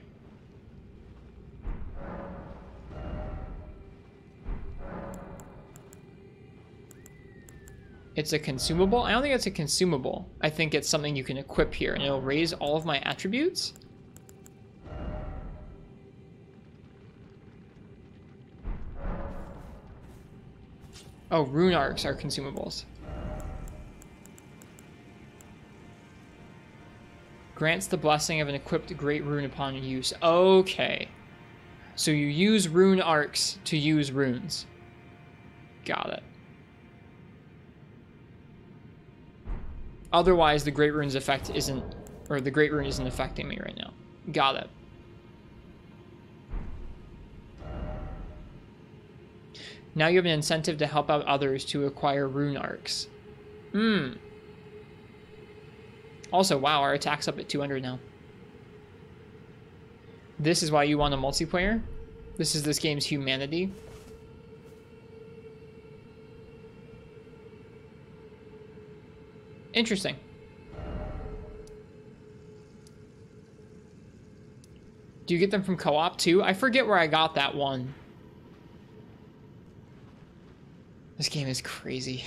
It's a consumable? I don't think it's a consumable. I think it's something you can equip here, and it'll raise all of my attributes. Oh, Rune Arcs are consumables. Grants the blessing of an equipped great rune upon use. Okay. So you use Rune Arcs to use runes. Got it. Otherwise, the Great Rune's effect isn't, or the Great Rune isn't affecting me right now. Got it. Now you have an incentive to help out others to acquire Rune Arcs. Also, wow, our attack's up at 200 now. This is why you want a multiplayer? This is this game's humanity. Interesting. Do you get them from co-op too? I forget where I got that one. This game is crazy.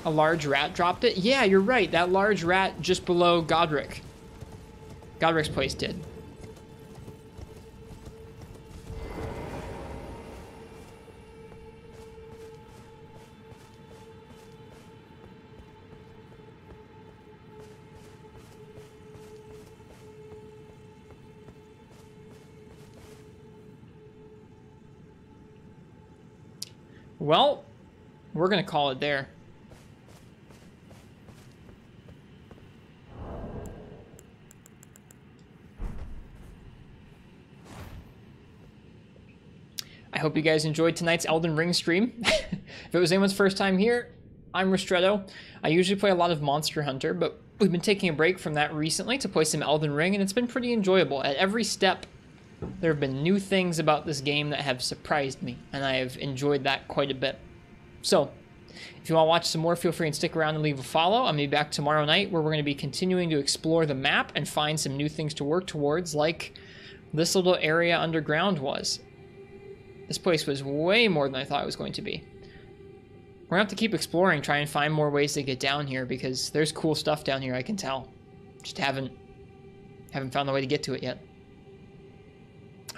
A large rat dropped it? Yeah, you're right. That large rat just below Godrick. Godrick's place did. Well, we're gonna call it there. I hope you guys enjoyed tonight's Elden Ring stream. If it was anyone's first time here, I'm Ristretto. I usually play a lot of Monster Hunter, but we've been taking a break from that recently to play some Elden Ring, and it's been pretty enjoyable. At every step, there have been new things about this game that have surprised me, and I have enjoyed that quite a bit. So, if you want to watch some more, feel free and stick around and leave a follow. I'm going to be back tomorrow night, where we're going to be continuing to explore the map and find some new things to work towards, like this little area underground was. This place was way more than I thought it was going to be. We're going to have to keep exploring, try and find more ways to get down here, because there's cool stuff down here, I can tell. Just haven't found a way to get to it yet.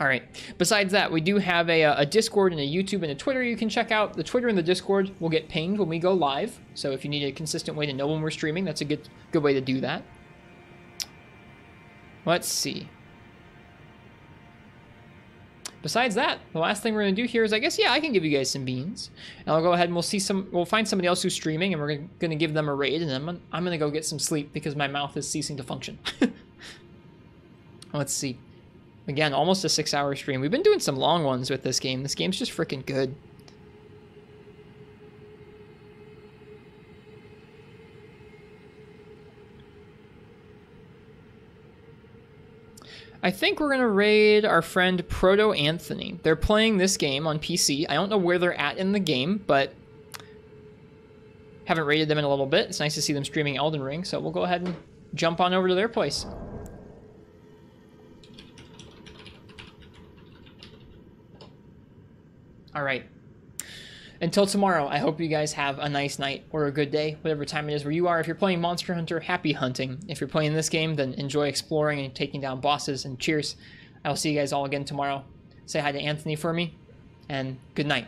Alright, besides that, we do have a Discord and a YouTube and a Twitter you can check out. The Twitter and the Discord will get pinged when we go live, so if you need a consistent way to know when we're streaming, that's a good way to do that. Let's see. Besides that, the last thing we're going to do here is, I guess, yeah, I can give you guys some beans. And I'll go ahead and we'll find somebody else who's streaming, and we're going to give them a raid, and then I'm going to go get some sleep because my mouth is ceasing to function. Let's see. Again, almost a 6-hour stream. We've been doing some long ones with this game. This game's just freaking good. I think we're going to raid our friend Proto Anthony. They're playing this game on PC. I don't know where they're at in the game, but haven't raided them in a little bit. It's nice to see them streaming Elden Ring, so we'll go ahead and jump on over to their place. All right. Until tomorrow, I hope you guys have a nice night or a good day, whatever time it is where you are. If you're playing Monster Hunter, happy hunting. If you're playing this game, then enjoy exploring and taking down bosses, and cheers. I will see you guys all again tomorrow. Say hi to Anthony for me, and good night.